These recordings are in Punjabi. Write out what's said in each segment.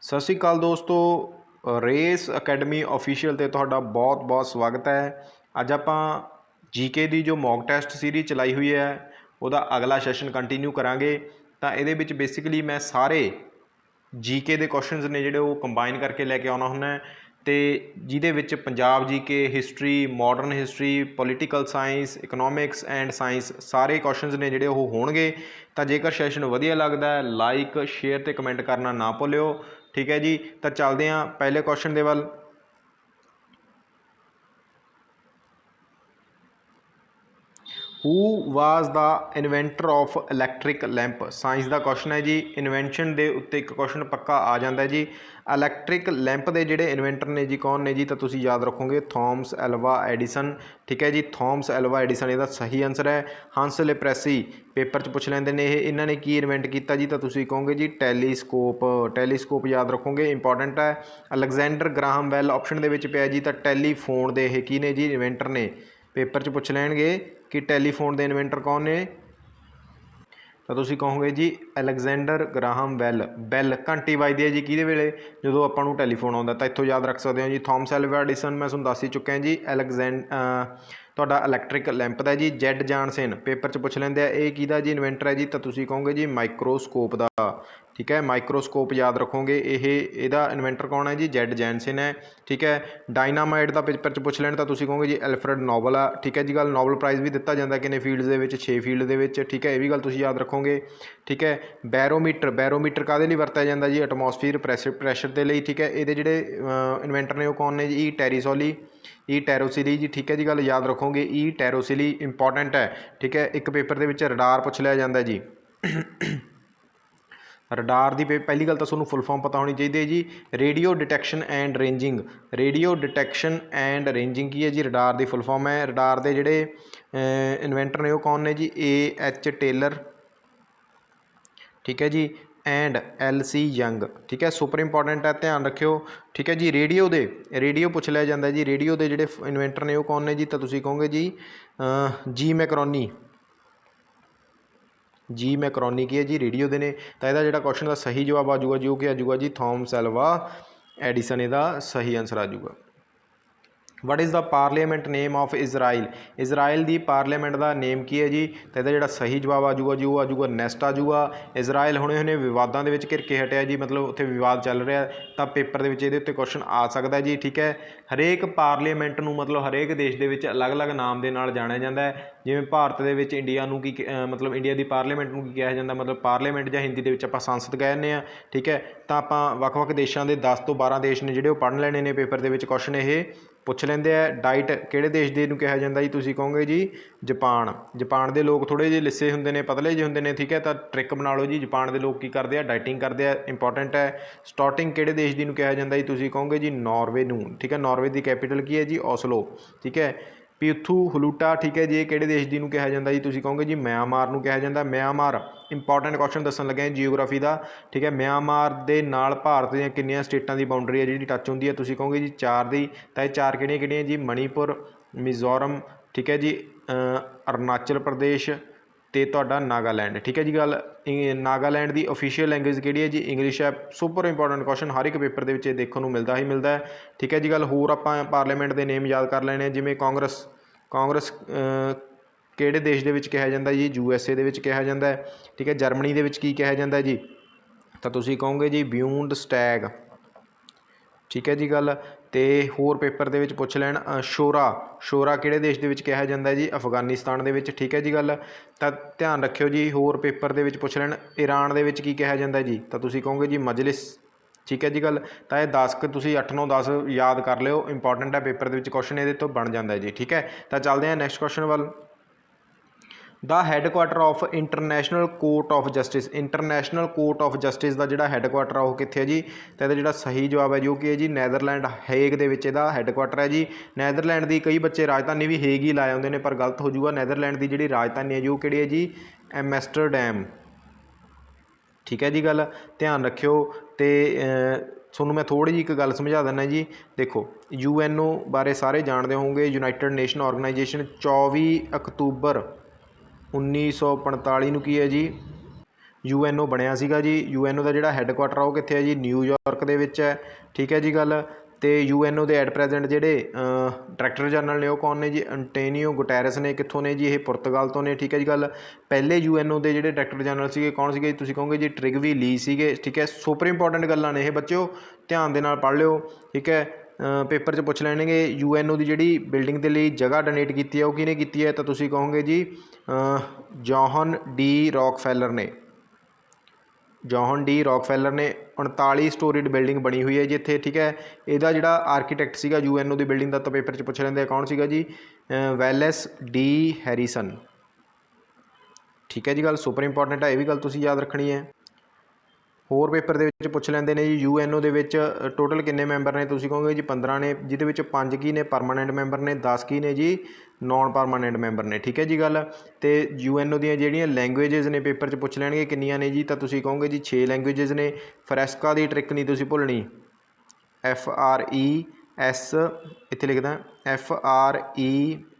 ਸਤਿ ਸ਼੍ਰੀ ਅਕਾਲ ਦੋਸਤੋ, ਰੇਸ ਅਕੈਡਮੀ ਆਫੀਸ਼ੀਅਲ 'ਤੇ ਤੁਹਾਡਾ ਬਹੁਤ ਬਹੁਤ ਸਵਾਗਤ ਹੈ। ਅੱਜ ਆਪਾਂ ਜੀਕੇ ਦੀ ਜੋ ਮੌਕ ਟੈਸਟ ਸੀਰੀਜ਼ ਚਲਾਈ ਹੋਈ ਹੈ ਉਹਦਾ ਅਗਲਾ ਸੈਸ਼ਨ ਕੰਟੀਨਿਊ ਕਰਾਂਗੇ। ਤਾਂ ਇਹਦੇ ਵਿੱਚ ਬੇਸਿਕਲੀ ਮੈਂ ਸਾਰੇ ਜੀਕੇ ਦੇ ਕੁਐਸਚਨਸ ਨੇ ਜਿਹੜੇ ਉਹ ਕੰਬਾਈਨ ਕਰਕੇ ਲੈ ਕੇ ਆਉਣਾ ਹੁੰਦਾ ਅਤੇ ਜਿਹਦੇ ਵਿੱਚ Punjab GK, history, modern history, political science, economics and science ਸਾਰੇ ਕੁਐਸਚਨਸ ਨੇ ਜਿਹੜੇ ਉਹ ਹੋਣਗੇ। ਤਾਂ ਜੇਕਰ ਸੈਸ਼ਨ ਵਧੀਆ ਲੱਗਦਾ ਲਾਈਕ, ਸ਼ੇਅਰ ਅਤੇ ਕਮੈਂਟ ਕਰਨਾ ਨਾ ਭੁੱਲਿਓ। ठीक है जी, तो चलते हैं पहले क्वेश्चन के वल। Who was the inventor of electric lamp. Science का क्वेश्चन है जी। इन्वेंशन के उत्ते एक क्वेश्चन पक्का आ जाता है जी। इलैक्ट्रिक लैंप के जोड़े इन्वेंटर ने जी कौन ने जी, तो तुसीं याद रखोगे थॉमस एल्वा एडिसन। ठीक है जी, थॉमस एल्वा एडिसन इसका सही आंसर है। हंस लेप्रैसी पेपर च पूछ लेंदे ने इन्हों ने की इन्वेंट किया जी, तो तुसीं कहोगे जी टैलीस्कोप। टैलीस्कोप याद रखोगे, इंपॉर्टेंट है। अलैगजेंडर ग्राहम बैल ऑप्शन के पिया जी, तो टैलीफोन के की ने जी इन्वेंटर ने, पेपर च पूछ लैणगे कि टैलीफोन के इन्वेंटर कौन ने, तो तुसीं कहोगे जी अलैगजेंडर ग्राहम बैल। बैल घंटी वजदी है जी किहदे वेले, जदों आपां नूं टैलीफोन आउंदा। तो इत्थों याद रख सकते हो जी थॉमस एल्वा एडिसन, मैं तुहानूं दस ही चुक्या जी। तुहाडा इलैक्ट्रिक लैंप का जी। जैड जानसन पेपर च पूछ लैंदे ये किहदा जी इन्वेंटर है जी, तो तुसीं कहोगे जी माइक्रोस्कोप का। ठीक है, माइक्रोस्कोप याद रखोगे। ਇਹਦਾ इन्वेंटर कौन है जी, जैड जैनसन है। ठीक है, डायनामाइट का पेपर च पूछ लैन, तो तुसीं कहोगे जी एल्फ्रेड नोबल आ। ठीक है जी, गल नोबल प्राइज़ भी दिता जाता किन्ने फील्ड्स दे विच, 6 फील्ड दे विच। ठीक है, ये भी गल तुसीं याद रखोगे। ठीक है, बैरोमीटर, बैरोमीटर काहदे लई वरतिया जांदा जी, एटमोसफीयर प्रैशर के लिए। ठीक है, ये जोड़े इन्वेंटर ने वो कौन ने जी, ई टेरिसोली, ई टेरोसिली जी। ठीक है जी, गल याद रखोगे ई टेरोसिली इंपॉर्टेंट है। ठीक है, एक पेपर के विच रडार पूछ लिया जाता जी। रडार की पहली गल तो तुहानूं फुल फॉर्म पता होनी चाहिए जी, radio detection and ranging. Radio detection and ranging की है जी, रडार की फुल फॉर्म है। रडार के जोड़े इन्वेंटर ने वो कौन ने जी, A.H. टेलर। ठीक है जी, एंड L.C. यंग। ठीक है, सुपर इंपॉर्टेंट है, ध्यान रखियो। ठीक है जी, रेडियो पूछ लिया जाता जी। रेडियो के जोड़े इन्वेंटर ने वो कौन ने जी, तो तुसीं कहोगे जी जी मैकरोनी। जी मैकरोनी की है जी, रेडियो के ने। तो यदा जो क्वेश्चन का सही जवाब आ जाऊगा जी, वो क्या आ जाऊगा जी, थॉमस एल्वा एडिसन इसका सही आंसर आ जाऊगा। What is the parliament name of Israel. Israel की पार्लीमेंट का नेम की है जी, तो यदा जो सही जवाब आ जाऊगा जी, वो आ जाऊगा नेस्ट आ जाऊगा। इजराइल हुणे हुणे विवादों के घिर के हटिया जी, मतलब उत्थे विवाद चल रहा है, तो पेपर के उत्ते क्वेश्चन आ सकता है जी। ठीक है, हरेक पार्लीमेंट नूं मतलब हरेक देश के अलग अलग नाम के नाल जाणिया जाता है। जिवें भारत दे विच इंडिया नूं की मतलब इंडिया की पार्लीमेंट नूं की कहा जाता, मतलब पार्लीमेंट जां हिंदी दे विच आपां संसद कहने आ। ठीक है, तो आपां वख-वख देशों के 10 तो 12 देश ने जिहड़े वो पढ़ लैणे ने, पेपर के विच क्वेश्चन ये पुछ लेंदे आ। डाइट किहड़े देश दे नूं कहा जाता जी, तुसीं कहोगे जी जापान। जापान के लोग थोड़े जे लिस्से हुंदे ने, पतले जे हुंदे ने। ठीक है, तो ट्रिक बना लो जी, जापान के लोग की करते हैं, डाइटिंग करते हैं, इंपॉर्टेंट है। स्टार्टिंग किहड़े देश की नूं कहा जाता जी, तुसीं कहोगे जी नॉर्वे नूं। ठीक है, नॉर्वे की कैपिटल की है जी, ओसलो। ठीक है, पिथू हलूटा। ठीक है जी, ये किहड़े देश की नूं कहा जाता जी, तुसीं कहोगे जी म्यांमार नूं कहा जाता। म्यांमार इंपॉर्टेंट क्वेश्चन दसन लगे जियोग्राफी का। ठीक है, म्यांमार दे नाल भारत दी किन्नियां स्टेटां की बाउंड्री है जिहड़ी टच होंदी है, तुसीं कहोगे जी 4 दी। तो ये 4 किहड़ियां जी, मणिपुर, मिजोरम। ठीक है जी, अरुणाचल प्रदेश ते तुहाडा नागालैंड। ठीक है जी, गल नागालैंड की ऑफिशियल लैंग्वेज किहड़ी है जी, इंग्लिश है। सुपर इंपॉर्टेंट क्वेश्चन हर एक पेपर के देखने को मिलता ही मिलता है। ठीक है जी, गल होर आपां पार्लीमेंट के नेम याद कर लेने, जिवें कांग्रेस किहड़े देश के विच कहा जाता जी, USA दे विच कहा जाता है। ठीक है, जर्मनी दे विच की कहा जाता जी, तो तुसीं कहोगे जी ब्यूंडस्टैग। ठीक है जी, गल तो होर पेपर के पूछ लैन शोरा। शोरा किहड़े देश के कहा जाता है जी, अफगानिस्तान के। ठीक है जी, गल तो ध्यान रखियो जी। होर पेपर के पूछ लैन ईरान के की कहा जाता जी, तो तुसीं कहोगे जी मजलिस। ठीक है जी, गल तो यह 10 क तुसीं 8 9 10 याद कर लियो, इंपॉर्टेंट है, पेपर के क्वेश्चन ये तो बन जाता है जी। ठीक है, तो चलते हैं नैक्सट क्वेश्चन वाल। The headquarter of international court of justice. International court of justice का जोड़ा हैडकुआटर है वो कित्थे है जी, तो यह जो सही जवाब है जो कि है जी नैदरलैंड हेग के विच इहदा हैडकुआटर है जी। नैदरलैंड की कई बच्चे राजधानी भी हेग ही लाए आउंदे ने, पर गलत हो जाऊगा। नैदरलैंड की जी राजधानी है जी वो किहड़ी है जी, एमस्टरडैम। ठीक है जी, गल ध्यान रखियो। तो ਤੁਹਾਨੂੰ मैं थोड़ी जी एक गल समझा दिना जी। देखो UNO बारे सारे जानते होंगे, यूनाइटेड नेशन ऑर्गेनाइजेशन 24 अक्तूबर 1945 की है जी UNO ਬਣਿਆ ਸੀਗਾ ਜੀ। UNO ਦਾ ਜਿਹੜਾ ਹੈੱਡਕੁਆਟਰ ਆ ਉਹ ਕਿੱਥੇ ਹੈ ਜੀ, ਨਿਊਯਾਰਕ ਦੇ ਵਿੱਚ ਹੈ। ਠੀਕ ਹੈ ਜੀ ਗੱਲ। ਅਤੇ UNO ਦੇ ਐਟ ਪ੍ਰੈਜੈਂਟ ਜਿਹੜੇ ਡਾਇਰੈਕਟਰ ਜਨਰਲ ਨੇ ਉਹ ਕੌਣ ਨੇ ਜੀ, ਅੰਟੋਨੀਓ ਗੁਟੈਰਸ ਨੇ। ਕਿੱਥੋਂ ਨੇ ਜੀ, ਇਹ ਪੁਰਤਗਾਲ ਤੋਂ ਨੇ। ਠੀਕ ਹੈ ਜੀ ਗੱਲ। ਪਹਿਲੇ UNO ਦੇ ਜਿਹੜੇ ਡਾਇਰੈਕਟਰ ਜਨਰਲ ਸੀਗੇ ਕੌਣ ਸੀਗੇ, ਤੁਸੀਂ ਕਹੋਗੇ ਜੀ ਟ੍ਰਿਗਵੀ ਲੀ ਸੀਗੇ। ਠੀਕ ਹੈ, ਸੁਪਰ ਇੰਪੋਰਟੈਂਟ ਗੱਲਾਂ ਨੇ ਇਹ ਬੱਚਿਓ, ਧਿਆਨ ਦੇ ਨਾਲ ਪੜ੍ਹ ਲਿਓ। ਠੀਕ ਹੈ, ਪੇਪਰ 'ਚ ਪੁੱਛ ਲੈਣਗੇ UNO ਦੀ ਜਿਹੜੀ ਬਿਲਡਿੰਗ ਦੇ ਲਈ ਜਗ੍ਹਾ ਡੋਨੇਟ ਕੀਤੀ ਹੈ ਉਹ ਕਿਹਨੇ ਕੀਤੀ ਹੈ, ਤਾਂ ਤੁਸੀਂ ਕਹੋਗੇ ਜੀ ਜੌਹਨ ਡੀ ਰੌਕਫੈਲਰ ਨੇ। ਜੌਹਨ ਡੀ ਰੌਕਫੈਲਰ ਨੇ। 39 ਸਟੋਰੀਡ ਬਿਲਡਿੰਗ ਬਣੀ ਹੋਈ ਹੈ ਜੀ ਇੱਥੇ। ਠੀਕ ਹੈ, ਇਹਦਾ ਜਿਹੜਾ ਆਰਕੀਟੈਕਟ ਸੀਗਾ UNO ਦੀ ਬਿਲਡਿੰਗ ਦਾ, ਤਾਂ ਪੇਪਰ 'ਚ ਪੁੱਛ ਲੈਂਦੇ ਆ ਕੌਣ ਸੀਗਾ ਜੀ, ਵੈਲਸ ਡੀ ਹੈਰੀਸਨ। ਠੀਕ ਹੈ ਜੀ ਗੱਲ, ਸੁਪਰ ਇੰਪੋਰਟੈਂਟ ਹੈ, ਇਹ ਵੀ ਗੱਲ ਤੁਸੀਂ ਯਾਦ ਰੱਖਣੀ ਹੈ। ਹੋਰ ਪੇਪਰ ਦੇ ਵਿੱਚ ਪੁੱਛ ਲੈਂਦੇ ਨੇ ਜੀ UNO ਦੇ ਵਿੱਚ ਟੋਟਲ ਕਿੰਨੇ ਮੈਂਬਰ ਨੇ, ਤੁਸੀਂ ਕਹੋਗੇ ਜੀ 15 ਨੇ, ਜਿਹਦੇ ਵਿੱਚ 5 ਕੀ ਨੇ ਪਰਮਾਨੈਂਟ ਮੈਂਬਰ ਨੇ, 10 ਕੀ ਨੇ ਜੀ ਨੋਨ ਪਰਮਾਨੈਂਟ ਮੈਂਬਰ ਨੇ। ਠੀਕ ਹੈ ਜੀ ਗੱਲ। ਅਤੇ UNO ਦੀਆਂ ਜਿਹੜੀਆਂ ਲੈਂਗੁਏਜਿਸ ਨੇ ਪੇਪਰ 'ਚ ਪੁੱਛ ਲੈਣਗੇ ਕਿੰਨੀਆਂ ਨੇ ਜੀ, ਤਾਂ ਤੁਸੀਂ ਕਹੋਗੇ ਜੀ 6 ਲੈਂਗੁਏਜਿਸ ਨੇ। ਫਰੈਸਕਾ ਦੀ ਟ੍ਰਿਕ ਨਹੀਂ ਤੁਸੀਂ ਭੁੱਲਣੀ, FRES ਇੱਥੇ ਲਿਖਦਾ FRESCA।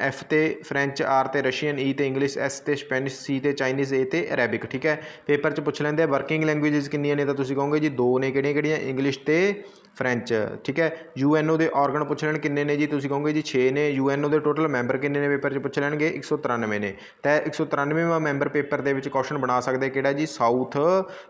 F ਤੇ ਫਰੈਂਚ, R ਤੇ ਰਸ਼ੀਅਨ, E ਤੇ ਇੰਗਲਿਸ਼, S ਤੇ ਸਪੈਨਿਸ਼, C ਤੇ ਚਾਈਨੀਜ਼, A ਤੇ ਅਰੈਬਿਕ। ਠੀਕ ਹੈ, ਪੇਪਰ 'ਚ ਪੁੱਛ ਲੈਂਦੇ ਆ ਵਰਕਿੰਗ ਲੈਂਗੁਏਜਿਸ ਕਿੰਨੀਆਂ ਨੇ, ਤਾਂ ਤੁਸੀਂ ਕਹੋਗੇ ਜੀ 2 ਨੇ। ਕਿਹੜੀਆਂ ਇੰਗਲਿਸ਼ ਤੇ ਫਰੈਂਚ। ਠੀਕ ਹੈ, UNO ਦੇ ਔਰਗਨ ਪੁੱਛ ਲੈਣ ਕਿੰਨੇ ਨੇ ਜੀ, ਤੁਸੀਂ ਕਹੋਗੇ ਜੀ 6 ਨੇ। UNO ਦੇ ਟੋਟਲ ਮੈਂਬਰ ਕਿੰਨੇ ਨੇ ਪੇਪਰ 'ਚ ਪੁੱਛ ਲੈਣਗੇ 193 ਨੇ। ਤਾਂ 193ਵਾਂ ਮੈਂਬਰ ਪੇਪਰ ਦੇ ਵਿੱਚ ਕੁਐਸਚਨ ਬਣਾ ਸਕਦੇ ਕਿਹੜਾ ਜੀ, ਸਾਊਥ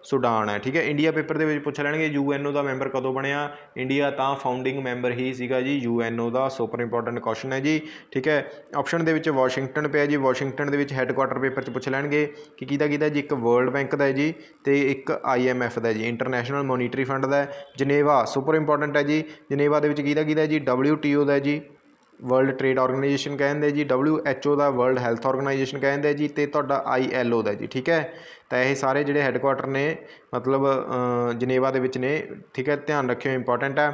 ਸੁਡਾਨ ਹੈ। ਠੀਕ ਹੈ, ਇੰਡੀਆ ਪੇਪਰ ਦੇ ਵਿੱਚ ਪੁੱਛ ਲੈਣਗੇ UNO ਦਾ ਮੈਂਬਰ ਕਦੋਂ ਬਣਿਆ, ਇੰਡੀਆ ਤਾਂ ਫਾਊਂਡਿੰਗ ਮੈਂਬਰ ਹੀ ਸੀਗਾ ਜੀ UNO ਦਾ। ਸੁਪਰ ਇੰਪੋਰਟੈਂਟ ਕੁਐਸਚਨ ਹੈ ਜੀ। ਠੀਕ ਹੈ, ਆਪਸ਼ਨ ਦੇ ਵਿੱਚ ਵਾਸ਼ਿੰਗਟਨ ਪਿਆ ਜੀ। ਵਾਸ਼ਿੰਗਟਨ ਦੇ ਵਿੱਚ ਹੈੱਡਕੁਆਟਰ ਪੇਪਰ 'ਚ ਪੁੱਛ ਲੈਣਗੇ ਕਿ ਕਿਹਦਾ ਜੀ, ਇੱਕ ਵਰਲਡ ਬੈਂਕ ਦਾ ਜੀ ਅਤੇ ਇੱਕ IMF ਦਾ ਜੀ, ਇੰਟਰਨੈਸ਼ਨਲ ਮੋਨੀਟਰੀ ਫੰਡ ਦਾ। ਜਨੇਵਾ ਸੁਪਰ ਇੰਪੋਰਟੈਂਟ ਹੈ ਜੀ। ਜਨੇਵਾ ਦੇ ਵਿੱਚ ਕਿਹਦਾ ਜੀ, WTO ਦਾ ਜੀ, ਵਰਲਡ ਟ੍ਰੇਡ ਔਰਗਨਾਈਜੇਸ਼ਨ ਕਹਿੰਦੇ ਜੀ, WHO the world health organisation ਕਹਿੰਦੇ ਜੀ, ਅਤੇ ਤੁਹਾਡਾ ILO ਦਾ ਜੀ। ਠੀਕ ਹੈ, ਤਾਂ ਇਹ ਸਾਰੇ ਜਿਹੜੇ ਹੈੱਡਕੁਆਟਰ ਨੇ ਮਤਲਬ ਜਨੇਵਾ ਦੇ ਵਿੱਚ ਨੇ। ਠੀਕ ਹੈ, ਧਿਆਨ ਰੱਖਿਓ, ਇੰਪੋਰਟੈਂਟ ਹੈ।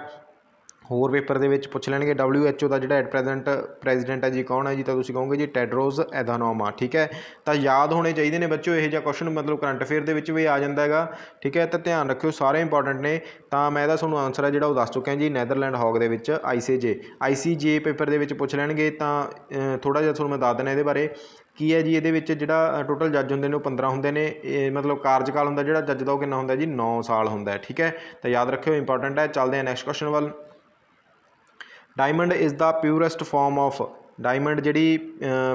ਹੋਰ ਪੇਪਰ ਦੇ ਵਿੱਚ ਪੁੱਛ ਲੈਣਗੇ WHO ਦਾ ਜਿਹੜਾ ਐਟ ਪ੍ਰੈਜੈਂਟ ਪ੍ਰੈਜ਼ੀਡੈਂਟ ਹੈ ਜੀ ਕੌਣ ਹੈ ਜੀ, ਤਾਂ ਤੁਸੀਂ ਕਹੋਗੇ ਜੀ ਟੈਡਰੋਸ ਐਧਾਨੋਮ। ਠੀਕ ਹੈ, ਤਾਂ ਯਾਦ ਹੋਣੇ ਚਾਹੀਦੇ ਨੇ ਬੱਚਿਓ ਇਹੋ ਜਿਹਾ ਕੁਐਸਚਨ, ਮਤਲਬ ਕਰੰਟ ਅਫੇਅਰ ਦੇ ਵਿੱਚ ਵੀ ਆ ਜਾਂਦਾ ਹੈਗਾ। ਠੀਕ ਹੈ, ਤਾਂ ਧਿਆਨ ਰੱਖਿਓ, ਸਾਰੇ ਇੰਪੋਰਟੈਂਟ ਨੇ। ਤਾਂ ਮੈਂ ਇਹਦਾ ਤੁਹਾਨੂੰ ਆਨਸਰ ਹੈ ਜਿਹੜਾ ਉਹ ਦੱਸ ਚੁੱਕਿਆ ਜੀ, ਨੈਦਰਲੈਂਡ ਹੌਗ ਦੇ ਵਿੱਚ ICJ ਪੇਪਰ ਦੇ ਵਿੱਚ ਪੁੱਛ ਲੈਣਗੇ। ਤਾਂ ਥੋੜ੍ਹਾ ਜਿਹਾ ਤੁਹਾਨੂੰ ਮੈਂ ਦੱਸ ਦਿੰਦਾ ਇਹਦੇ ਬਾਰੇ ਕੀ ਹੈ ਜੀ। ਇਹਦੇ ਵਿੱਚ ਜਿਹੜਾ ਟੋਟਲ ਜੱਜ ਹੁੰਦੇ ਨੇ ਉਹ 15 ਹੁੰਦੇ ਨੇ। ਇਹ ਮਤਲਬ ਕਾਰਜਕਾਲ ਹੁੰਦਾ ਜਿਹੜਾ ਜੱਜ ਦਾ ਉਹ ਕਿੰਨਾ ਹੁੰਦਾ ਜੀ, 9 ਸਾਲ ਹੁੰਦਾ। ਠੀਕ ਹੈ, ਤਾਂ ਯਾਦ ਰੱਖਿਓ, ਇੰਪੋਰਟੈਂਟ ਹੈ। ਚੱਲਦੇ ਹਾਂ ਨੈਕਸਟ ਕੁਐਸਚਨ ਵੱਲ। Diamond is the purest form of, diamond ਜਿਹੜੀ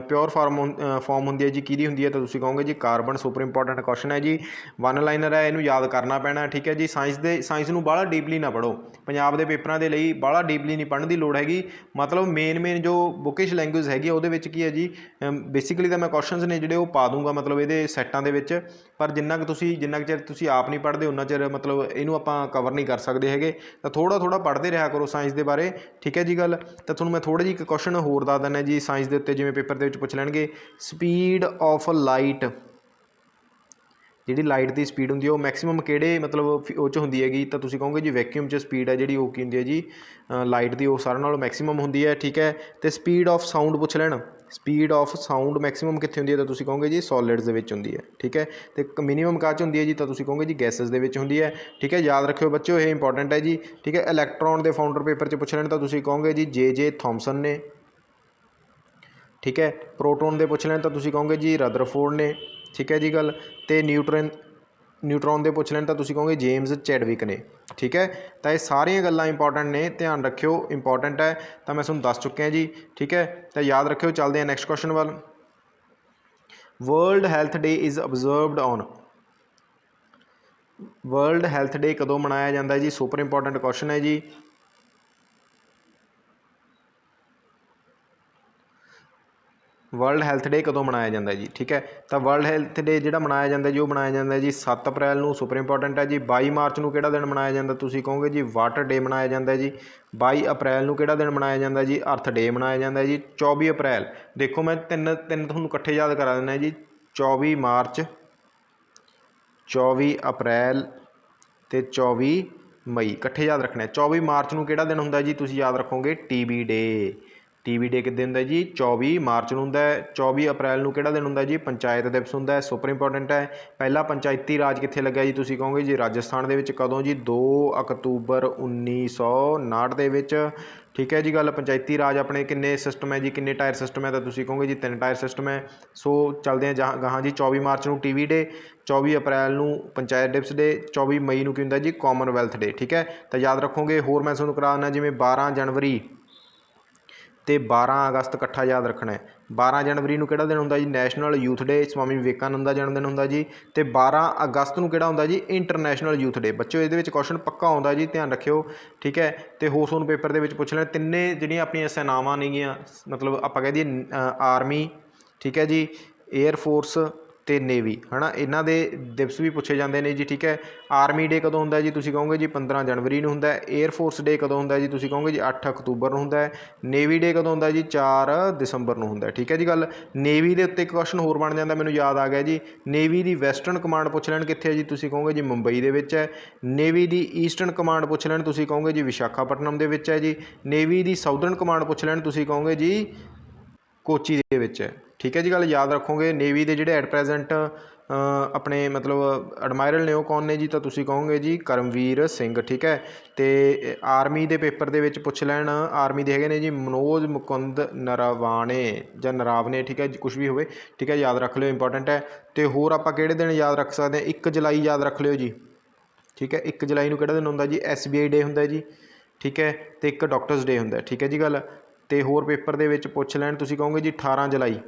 ਪਿਓਰ ਫਾਰਮ ਹੁੰਦੀ ਹੈ ਜੀ ਕਿਹਦੀ ਹੁੰਦੀ ਹੈ, ਤਾਂ ਤੁਸੀਂ ਕਹੋਗੇ ਜੀ ਕਾਰਬਨ। ਸੁਪਰ ਇੰਪੋਰਟੈਂਟ ਕੁਐਸਚਨ ਹੈ ਜੀ, 1 ਲਾਈਨਰ ਹੈ, ਇਹਨੂੰ ਯਾਦ ਕਰਨਾ ਪੈਣਾ। ਠੀਕ ਹੈ ਜੀ, ਸਾਇੰਸ ਨੂੰ ਬਾਹਲਾ ਡੀਪਲੀ ਨਾ ਪੜ੍ਹੋ, ਪੰਜਾਬ ਦੇ ਪੇਪਰਾਂ ਦੇ ਲਈ ਬਾਹਲਾ ਡੀਪਲੀ ਨਹੀਂ ਪੜ੍ਹਨ ਦੀ ਲੋੜ ਹੈਗੀ। ਮਤਲਬ ਮੇਨ ਜੋ ਬੁਕਿਸ਼ ਲੈਂਗੁਏਜ ਹੈਗੀ ਉਹਦੇ ਵਿੱਚ ਕੀ ਹੈ ਜੀ, ਬੇਸਿਕਲੀ ਤਾਂ ਮੈਂ ਕੁਐਸਚਨਸ ਨੇ ਜਿਹੜੇ ਉਹ ਪਾ ਦੂੰਗਾ ਮਤਲਬ ਇਹਦੇ ਸੈੱਟਾਂ ਦੇ ਵਿੱਚ, ਪਰ ਜਿੰਨਾ ਕੁ ਚਿਰ ਤੁਸੀਂ ਆਪ ਨਹੀਂ ਪੜ੍ਹਦੇ ਉਨਾ ਚਿਰ ਮਤਲਬ ਇਹਨੂੰ ਆਪਾਂ ਕਵਰ ਨਹੀਂ ਕਰ ਸਕਦੇ ਹੈਗੇ। ਤਾਂ ਥੋੜ੍ਹਾ ਪੜ੍ਹਦੇ ਰਿਹਾ ਕਰੋ ਸਾਇੰਸ ਦੇ ਬਾਰੇ। ਠੀਕ ਹੈ ਜੀ ਗੱਲ। ਤਾਂ ਤੁਹਾਨੂੰ ਮੈਂ ਥੋੜ੍ਹਾ ਜਿਹੀ ਇੱਕ ਕੁਐਸਚਨ ਹੋਰ ਦੱਸ ਦਿੰਦਾ ਜੀ ਸਾਇੰਸ ਦੇ ਉੱਤੇ, ਜਿਵੇਂ ਪੇਪਰ ਦੇ ਵਿੱਚ ਪੁੱਛ ਲੈਣਗੇ ਸਪੀਡ ਆਫ ਲਾਈਟ, ਜਿਹੜੀ ਲਾਈਟ ਦੀ ਸਪੀਡ ਹੁੰਦੀ ਹੈ ਉਹ ਮੈਕਸੀਮਮ ਕਿਹੜੇ ਮਤਲਬ ਉਹ 'ਚ ਹੁੰਦੀ ਹੈਗੀ, ਤਾਂ ਤੁਸੀਂ ਕਹੋਗੇ ਜੀ ਵੈਕਿਊਮ 'ਚ ਸਪੀਡ ਹੈ ਜਿਹੜੀ ਉਹ ਕੀ ਹੁੰਦੀ ਹੈ ਜੀ, ਲਾਈਟ ਦੀ, ਉਹ ਸਾਰਿਆਂ ਨਾਲੋਂ ਮੈਕਸੀਮਮ ਹੁੰਦੀ ਹੈ। ਠੀਕ ਹੈ, ਅਤੇ ਸਪੀਡ ਆਫ ਸਾਊਂਡ ਪੁੱਛ ਲੈਣ, ਸਪੀਡ ਆਫ ਸਾਊਂਡ ਮੈਕਸੀਮਮ ਕਿੱਥੇ ਹੁੰਦੀ ਹੈ, ਤਾਂ ਤੁਸੀਂ ਕਹੋਗੇ ਜੀ ਸੋਲਿਡਸ ਦੇ ਵਿੱਚ ਹੁੰਦੀ ਹੈ। ਠੀਕ ਹੈ, ਅਤੇ ਮਿਨੀਮਮ ਕਾਹ 'ਚ ਹੁੰਦੀ ਹੈ ਜੀ, ਤਾਂ ਤੁਸੀਂ ਕਹੋਗੇ ਜੀ ਗੈਸਸ ਦੇ ਵਿੱਚ ਹੁੰਦੀ ਹੈ। ਠੀਕ ਹੈ, ਯਾਦ ਰੱਖਿਓ ਬੱਚਿਓ, ਇਹ ਇੰਪੋਰਟੈਂਟ ਹੈ ਜੀ। ਠੀਕ ਹੈ, ਇਲੈਕਟ੍ਰੋਨ ਦੇ ਫਾਊਂਡਰ ਪੇਪਰ 'ਚ ਪੁੱਛ ਲੈਣ ਤਾਂ ਤੁਸੀਂ ਕਹੋਗੇ ਜੀ J ਥੋਮਸਨ ਨੇ। ਠੀਕ ਹੈ, ਪ੍ਰੋਟੋਨ ਦੇ ਪੁੱਛ ਲੈਣ ਤਾਂ ਤੁਸੀਂ ਕਹੋਗੇ ਜੀ ਰਦਰਫੋਰਡ ਨੇ। ਠੀਕ ਹੈ ਜੀ ਗੱਲ। ਅਤੇ ਨਿਊਟਰੋਨ ਦੇ ਪੁੱਛ ਲੈਣ ਤਾਂ ਤੁਸੀਂ ਕਹੋਗੇ ਜੇਮਸ ਚੈਡਵਿਕ ਨੇ। ਠੀਕ ਹੈ, ਤਾਂ ਇਹ ਸਾਰੀਆਂ ਗੱਲਾਂ ਇੰਪੋਰਟੈਂਟ ਨੇ, ਧਿਆਨ ਰੱਖਿਓ, ਇੰਪੋਰਟੈਂਟ ਹੈ। ਤਾਂ ਮੈਂ ਤੁਹਾਨੂੰ ਦੱਸ ਚੁੱਕਿਆ ਜੀ। ਠੀਕ ਹੈ, ਤਾਂ ਯਾਦ ਰੱਖਿਓ। ਚੱਲਦੇ ਹਾਂ ਨੈਕਸਟ ਕੁਐਸਚਨ ਵੱਲ। World health day is observed on, world health day ਕਦੋਂ ਮਨਾਇਆ ਜਾਂਦਾ ਜੀ, ਸੁਪਰ ਇੰਪੋਰਟੈਂਟ ਕੁਐਸਚਨ ਹੈ ਜੀ। ਵਰਲਡ ਹੈਲਥ ਡੇ ਕਦੋਂ ਮਨਾਇਆ ਜਾਂਦਾ ਜੀ। ਠੀਕ ਹੈ, ਤਾਂ ਵਰਲਡ ਹੈਲਥ ਡੇ ਜਿਹੜਾ ਮਨਾਇਆ ਜਾਂਦਾ ਜੀ ਉਹ ਮਨਾਇਆ ਜਾਂਦਾ ਜੀ 7 ਅਪ੍ਰੈਲ ਨੂੰ। ਸੁਪਰ ਇੰਪੋਰਟੈਂਟ ਹੈ ਜੀ। 22 ਮਾਰਚ ਨੂੰ ਕਿਹੜਾ ਦਿਨ ਮਨਾਇਆ ਜਾਂਦਾ, ਤੁਸੀਂ ਕਹੋਗੇ ਜੀ ਵਾਟਰ ਡੇ ਮਨਾਇਆ ਜਾਂਦਾ ਜੀ। 22 ਅਪ੍ਰੈਲ ਨੂੰ ਕਿਹੜਾ ਦਿਨ ਮਨਾਇਆ ਜਾਂਦਾ ਜੀ, ਅਰਥ ਡੇ ਮਨਾਇਆ ਜਾਂਦਾ ਜੀ। 24 ਅਪ੍ਰੈਲ, ਦੇਖੋ ਮੈਂ ਤਿੰਨ ਤੁਹਾਨੂੰ ਇਕੱਠੇ ਯਾਦ ਕਰਾ ਦਿੰਦਾ ਜੀ, 24 ਮਾਰਚ, 24 ਅਪ੍ਰੈਲ ਅਤੇ 24 ਮਈ, ਇਕੱਠੇ ਯਾਦ ਰੱਖਣਾ। 24 ਮਾਰਚ ਨੂੰ ਕਿਹੜਾ ਦਿਨ ਹੁੰਦਾ ਜੀ, ਤੁਸੀਂ ਯਾਦ ਰੱਖੋਗੇ TB ਡੇ। टीवी डे किस दिन ਹੁੰਦਾ जी 24 मार्च ਨੂੰ ਹੁੰਦਾ ਹੈ। 24 ਅਪ੍ਰੈਲ ਨੂੰ ਕਿਹੜਾ ਦਿਨ ਹੁੰਦਾ ਜੀ ਪੰਚਾਇਤ ਦਿਵਸ ਹੁੰਦਾ ਹੈ। ਸੁਪਰ ਇੰਪੋਰਟੈਂਟ ਹੈ। ਪਹਿਲਾ ਪੰਚਾਇਤੀ ਰਾਜ ਕਿੱਥੇ ਲੱਗਿਆ ਜੀ ਤੁਸੀਂ ਕਹੋਗੇ ਜੀ ਰਾਜਸਥਾਨ ਦੇ ਵਿੱਚ ਕਦੋਂ ਜੀ 2 ਅਕਤੂਬਰ 1959 ਦੇ ਵਿੱਚ। ਠੀਕ ਹੈ ਜੀ ਗੱਲ। ਪੰਚਾਇਤੀ ਰਾਜ ਆਪਣੇ ਕਿੰਨੇ ਸਿਸਟਮ ਹੈ ਜੀ ਕਿੰਨੇ ਟਾਇਰ ਸਿਸਟਮ ਹੈ ਤਾਂ ਤੁਸੀਂ ਕਹੋਗੇ ਜੀ 3 ਟਾਇਰ ਸਿਸਟਮ ਹੈ। ਸੋ ਚੱਲਦੇ ਹਾਂ ਗਾਹਾਂ ਜੀ 24 ਮਾਰਚ ਨੂੰ ਟੀਵੀ ਡੇ 24 ਅਪ੍ਰੈਲ ਨੂੰ ਪੰਚਾਇਤ ਦਿਵਸ ਡੇ 24 ਮਈ ਨੂੰ ਕੀ ਹੁੰਦਾ ਜੀ ਕਾਮਨਵੈਲਥ ਡੇ। ਠੀਕ ਹੈ ਤਾਂ ਯਾਦ ਰੱਖੋਗੇ। ਹੋਰ ਮੈਂ ਤੁਹਾਨੂੰ ਕਰਾ ਦਿੰਦਾ ਜਿਵੇਂ 12 ਜਨਵਰੀ ਤੇ 12 ਅਗਸਤ ਇਕੱਠਾ ਯਾਦ ਰੱਖਣਾ ਹੈ। 12 ਜਨਵਰੀ ਨੂੰ ਕਿਹੜਾ ਦਿਨ ਹੁੰਦਾ ਜੀ ਨੈਸ਼ਨਲ ਯੂਥ ਡੇ ਸਵਾਮੀ ਵਿਵੇਕਾਨੰਦ ਦਾ ਜਨਮ ਦਿਨ ਹੁੰਦਾ ਜੀ। ਤੇ 12 ਅਗਸਤ ਨੂੰ ਕਿਹੜਾ ਹੁੰਦਾ ਜੀ ਇੰਟਰਨੈਸ਼ਨਲ ਯੂਥ ਡੇ। ਬੱਚਿਓ ਇਹਦੇ ਵਿੱਚ ਕੁਐਸਚਨ ਪੱਕਾ ਆਉਂਦਾ ਜੀ ਧਿਆਨ ਰੱਖਿਓ। ਠੀਕ ਹੈ ਤੇ ਹੋਰ ਤੁਹਾਨੂੰ ਪੇਪਰ ਦੇ ਵਿੱਚ ਪੁੱਛ ਲੈਣ ਤਿੰਨੇ ਜਿਹੜੀਆਂ ਆਪਣੀਆਂ ਸੈਨਾਵਾਂ ਨੇਗੀਆਂ ਮਤਲਬ ਆਪਾਂ ਕਹਿ ਦਈਏ ਆਰਮੀ ਠੀਕ ਹੈ ਜੀ ਏਅਰ ਫੋਰਸ ਤੇ ਨੇਵੀ ਹੈ ਨਾ ਇਹਨਾਂ ਦੇ ਦਿਵਸ ਵੀ ਪੁੱਛੇ ਜਾਂਦੇ ਨੇ ਜੀ। ਠੀਕ ਹੈ ਆਰਮੀ ਡੇ ਕਦੋਂ ਹੁੰਦਾ ਜੀ ਤੁਸੀਂ ਕਹੋਗੇ ਜੀ 15 ਜਨਵਰੀ ਨੂੰ ਹੁੰਦਾ ਹੈ। ਏਅਰ ਫੋਰਸ ਡੇ ਕਦੋਂ ਹੁੰਦਾ ਜੀ ਤੁਸੀਂ ਕਹੋਗੇ ਜੀ 8 ਅਕਤੂਬਰ ਨੂੰ ਹੁੰਦਾ ਹੈ। ਨੇਵੀ ਡੇ ਕਦੋਂ ਹੁੰਦਾ ਜੀ 4 ਦਸੰਬਰ ਨੂੰ ਹੁੰਦਾ। ਠੀਕ ਹੈ ਜੀ ਗੱਲ। ਨੇਵੀ ਦੇ ਉੱਤੇ ਇੱਕ ਕੁਐਸਚਨ ਹੋਰ ਬਣ ਜਾਂਦਾ ਮੈਨੂੰ ਯਾਦ ਆ ਗਿਆ ਜੀ। ਨੇਵੀ ਦੀ ਵੈਸਟਰਨ ਕਮਾਂਡ ਪੁੱਛ ਲੈਣ ਕਿੱਥੇ ਹੈ ਜੀ ਤੁਸੀਂ ਕਹੋਗੇ ਜੀ ਮੁੰਬਈ ਦੇ ਵਿੱਚ ਹੈ। ਨੇਵੀ ਦੀ ਈਸਟਰਨ ਕਮਾਂਡ ਪੁੱਛ ਲੈਣ ਤੁਸੀਂ ਕਹੋਗੇ ਜੀ ਵਿਸ਼ਾਖਾਪਟਨਮ ਦੇ ਵਿੱਚ ਹੈ ਜੀ। ਨੇਵੀ ਦੀ ਸਾਊਦਰਨ ਕਮਾਂਡ ਪੁੱਛ ਲੈਣ ਤੁਸੀਂ ਕਹੋਗੇ ਜੀ ਕੋਚੀ ਦੇ ਵਿੱਚ ਹੈ। ਠੀਕ ਹੈ ਜੀ ਗੱਲ। ਯਾਦ ਰੱਖੋਗੇ। ਨੇਵੀ ਦੇ ਜਿਹੜੇ ਐਟ ਪ੍ਰੈਜੈਂਟ ਆਪਣੇ ਮਤਲਬ ਐਡਮਾਇਰਲ ਨੇ ਉਹ ਕੌਣ ਨੇ ਜੀ ਤਾਂ ਤੁਸੀਂ ਕਹੋਗੇ ਜੀ ਕਰਮਵੀਰ ਸਿੰਘ। ਠੀਕ ਹੈ ਤੇ ਆਰਮੀ ਦੇ ਪੇਪਰ ਦੇ ਵਿੱਚ ਪੁੱਛ ਲੈਣ ਆਰਮੀ ਦੇ ਹੈਗੇ ਨੇ ਜੀ ਮਨੋਜ ਮੁਕੁੰਦ ਨਰਵਾਣੇ ਜਾਂ ਨਰਾਵਨੇ। ਠੀਕ ਹੈ ਜੀ ਕੁਛ ਵੀ ਹੋਵੇ। ਠੀਕ ਹੈ ਯਾਦ ਰੱਖ ਲਿਓ ਇੰਪੋਰਟੈਂਟ ਹੈ। ਤੇ ਹੋਰ ਆਪਾਂ ਕਿਹੜੇ ਦਿਨ ਯਾਦ ਰੱਖ ਸਕਦੇ ਹਾਂ 1 ਜੁਲਾਈ ਯਾਦ ਰੱਖ ਲਿਓ ਜੀ। ਠੀਕ ਹੈ 1 ਜੁਲਾਈ ਨੂੰ ਕਿਹੜਾ ਦਿਨ ਹੁੰਦਾ ਜੀ SBI ਡੇ ਹੁੰਦਾ ਜੀ। ਠੀਕ ਹੈ ਤੇ ਇੱਕ ਡਾਕਟਰਸ ਡੇ ਹੁੰਦਾ। ਠੀਕ ਹੈ ਜੀ ਗੱਲ। ਤੇ ਹੋਰ ਪੇਪਰ ਦੇ ਵਿੱਚ ਪੁੱਛ ਲੈਣ ਤੁਸੀਂ ਕਹੋਗੇ ਜੀ 18 ਜੁਲਾਈ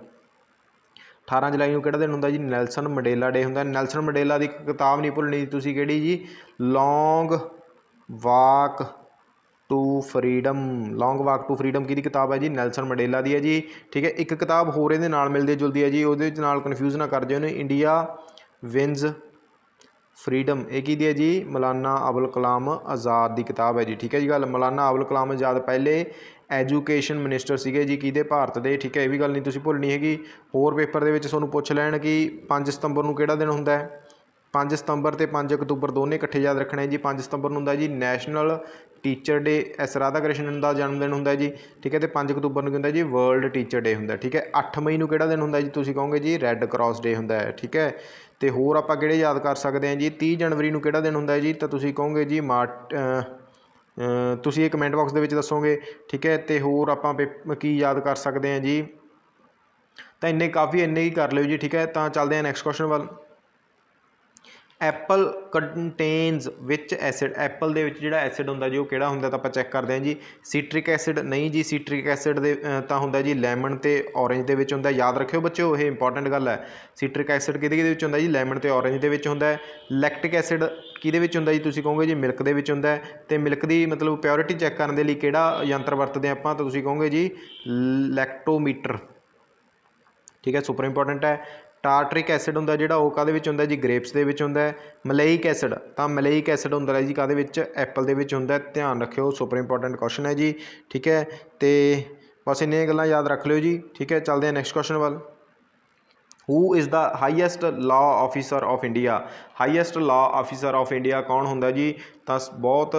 18 ਜੁਲਾਈ ਨੂੰ ਕਿਹੜਾ ਦਿਨ ਹੁੰਦਾ ਜੀ ਨੈਲਸਨ ਮੰਡੇਲਾ ਡੇ ਹੁੰਦਾ। ਨੈਲਸਨ ਮੰਡੇਲਾ ਦੀ ਕਿਤਾਬ ਨਹੀਂ ਭੁੱਲਣੀ ਤੁਸੀਂ ਕਿਹੜੀ ਜੀ long walk to freedom. Long walk to freedom ਕਿਹਦੀ ਕਿਤਾਬ ਹੈ ਜੀ ਨੈਲਸਨ ਮੰਡੇਲਾ ਦੀ ਹੈ ਜੀ। ਠੀਕ ਹੈ ਇੱਕ ਕਿਤਾਬ ਹੋਰ ਇਹਦੇ ਨਾਲ ਮਿਲਦੀ ਜੁਲਦੀ ਹੈ ਜੀ ਉਹਦੇ ਨਾਲ ਕਨਫਿਊਜ਼ ਨਾ ਕਰ ਜਿਓ ਉਹਨੂੰ ਇੰਡੀਆ ਵਿਨਜ਼ ਫਰੀਡਮ ਇਹ ਕਿਹਦੀ ਹੈ ਜੀ ਮੌਲਾਨਾ ਅਬੁਲ ਕਲਾਮ ਆਜ਼ਾਦ ਦੀ ਕਿਤਾਬ ਹੈ ਜੀ। ਠੀਕ ਹੈ ਜੀ ਗੱਲ। ਮੌਲਾਨਾ ਅਬੁਲ ਕਲਾਮ ਆਜ਼ਾਦ ਪਹਿਲੇ ਐਜੂਕੇਸ਼ਨ ਮਿਨਿਸਟਰ ਸੀਗੇ ਜੀ ਕਿਹਦੇ ਭਾਰਤ ਦੇ। ਠੀਕ ਹੈ ਇਹ ਵੀ ਗੱਲ ਨਹੀਂ ਤੁਸੀਂ ਭੁੱਲਣੀ ਹੈਗੀ। ਹੋਰ ਪੇਪਰ ਦੇ ਵਿੱਚ ਤੁਹਾਨੂੰ ਪੁੱਛ ਲੈਣ ਕਿ 5 ਸਤੰਬਰ ਨੂੰ ਕਿਹੜਾ ਦਿਨ ਹੁੰਦਾ ਹੈ। 5 ਸਤੰਬਰ ਤੇ 5 ਅਕਤੂਬਰ ਦੋਨੇ ਇਕੱਠੇ ਯਾਦ ਰੱਖਣੇ ਜੀ। 5 ਸਤੰਬਰ ਨੂੰ ਹੁੰਦਾ ਜੀ national teacher day S Radhakrishnan ਦਾ ਜਨਮ ਦਿਨ ਹੁੰਦਾ ਜੀ। ਠੀਕ ਹੈ ਤੇ 5 ਅਕਤੂਬਰ ਨੂੰ ਹੁੰਦਾ ਜੀ ਵਰਲਡ ਟੀਚਰ ਡੇ ਹੁੰਦਾ। ਠੀਕ ਹੈ 8 ਮਈ ਨੂੰ ਕਿਹੜਾ ਦਿਨ ਹੁੰਦਾ ਜੀ ਤੁਸੀਂ ਕਹੋਗੇ ਜੀ ਰੈੱਡ ਕਰਾਸ ਡੇ ਹੁੰਦਾ ਹੈ। ਠੀਕ ਹੈ ਤੇ ਹੋਰ ਆਪਾਂ ਕਿਹੜੇ ਯਾਦ ਕਰ ਸਕਦੇ ਹਾਂ ਜੀ 30 ਜਨਵਰੀ ਨੂੰ ਕਿਹੜਾ ਦਿਨ ਹੁੰਦਾ ਹੈ ਜੀ ਤਾਂ ਤੁਸੀਂ ਕਹੋਗੇ ਜੀ ਤੁਸੀਂ ਇਹ ਕਮੈਂਟ ਬਾਕਸ ਦੇ ਵਿੱਚ ਦੱਸੋਗੇ। ਠੀਕ ਹੈ ਤੇ ਹੋਰ ਆਪਾਂ ਕੀ ਯਾਦ ਕਰ ਸਕਦੇ ਹਾਂ ਜੀ ਤਾਂ ਇੰਨੇ ਹੀ ਕਰ ਲਿਓ ਜੀ। ਠੀਕ ਹੈ ਤਾਂ ਚੱਲਦੇ ਹਾਂ ਨੈਕਸਟ ਕੁਐਸਚਨ ਵੱਲ। ਐਪਲ ਕੰਟੇਨਸ ਵਿਚ ਐਸਿਡ ਐਪਲ ਦੇ ਵਿੱਚ ਜਿਹੜਾ ਐਸਿਡ ਹੁੰਦਾ ਜੀ ਉਹ ਕਿਹੜਾ ਹੁੰਦਾ ਤਾਂ ਆਪਾਂ ਚੈੱਕ ਕਰਦੇ ਹਾਂ ਜੀ ਸੀਟ੍ਰਿਕ ਐਸਿਡ ਨਹੀਂ ਜੀ। ਸੀਟ੍ਰਿਕ ਐਸਿਡ ਦੇ ਤਾਂ ਹੁੰਦਾ ਜੀ ਲੈਮਨ ਅਤੇ ਔਰੇਂਜ ਦੇ ਵਿੱਚ ਹੁੰਦਾ। ਯਾਦ ਰੱਖਿਓ ਬੱਚਿਓ ਇਹ ਇੰਪੋਰਟੈਂਟ ਗੱਲ ਹੈ। ਸੀਟ੍ਰਿਕ ਐਸਿਡ ਕਿਹਦੇ ਵਿੱਚ ਹੁੰਦਾ ਜੀ ਲੈਮਨ ਅਤੇ ਔਰੇਂਜ ਦੇ ਵਿੱਚ ਹੁੰਦਾ। ਲੈਕਟਿਕ ਐਸਿਡ ਕਿਹਦੇ ਵਿੱਚ ਹੁੰਦਾ ਜੀ ਤੁਸੀਂ ਕਹੋਗੇ ਜੀ ਮਿਲਕ ਦੇ ਵਿੱਚ ਹੁੰਦਾ। ਅਤੇ ਮਿਲਕ ਦੀ ਮਤਲਬ ਪਿਓਰਿਟੀ ਚੈੱਕ ਕਰਨ ਦੇ ਲਈ ਕਿਹੜਾ ਯੰਤਰ ਵਰਤਦੇ ਆਪਾਂ ਤਾਂ ਤੁਸੀਂ ਕਹੋਗੇ ਜੀ ਲੈਕਟੋਮੀਟਰ। ਠੀਕ ਹੈ ਸੁਪਰ ਇੰਪੋਰਟੈਂਟ ਹੈ। ਟਾਰਟਰਿਕ ਐਸਿਡ ਹੁੰਦਾ ਜਿਹੜਾ ਉਹ ਕਾਹਦੇ ਵਿੱਚ ਹੁੰਦਾ ਜੀ ਗ੍ਰੇਪਸ ਦੇ ਵਿੱਚ ਹੁੰਦਾ। ਮਲੇਇਕ ਐਸਿਡ ਤਾਂ ਮਲੇਇਕ ਐਸਿਡ ਹੁੰਦਾ ਹੈ ਜੀ ਕਾਹਦੇ ਵਿੱਚ ਐਪਲ ਦੇ ਵਿੱਚ ਹੁੰਦਾ। ਧਿਆਨ ਰੱਖਿਓ ਸੁਪਰ ਇੰਪੋਰਟੈਂਟ ਕੁਐਸਚਨ ਹੈ ਜੀ। ਠੀਕ ਹੈ ਤੇ ਬਸ ਇੰਨੀਆਂ ਗੱਲਾਂ ਯਾਦ ਰੱਖ ਲਿਓ ਜੀ। ਠੀਕ ਹੈ ਚੱਲਦੇ ਹਾਂ ਨੈਕਸਟ ਕੁਐਸਚਨ ਵੱਲ। Who is the highest law officer of India. Highest law officer of India ਕੌਣ ਹੁੰਦਾ ਜੀ ਤਾਂ ਬਹੁਤ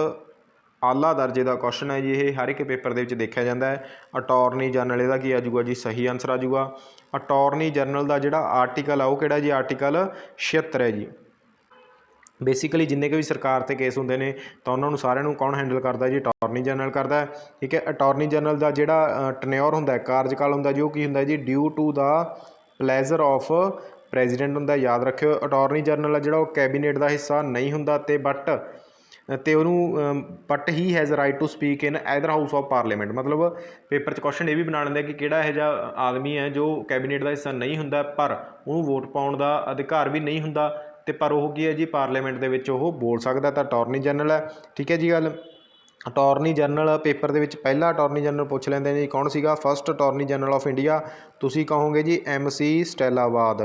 ਆਲਾ ਦਰਜੇ ਦਾ ਕੁਐਸਚਨ ਹੈ ਜੀ ਇਹ ਹਰ ਇੱਕ ਪੇਪਰ ਦੇ ਵਿੱਚ ਦੇਖਿਆ ਜਾਂਦਾ ਹੈ। ਅਟੋਰਨੀ ਜਨਰਲ ਇਹਦਾ ਕੀ ਆ ਜੂਗਾ ਜੀ ਸਹੀ ਆਨਸਰ ਆ ਜੂਗਾ। ਅਟੋਰਨੀ ਜਨਰਲ ਦਾ ਜਿਹੜਾ ਆਰਟੀਕਲ ਆ ਉਹ ਕਿਹੜਾ ਜੀ ਆਰਟੀਕਲ 76 ਹੈ ਜੀ। ਬੇਸਿਕਲੀ ਜਿੰਨੇ ਕੁ ਵੀ ਸਰਕਾਰ 'ਤੇ ਕੇਸ ਹੁੰਦੇ ਨੇ ਤਾਂ ਉਹਨਾਂ ਨੂੰ ਸਾਰਿਆਂ ਨੂੰ ਕੌਣ ਹੈਂਡਲ ਕਰਦਾ ਜੀ ਅਟੋਰਨੀ ਜਨਰਲ ਕਰਦਾ। ਠੀਕ ਹੈ ਅਟੋਰਨੀ ਜਨਰਲ ਦਾ ਜਿਹੜਾ ਟਨਿਓਰ ਹੁੰਦਾ ਕਾਰਜਕਾਲ ਹੁੰਦਾ ਜੀ ਉਹ ਕੀ ਹੁੰਦਾ ਜੀ due to the pleasure of president ਹੁੰਦਾ। ਯਾਦ ਰੱਖਿਓ ਅਟੋਰਨੀ ਜਨਰਲ ਆ ਜਿਹੜਾ ਉਹ ਕੈਬੀਨੇਟ ਦਾ ਹਿੱਸਾ ਨਹੀਂ ਹੁੰਦਾ ਅਤੇ ਉਹਨੂੰ but he has right to speak in either house of parliament. ਮਤਲਬ ਪੇਪਰ 'ਚ ਕੁਐਸਚਨ ਇਹ ਵੀ ਬਣਾ ਲੈਂਦੇ ਕਿ ਕਿਹੜਾ ਇਹੋ ਜਿਹਾ ਆਦਮੀ ਹੈ ਜੋ ਕੈਬੀਨੇਟ ਦਾ ਹਿੱਸਾ ਨਹੀਂ ਹੁੰਦਾ ਪਰ ਉਹਨੂੰ ਵੋਟ ਪਾਉਣ ਦਾ ਅਧਿਕਾਰ ਵੀ ਨਹੀਂ ਹੁੰਦਾ ਅਤੇ ਪਰ ਉਹ ਕੀ ਹੈ ਜੀ ਪਾਰਲੀਮੈਂਟ ਦੇ ਵਿੱਚ ਉਹ ਬੋਲ ਸਕਦਾ ਤਾਂ ਅਟੋਰਨੀ ਜਨਰਲ ਹੈ। ਠੀਕ ਹੈ ਜੀ ਗੱਲ। ਅਟੋਰਨੀ ਜਨਰਲ ਪੇਪਰ ਦੇ ਵਿੱਚ ਪਹਿਲਾ ਅਟੋਰਨੀ ਜਨਰਲ ਪੁੱਛ ਲੈਂਦੇ ਨੇ ਜੀ ਕੌਣ ਸੀਗਾ first attorney general of India ਤੁਸੀਂ ਕਹੋਗੇ ਜੀ MC ਸਟੈਲਾਬਾਦ।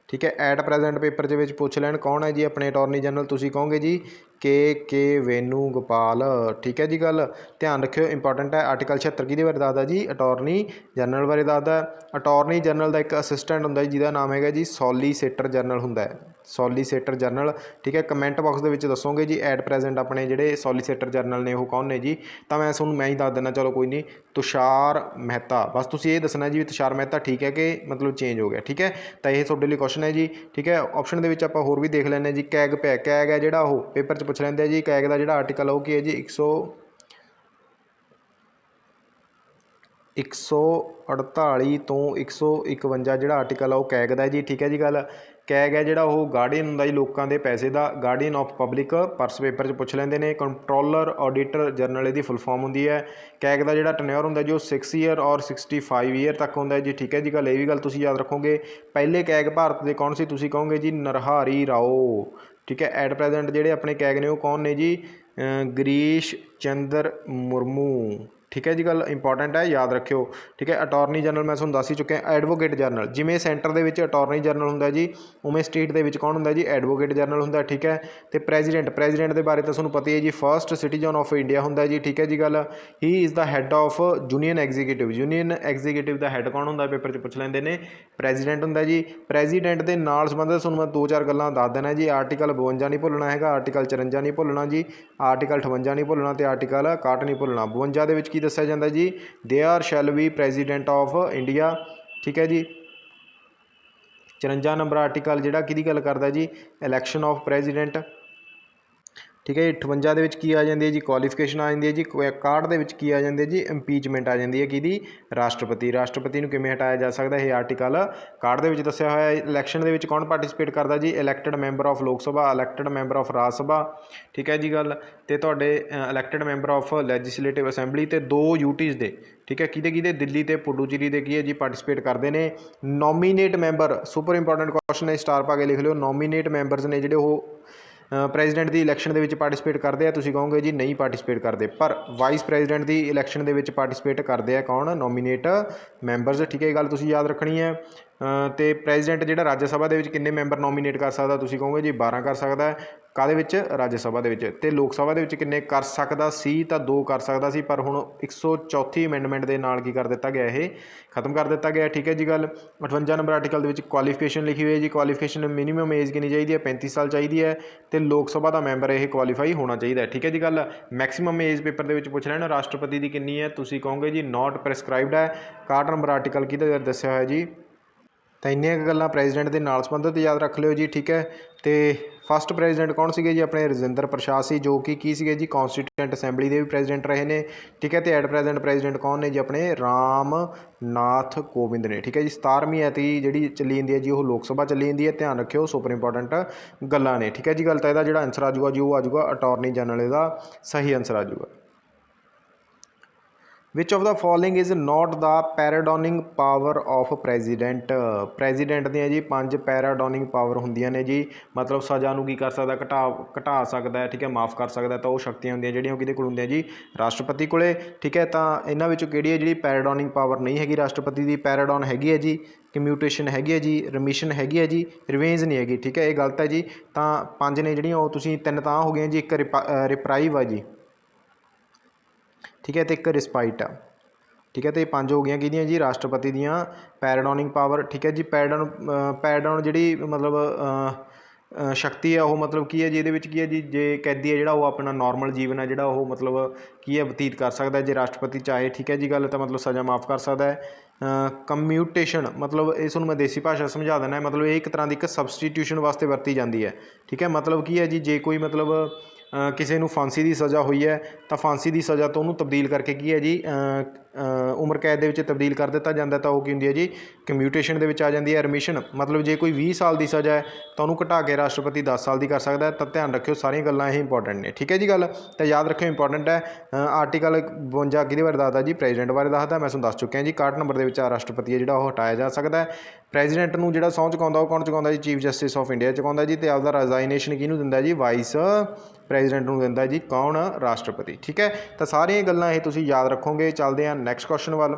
ਠੀਕ ਹੈ ਐਟ ਪ੍ਰੈਜੈਂਟ ਪੇਪਰ ਦੇ ਵਿੱਚ ਪੁੱਛ ਲੈਣ ਕੌਣ ਹੈ ਜੀ ਆਪਣੇ ਅਟੋਰਨੀ ਜਨਰਲ ਤੁਸੀਂ ਕਹੋਗੇ ਜੀ के वेणुगोपाल। ठीक है जी गल, ध्यान रखियो इंपॉर्टेंट है। आर्टिकल 76 किहदे बारे दसदा जी, अटॉर्नी जनरल बारे दसदा। अटॉर्नी जनरल का एक असिस्टेंट हुंदा जी जिहदा नाम है जी सॉलीसिटर जनरल हुंदा है, सॉलीसिटर जनरल। ठीक है, कमेंट बॉक्स दे विच दसोगे जी एट प्रेजेंट अपने जिहड़े सॉलीसिटर जनरल ने वो कौन ने जी, तो मैं तुहानूं मैं ही दस दिना, चलो कोई नहीं, तुषार मेहता। बस तुसीं ये दसना जी तुषार मेहता ठीक है कि मतलब चेंज हो गया। ठीक है, तो ये तुहाडे लई क्वेश्चन है जी। ठीक है, ऑप्शन दे विच आपां होर भी देख लैंदे जी। कैग पै कैग है जिहड़ा वो पेपर च पुछ लैंदे जी। कैग दा जिहड़ा आर्टिकल है वो की है जी 148 तो 151 जिहड़ा आर्टिकल है वो कैग दा है जी। ठीक है जी गल, कैग है जिहड़ा वो गार्डियन हुंदा जी लोकां दे पैसे दा, guardian of public purse paper च पुछ लैंदे ने। कंट्रोलर ऑडिटर जनरल इहदी फुल फॉर्म हुंदी है। कैग दा जिहड़ा टन्योर हुंदा जी वो 6 ईयर और 65 ईयर तक हुंदा है जी। ठीक है जी गल, ये भी गल तुसीं याद रखोगे। पहले कैग भारत दे कौन सी, तुसीं कहोगे जी नरहरी राओ। ठीक है, एट प्रेजेंट जिहड़े अपने कैग ने वो कौन ने जी, गिरीश चंद्र मुर्मू। ठीक है जी गल, इंपॉर्टेंट है, याद रखियो। ठीक है, अटॉर्नी जनरल मैं तुहानूं दस ही चुक्या। एडवोकेट जनरल जिमें सेंटर दे विच अटॉर्नी जनरल हुंदा जी, उवें स्टेट दे विच कौन हुंदा जी, एडवोकेट जनरल हुंदा। ठीक है, तो प्रेजिडेंट दे बारे तो तुहानूं पता ही है जी, फर्स्ट सिटीजन ऑफ इंडिया हुंदा जी। ठीक है जी गल, he is the had of union executive दा हैड कौन हुंदा, पेपर च पुछ लैंदे ने, प्रेजिडेंट हुंदा जी। प्रेजिडेंट दे नाल संबंधित तुहानूं मैं 2-4 गल्लां दस देना जी। आर्टिकल 52 नहीं भुल्लना हैगा, आर्टिकल 54 नहीं भुल्लना जी, आर्टिकल 58 नहीं भुल्लना, तो आर्टिकल 61 नहीं भुल्लना। 52 दे विच की दस्सिया जांदा जी, there shall be president of India. ठीक है जी, 54 नंबर आर्टिकल जिहड़ा किहदी गल करदा जी, इलैक्शन ऑफ प्रेजिडेंट। ठीक है, 58 दे विच की आ जांदी है जी, क्वालीफिकेशन आ जांदी है जी। 61 दे विच की आ जांदी है जी, इंपीचमेंट आ जांदी है किहदी, राष्ट्रपति नूं किवें हटाया जा सकदा, ये आर्टिकल 61 दे विच दस्सिया होया है। इलैक्शन दे विच कौन पार्टिसिपेट करदा जी, इलैक्टेड मैंबर ऑफ लोक सभा, इलैक्टेड मैंबर ऑफ राज सभा। ठीक है जी गल, ते तुहाडे elected member of legislative assembly ते 2 यूटीज़ दे। ठीक है, किहदे दिल्ली ते पुडुचेरी दे की है जी पार्टिसिपेट करते हैं। नॉमीनेट मैंबर, सुपर इंपॉर्टेंट क्वेश्चन है, स्टार पा के लिख लियो। नॉमीनेट मैंबरस ने जिहड़े वो प्रेजिडेंट की इलैक्शन के पार्टिसिपेट करते हैं, तुसीं कहोगे जी नहीं पार्टिसिपेट करते, पर वाइस प्रेजिडेंट की इलैक्शन के पार्टिसिपेट करते हैं कौन, नॉमीनेट मैंबरस। ठीक है, ये गल तुसीं याद रखनी है। तो प्रेजिडेंट जिहड़ा राज्य सभा के किन्ने मैंबर नॉमीनेट कर सकदा, तुसीं कहोगे जी 12 कर सकदा है। काहदे विच, राज्य सभा दे विच। ते लोक सभा दे विच किन्ने कर सकदा सी, तां 2 कर सकदा सी, पर हुण 104 अमेंडमेंट के नाल की कर दिता गया, ये खत्म कर दिता गया। ठीक है जी गल, 58 नंबर आर्टिकल के क्वालीफिकेशन लिखी हुई है जी। क्वालीफिकेशन मिनीमम एज कितनी चाहिए, 35 साल चाहिए है, तो लोक सभा का मैंबर यह क्वालीफाई होना चाहिए। ठीक है जी गल, मैक्सीमम एज पेपर के पूछ लेना राष्ट्रपति की कितनी है, तुसीं कहोगे जी नॉट प्रिस्क्राइब्ड है। 61 नंबर आर्टिकल की दस्सिया होया जी। तो इन्नियां गल्लां प्रेजिडेंट के नाल संबंधित याद रख लियो जी। ठीक है, तो फस्ट प्रेजिडेंट कौन सी जी, अपने राजेंद्र प्रसाद से, जो कि की जी कॉन्स्टीट्यूएंट असैंबली के भी प्रेजिडेंट रहे हैं। ठीक है, तो एट प्रेजेंट प्रेजिडेंट कौन ने जी, अपने राम नाथ कोविंद ने। ठीक है जी, 17वीं ऐती जी चली जाती है जी, वो लोक सभा चली जाती है, ध्यान रखियो, सुपर इंपॉर्टेंट गल्लां ने। ठीक है जी गल, तो यदा आंसर आ जाऊगा जी, वो आ जाऊगा अटॉर्नी जनरल का सही आंसर आ जाऊगा। Which of the following is not the pardoning power of president. President दी जी 5 पैराडोनिंग पावर होंदियां ने जी, मतलब सज़ा नूं की कर सकदा, घटा सकदा है। ठीक है, माफ़ कर सकदा, तो वो शक्तियां होंदियां जिहड़ियां किहदे कोल होंदियां जी, राष्ट्रपति कोले। ठीक है, तो इन्हां विचों किहड़ी है जिहड़ी पैराडोनिंग पावर नहीं हैगी राष्ट्रपति की, पैराडोन हैगी है जी, कम्यूटेशन हैगी है जी, रमीशन हैगी है जी, रिवेंज नहीं हैगी। ठीक है, ये गलत है जी। तो 5 ने जिहड़ियां वो तुसीं 3 तां हो गई जी, एक रिप्राइव है जी। ठीक है, तो एक रिस्पाइट आ। ठीक है, तो ये 5 हो गई कि जी राष्ट्रपति दियाँ पैराडोनिंग पावर। ठीक है जी, पैराडोन जी मतलब शक्ति है, वो मतलब की है जी, ये की है जी, जे कैदी है जोड़ा वो अपना नॉर्मल जीवन है जोड़ा वो मतलब की है बतीत कर सकता है, जो राष्ट्रपति चाहे। ठीक है जी गल, तो मतलब सज़ा माफ़ कर सकता है। कम्यूटेशन मतलब इस मैं देसी भाषा समझा देना है, मतलब ये एक तरह की एक सबसटीट्यूशन वास्ते वरती जाती है। ठीक है, मतलब की है जी, जे कोई मतलब किसी को फांसी की सज़ा हुई है, तो फांसी की सज़ा तो उन्होंने तब्दील करके की है जी उम्र कैद के तब्दील कर दिता जाता, तो वो की होंगी है जी कम्यूटेशन के आ जाती है। रमिशन मतलब जे कोई 20 साल की सज़ा है, तो उन्होंने घटा के राष्ट्रपति 10 साल की कर सकता है। तो ध्यान रखियो, सारिया गल्लां ये इंपॉर्टेंट ने। ठीक है जी गल, तो याद रखियो इंपॉर्टेंट है। आर्टिकल 52 कि बारे दसदा जी, प्रेजिडेंट बारे दसदा, मैं तुहानूं दस चुकिया जी। 61 नंबर के राष्ट्रपति है जो हटाया जा सकता है। प्रेजिडेंट नूं जिहड़ा सहुं चुकाउंदा, कौन चुकाउंदा जी, चीफ जस्टिस ऑफ इंडिया चुकाउंदा जी। तो आपका रिजाइनेशन किहनूं दिंदा जी, वाइस प्रेजिडेंट नूं दिंदा जी, कौन, राष्ट्रपति। ठीक है, तो सारिया गल्लां ये तुसीं याद रखोगे। चलते हैं नैक्सट क्वेश्चन वाल।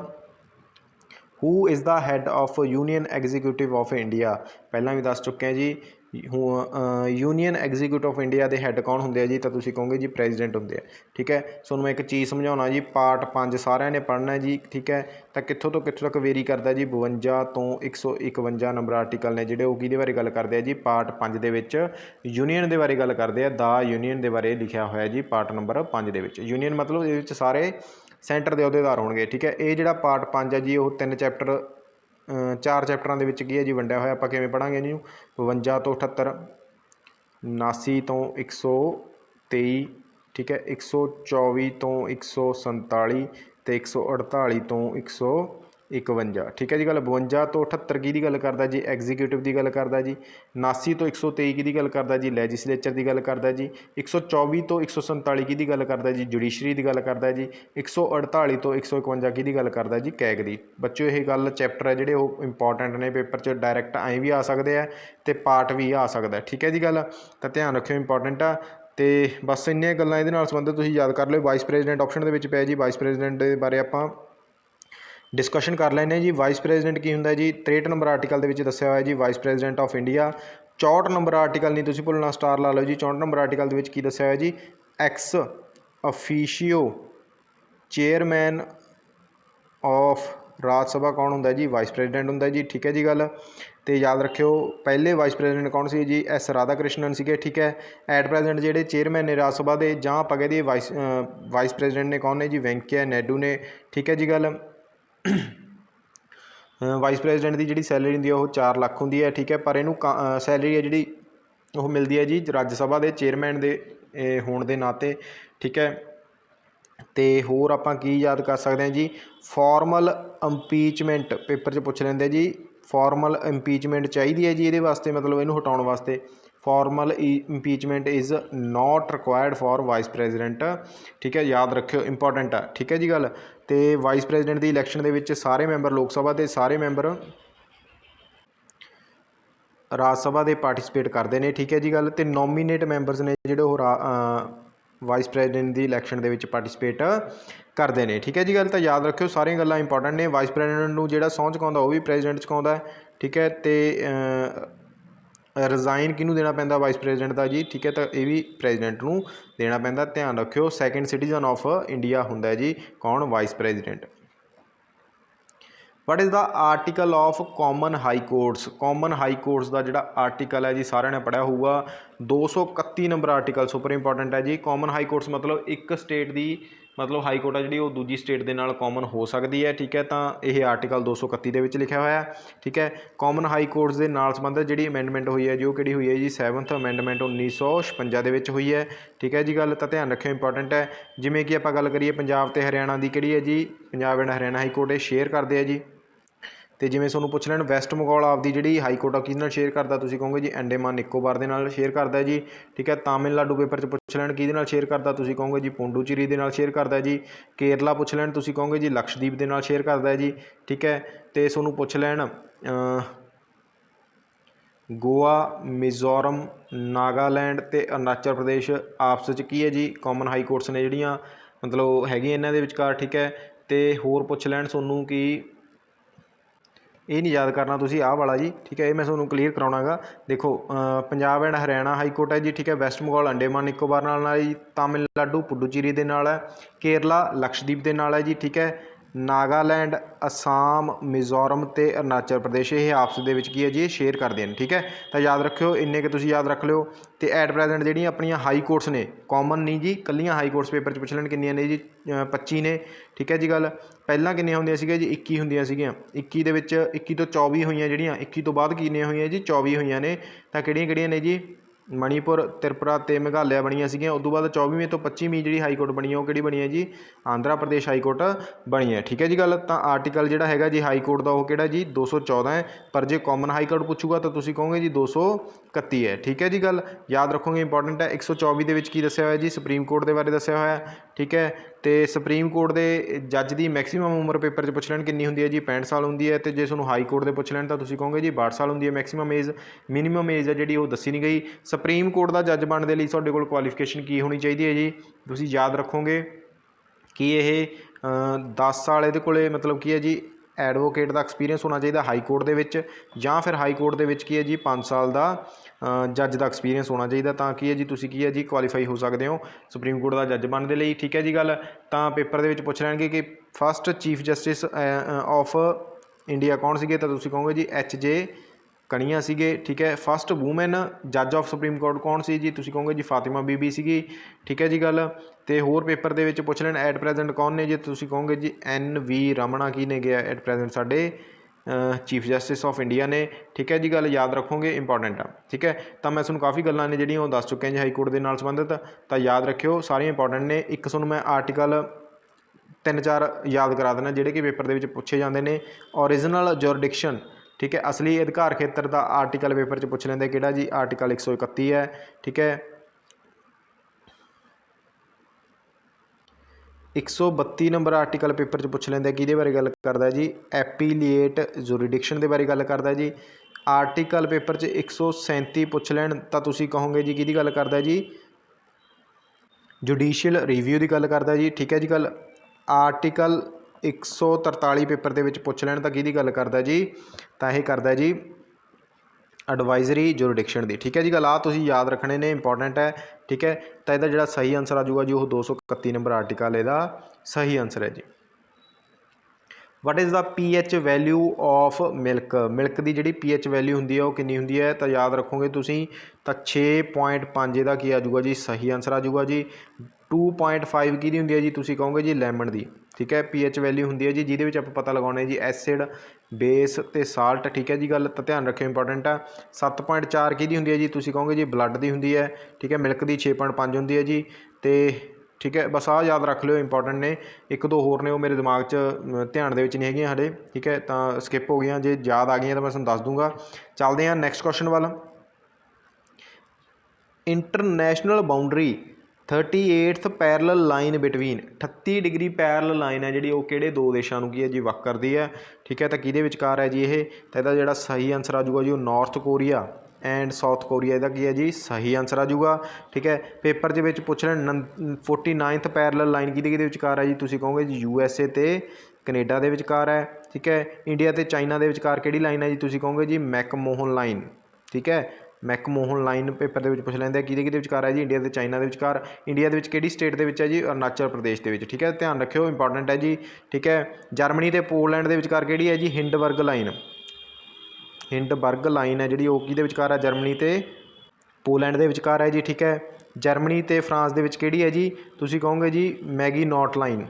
Who is the had of union executive of India, पहला भी दस चुके हैं जी। यूनियन एग्जीक्यूटिव ऑफ इंडिया के हैड कौन होंगे जी, तो तुसीं कहोगे जी प्रेजिडेंट होंगे। ठीक है, सो मैं एक चीज़ समझाना जी, पार्ट 5 सारिਆਂ ने पढ़ना है जी। ठीक है, तो कित्थों तो कित्थों तक वेरी करता जी, 52 तो 151 नंबर आर्टिकल ने जिहड़े, वो किहदे बारे गल करते हैं जी, पार्ट 5 दे विच यूनीयन के बारे गल करते हैं। द यूनीयन के बारे लिखा होया जी पार्ट नंबर 5 दे विच। यूनीयन मतलब ये सारे सेंटर के अहुदेदार होणगे। ठीक है, ये जिहड़ा पार्ट 5 है जी, वो 3 चैप्टर 4 चैप्टरां दे विच की है जी वंडिया होया। आपां किवें पढ़ांगे इहनूं, 52 तो 78, 79 तो 123, ठीक है, 124 तो 147 तो 148 तो 151। ठीक है जी गल। 52 तो 78 की गल करदा जी, एग्जीक्यूटिव की गल करदा जी। 79 तो 123 की गल करदा जी, लैजिसलेचर की गल करदा जी। 124 तो 147 की गल करदा जी, जुडिशरी की गल करदा जी। 148 तो 151 की गल करदा जी, कैग की। बच्चों ये गल चैप्टर है जिहड़े वो इंपॉर्टेंट ने, पेपर च डायरैक्ट ऐ भी आ सकते हैं तो पार्ट भी आ सकता है। ठीक है जी गल, तो ध्यान रखियो इंपॉर्टेंट आ। तो बस इन्नियां गल्लां इहदे नाल संबंधित तुसीं याद कर लो। वाइस प्रेजिडेंट ऑप्शन दे विच पिया जी, वाइस प्रेजिडेंट के बारे आपां डिस्कशन कर लैंदे जी। वाइस प्रेजिडेंट की हुंदा जी, 63 नंबर आर्टिकल के दस्सिया होया जी, vice president of India. 64 number article नहीं तुसीं भुलना, स्टार ला लो जी। 64 नंबर आर्टिकल के की दस्सिया होया जी, ex officio chairman of Rajya Sabha कौन होंदा जी, वाइस प्रेजिडेंट होंदा जी। ठीक है जी गल, तो याद रखियो पहले वाइस प्रेजिडेंट कौन सी जी, एस राधा कृष्णन सीगे। ठीक है, एट प्रेजेंट जिहड़े चेयरमैन ने राज सभा के, जां आपां कह दईए वाइस प्रेजिडेंट ने कौन ने जी, वेंकैया नायडू ने। ठीक है जी गल। वाइस प्रेजिडेंट की जी सैलरी होंदी है वो 4 लाख होंदी है। ठीक है, पर इनू सैलरी है जी वो मिलती है जी राज्य सभा के चेयरमैन के होने के नाते। ठीक है, तो होर आपां की याद कर सकते हैं जी, फॉर्मल इंपीचमेंट पेपर च पूछ लेंदे जी। फॉर्मल इंपीचमेंट चाहिए है जी ये वास्ते, मतलब इनू हटाउण वास्ते। Formal impeachment is not required for vice president. ठीक है, याद रखियो इंपॉर्टेंट है। ठीक है जी गल, तो वाइस प्रेजिडेंट की इलैक्शन के सारे मैंबर लोक सभा के, सारे मैंबर राज सभा के पार्टिसिपेट करते हैं। ठीक है जी गल, तो नॉमीनेट मैंबरस ने जोड़े वो वाइस प्रेजिडेंट की इलैक्शन के पार्टिसिपेट करते हैं। ठीक है जी गल, तो याद रखियो सारिया गल्लां इंपॉर्टेंट ने। वाइस प्रेजिडेंट को जो सौं चुकाउंदा वो भी प्रेजिडेंट चुकाउंदा है। ठीक है, तो रिजाइन किनू देना पैंदा वाइस प्रेजिडेंट का जी। ठीक है, तो यह भी प्रेजिडेंट नू देना पैंदा। ध्यान रखियो सैकेंड सिटीजन ऑफ इंडिया हुंदा जी कौन, vice president. What is the article of common high courts. Common high courts का जोड़ा आर्टिकल है जी, सारे ने पढ़िया होगा, 231 नंबर आर्टिकल सुपर इंपॉर्टेंट है जी। कॉमन हाई कोर्ट्स मतलब एक स्टेट की मतलब हाई कोर्ट है जी, वो दूजी स्टेट के नाल कॉमन हो सकती है। ठीक है, तो यह आर्टिकल 231 के लिखा हुआ है। ठीक है, कॉमन हाई कोर्ट्स के नाल संबंधित जी अमेंडमेंट हुई है जो कि हुई है जी 7th अमेंडमेंट 1956 के हुई है। ठीक है जी गल, तो ध्यान रखियो इंपॉर्टेंट है। जिमें कि आप गल करिए पंजाब तो हरियाणा की कि है जी, Punjab and Haryana high court ये शेयर करते हैं जी। तो जिमें तुहानूं पुछ लैण वैस्ट बंगाल आपकी जी हाई कोर्ट आ किहदे नाल शेयर करता, तुसीं कहोगे जी अंडेमान निकोबार दे नाल शेयर करता है जी। ठीक है, तमिलनाडु पेपर च पुछ लैण किहदे नाल शेयर करता, तुसीं कहोगे जी पुडुचेरी दे नाल शेयर करता है जी। केरला पुछ लैण तुसीं कहोगे जी लक्षद्वीप दे नाल शेयर करता है जी। ठीक है, तो तुहानूं पुछ लैण गोआ, मिजोरम, नागालैंड ते अरुणाचल प्रदेश आपस च की है जी कॉमन हाई कोर्ट्स ने जिहड़ियां मतलब हैगियां इन्हां दे विचकार। ठीक है, तो होर पुछ लैण तुहानूं कि ये नहीं याद करना तुसी आह वाला जी। ठीक है, ये मैं तुहानूं क्लीयर कराउणा गा। देखो Punjab and Haryana high court है जी। ठीक है, वैस्ट बंगाल अंडेमान निकोबार नाल है जी, तमिलनाडु पुडुचेरी दे नाल है, केरला लक्षद्वीप दे नाल है जी। ठीक है, नागालैंड, असम, मिजोरम ते अरुणाचल प्रदेश ये आपस दे विच की है जी शेयर करते हैं। ठीक है, तो याद रखियो इन्ने के तुसी याद रख लियो। तो एट प्रेजेंट जिहड़ियां अपनियां हाई कोर्ट्स ने कॉमन नहीं जी, कल्लियां हाई कोर्ट्स पेपर च पुछ लैण किन्नियां ने जी, 25 ने। ठीक है जी गल, पहलां किन्नियां हुंदियां सीगियां जी, 21 हुंदियां सीगियां। 21 दे विच 21 तो 24 हुईयां जिहड़ियां, 21 तो बाद किन्नियां हुईयां जी, 24 हुईयां ने। तां किहड़ियां ने जी, मणीपुर, त्रिपुरा ते मेघालय बणियां सीगियां। उस तो बाद 24वीं तो 25वीं जी हाई कोर्ट बनी है वो कि बनी है जी, आंध्रा प्रदेश हाई कोर्ट बनी है। ठीक है जी गल, तो आर्टिकल जोड़ा है जी हाई कोर्ट का वो कि जी 214 है, पर जो कॉमन हाई कोर्ट पूछूगा तो तुम कहोगे जी 231 है। ठीक है जी गल, याद रखोगे इंपॉर्टेंट है। 124 के दस्या हुआ जी सुप्रीम कोर्ट के बारे दस्या हुआ है। ठीक है, तो सुप्रीम कोर्ट के जज की मैक्सीमम उम्र पेपर च पुछ लैण किन्नी हुंदी है जी, 65 साल हुंदी है। तो जे तुहानूं हाई कोर्ट के पुछ लैण तो तुसीं कहोगे जी 62 साल हुंदी है मैक्सीमम एज। मिनीमम एज है जी वो दसी नहीं गई। सुप्रीम कोर्ट का जज बनने लिए तुहाडे कोल क्वालिफिकेशन की होनी चाहिए है जी, तुसीं याद रखोगे कि यह 10 साल ये मतलब की है जी ਐਡਵੋਕੇਟ ਦਾ ਐਕਸਪੀਰੀਅੰਸ ਹੋਣਾ ਚਾਹੀਦਾ ਹਾਈ ਕੋਰਟ ਦੇ ਵਿੱਚ, ਜਾਂ ਫਿਰ ਹਾਈ ਕੋਰਟ ਦੇ ਵਿੱਚ ਕੀ ਹੈ ਜੀ 5 ਸਾਲ ਦਾ ਜੱਜ ਦਾ ਐਕਸਪੀਰੀਅੰਸ ਹੋਣਾ ਚਾਹੀਦਾ, ਤਾਂ ਕੀ ਹੈ ਜੀ ਤੁਸੀਂ ਕੀ ਹੈ ਜੀ ਕੁਆਲੀਫਾਈ ਹੋ ਸਕਦੇ ਹੋ ਸੁਪਰੀਮ ਕੋਰਟ ਦਾ ਜੱਜ ਬਣਨ ਦੇ ਲਈ। ਠੀਕ ਹੈ ਜੀ ਗੱਲ। ਤਾਂ ਪੇਪਰ ਦੇ ਵਿੱਚ ਪੁੱਛ ਲੈਣਗੇ ਕਿ first chief justice of India ਕੌਣ ਸੀਗੇ, ਤਾਂ ਤੁਸੀਂ ਕਹੋਗੇ ਜੀ H.J. ਕਣੀਆ ਸੀਗੇ। ਠੀਕ ਹੈ। ਫਸਟ ਵੂਮੈਨ ਜੱਜ ਆਫ ਸੁਪਰੀਮ ਕੋਰਟ ਕੌਣ ਸੀ ਜੀ, ਤੁਸੀਂ ਕਹੋਗੇ ਜੀ ਫਾਤਿਮਾ ਬੀਬੀ ਸੀਗੀ। ਠੀਕ ਹੈ ਜੀ ਗੱਲ। ਤੇ ਹੋਰ ਪੇਪਰ ਦੇ ਵਿੱਚ ਪੁੱਛ ਲੈਣ ਐਟ ਪ੍ਰੈਜ਼ੈਂਟ ਕੌਣ ਨੇ ਜੀ, ਤੁਸੀਂ ਕਹੋਗੇ ਜੀ N.V. ਰਮਣਾ ਕੀ ਨੇ ਗਿਆ ਐਟ ਪ੍ਰੈਜ਼ੈਂਟ ਸਾਡੇ ਚੀਫ ਜਸਟਿਸ ਆਫ ਇੰਡੀਆ ਨੇ। ਠੀਕ ਹੈ ਜੀ ਗੱਲ, ਯਾਦ ਰੱਖੋਗੇ, ਇੰਪੋਰਟੈਂਟ ਆ। ਠੀਕ ਹੈ। ਤਾਂ ਮੈਂ ਤੁਹਾਨੂੰ ਕਾਫੀ ਗੱਲਾਂ ਨੇ ਜਿਹੜੀਆਂ ਉਹ ਦੱਸ ਚੁੱਕਿਆ ਜੀ ਹਾਈ ਕੋਰਟ ਦੇ ਨਾਲ ਸੰਬੰਧਿਤ, ਤਾਂ ਯਾਦ ਰੱਖਿਓ, ਸਾਰੀਆਂ ਇੰਪੋਰਟੈਂਟ ਨੇ। ਇੱਕ ਤੁਹਾਨੂੰ ਮੈਂ ਆਰਟੀਕਲ 3-4 ਯਾਦ ਕਰਾ ਦੇਣਾ ਜਿਹੜੇ ਕਿ ਪੇਪਰ ਦੇ ਵਿੱਚ ਪੁੱਛੇ ਜਾਂਦੇ ਨੇ। ਓਰੀਜਨਲ ਜੁਰਡਿਕਸ਼ਨ, ਠੀਕ ਹੈ, ਅਸਲੀ ਅਧਿਕਾਰ ਖੇਤਰ ਦਾ ਆਰਟੀਕਲ ਪੇਪਰ 'ਚ ਪੁੱਛ ਲੈਂਦੇ ਕਿਹੜਾ ਜੀ, ਆਰਟੀਕਲ 131 ਹੈ। ਠੀਕ ਹੈ। 132 ਨੰਬਰ ਆਰਟੀਕਲ ਪੇਪਰ 'ਚ ਪੁੱਛ ਲੈਂਦੇ ਕਿਹਦੇ ਬਾਰੇ ਗੱਲ ਕਰਦਾ ਜੀ, ਐਪੀਲੀਏਟ ਜੁਰੀਡਿਕਸ਼ਨ ਦੇ ਬਾਰੇ ਗੱਲ ਕਰਦਾ ਜੀ। ਆਰਟੀਕਲ ਪੇਪਰ 'ਚ 137 ਪੁੱਛ ਲੈਣ ਤਾਂ ਤੁਸੀਂ ਕਹੋਗੇ ਜੀ ਕਿਹਦੀ ਗੱਲ ਕਰਦਾ ਜੀ, ਜੁਡੀਸ਼ੀਅਲ ਰਿਵਿਊ ਦੀ ਗੱਲ ਕਰਦਾ ਜੀ। ਠੀਕ ਹੈ ਜੀ ਗੱਲ। ਆਰਟੀਕਲ 143 ਪੇਪਰ ਦੇ ਵਿੱਚ ਪੁੱਛ ਲੈਣ ਤਾਂ ਕਿਹਦੀ ਗੱਲ ਕਰਦਾ ਜੀ, ਤਾਂ ਇਹ ਕਰਦਾ ਜੀ ਐਡਵਾਈਜ਼ਰੀ ਜੁਰੀਡਿਕਸ਼ਨ ਦੀ। ਠੀਕ ਹੈ ਜੀ ਗੱਲ। ਆ ਤੁਸੀਂ ਯਾਦ ਰੱਖਣੇ ਨੇ, ਇੰਪੋਰਟੈਂਟ ਹੈ। ਠੀਕ ਹੈ। ਤਾਂ ਇਹਦਾ ਜਿਹੜਾ ਸਹੀ ਆਨਸਰ ਆ ਜਾਊਗਾ ਜੀ ਉਹ 231 ਨੰਬਰ ਆਰਟੀਕਲ ਇਹਦਾ ਸਹੀ ਆਨਸਰ ਹੈ ਜੀ। What is the pH value of milk, milk ਦੀ ਜਿਹੜੀ pH ਵੈਲਿਊ ਹੁੰਦੀ ਹੈ ਉਹ ਕਿੰਨੀ ਹੁੰਦੀ ਹੈ, ਤਾਂ ਯਾਦ ਰੱਖੋਗੇ ਤੁਸੀਂ ਤਾਂ 6.5 ਇਹਦਾ ਕੀ ਆ ਜਾਊਗਾ ਜੀ, ਸਹੀ ਆਨਸਰ ਆ ਜਾਊਗਾ ਜੀ। 2.5 ਕਿਹਦੀ ਹੁੰਦੀ ਹੈ ਜੀ, ਤੁਸੀਂ ਕਹੋਗੇ ਜੀ ਲੈਮਨ ਦੀ। ਠੀਕ ਹੈ। pH ਵੈਲਿਊ ਹੁੰਦੀ ਹੈ ਜੀ ਜਿਹਦੇ ਵਿੱਚ ਆਪਾਂ ਪਤਾ ਲਗਾਉਣਾ ਜੀ ਐਸਿਡ, ਬੇਸ ਤੇ ਸਾਲਟ। ਠੀਕ ਹੈ ਜੀ ਗੱਲ, ਤਾਂ ਧਿਆਨ ਰੱਖਿਓ, ਇੰਪੋਰਟੈਂਟ ਆ। 7.4 ਕਿਹਦੀ ਹੁੰਦੀ ਹੈ ਜੀ, ਤੁਸੀਂ ਕਹੋਗੇ ਜੀ ਬਲੱਡ ਦੀ ਹੁੰਦੀ ਹੈ। ਠੀਕ ਹੈ। ਮਿਲਕ ਦੀ 6.5 ਹੁੰਦੀ ਹੈ ਜੀ। ਤੇ ਠੀਕ ਹੈ, ਬਸ ਆਹ ਯਾਦ ਰੱਖ ਲਿਓ, ਇੰਪੋਰਟੈਂਟ ਨੇ। ਇੱਕ ਦੋ ਹੋਰ ਨੇ ਉਹ ਮੇਰੇ ਦਿਮਾਗ 'ਚ ਧਿਆਨ ਦੇ ਵਿੱਚ ਨਹੀਂ ਹੈਗੀਆਂ ਹਾਲੇ। ਠੀਕ ਹੈ। ਤਾਂ ਸਕਿਪ ਹੋ ਗਈਆਂ, ਜੇ ਯਾਦ ਆ ਗਈਆਂ ਤਾਂ ਮੈਂ ਤੁਹਾਨੂੰ ਦੱਸ ਦੂੰਗਾ। ਚੱਲਦੇ ਹਾਂ ਨੈਕਸਟ ਕੁਐਸਚਨ ਵੱਲ। International boundary 38th parallel line between, 38 degree parallel line ਹੈ ਜਿਹੜੀ ਉਹ ਕਿਹੜੇ ਦੋ ਦੇਸ਼ਾਂ ਨੂੰ ਕੀ ਹੈ ਜੀ ਵੱਖ ਕਰਦੀ ਹੈ। ਠੀਕ ਹੈ। ਤਾਂ ਕਿਹਦੇ ਵਿਚਕਾਰ ਹੈ ਜੀ ਇਹ, ਤਾਂ ਇਹਦਾ ਜਿਹੜਾ ਸਹੀ ਆਨਸਰ ਆ ਜਾਊਗਾ ਜੀ ਉਹ north Korea and south Korea, ਇਹਦਾ ਕੀ ਹੈ ਜੀ ਸਹੀ ਆਨਸਰ ਆ ਜਾਊਗਾ। ਠੀਕ ਹੈ। ਪੇਪਰ ਦੇ ਵਿੱਚ ਪੁੱਛ ਲੈਣ 49th ਪੈਰਲਲ ਲਾਈਨ ਕਿਹਦੇ ਵਿਚਕਾਰ ਹੈ ਜੀ, ਤੁਸੀਂ ਕਹੋਗੇ ਜੀ USA ਤੇ ਕੈਨੇਡਾ ਦੇ ਵਿਚਕਾਰ ਹੈ। ਠੀਕ ਹੈ। ਇੰਡੀਆ ਤੇ ਚਾਈਨਾ ਦੇ ਵਿਚਕਾਰ ਕਿਹੜੀ ਲਾਈਨ ਹੈ ਜੀ, ਤੁਸੀਂ ਕਹੋਗੇ ਜੀ ਮੈਕਮੋਹਨ ਲਾਈਨ। ਠੀਕ ਹੈ। ਮੈਕਮੋਹਨ ਲਾਈਨ ਪੇਪਰ ਦੇ ਵਿੱਚ ਪੁੱਛ ਲੈਂਦੇ ਕਿਹਦੇ ਵਿਚਕਾਰ ਹੈ ਜੀ, ਇੰਡੀਆ ਤੇ ਚਾਈਨਾ ਦੇ ਵਿਚਕਾਰ। ਇੰਡੀਆ ਦੇ ਵਿੱਚ ਕਿਹੜੀ ਸਟੇਟ ਦੇ ਵਿੱਚ ਹੈ ਜੀ, ਅਰੁਣਾਚਲ ਪ੍ਰਦੇਸ਼ ਦੇ ਵਿੱਚ। ਠੀਕ ਹੈ। ਧਿਆਨ ਰੱਖਿਓ, ਇੰਪੋਰਟੈਂਟ ਹੈ ਜੀ। ਠੀਕ ਹੈ। ਜਰਮਨੀ ਤੇ ਪੋਲੈਂਡ ਦੇ ਵਿਚਕਾਰ ਕਿਹੜੀ ਹੈ ਜੀ, ਹਿੰਡਬਰਗ ਲਾਈਨ। ਹਿੰਡਬਰਗ ਲਾਈਨ ਹੈ ਜਿਹੜੀ ਉਹ ਕਿਹਦੇ ਵਿਚਕਾਰ ਹੈ, ਜਰਮਨੀ ਤੇ ਪੋਲੈਂਡ ਦੇ ਵਿਚਕਾਰ ਹੈ ਜੀ। ਠੀਕ ਹੈ। ਜਰਮਨੀ ਤੇ ਫਰਾਂਸ ਦੇ ਵਿੱਚ ਕਿਹੜੀ ਹੈ ਜੀ, ਤੁਸੀਂ ਕਹੋਗੇ ਜੀ ਮੈਗੀਨੌਟ ਲਾਈਨ।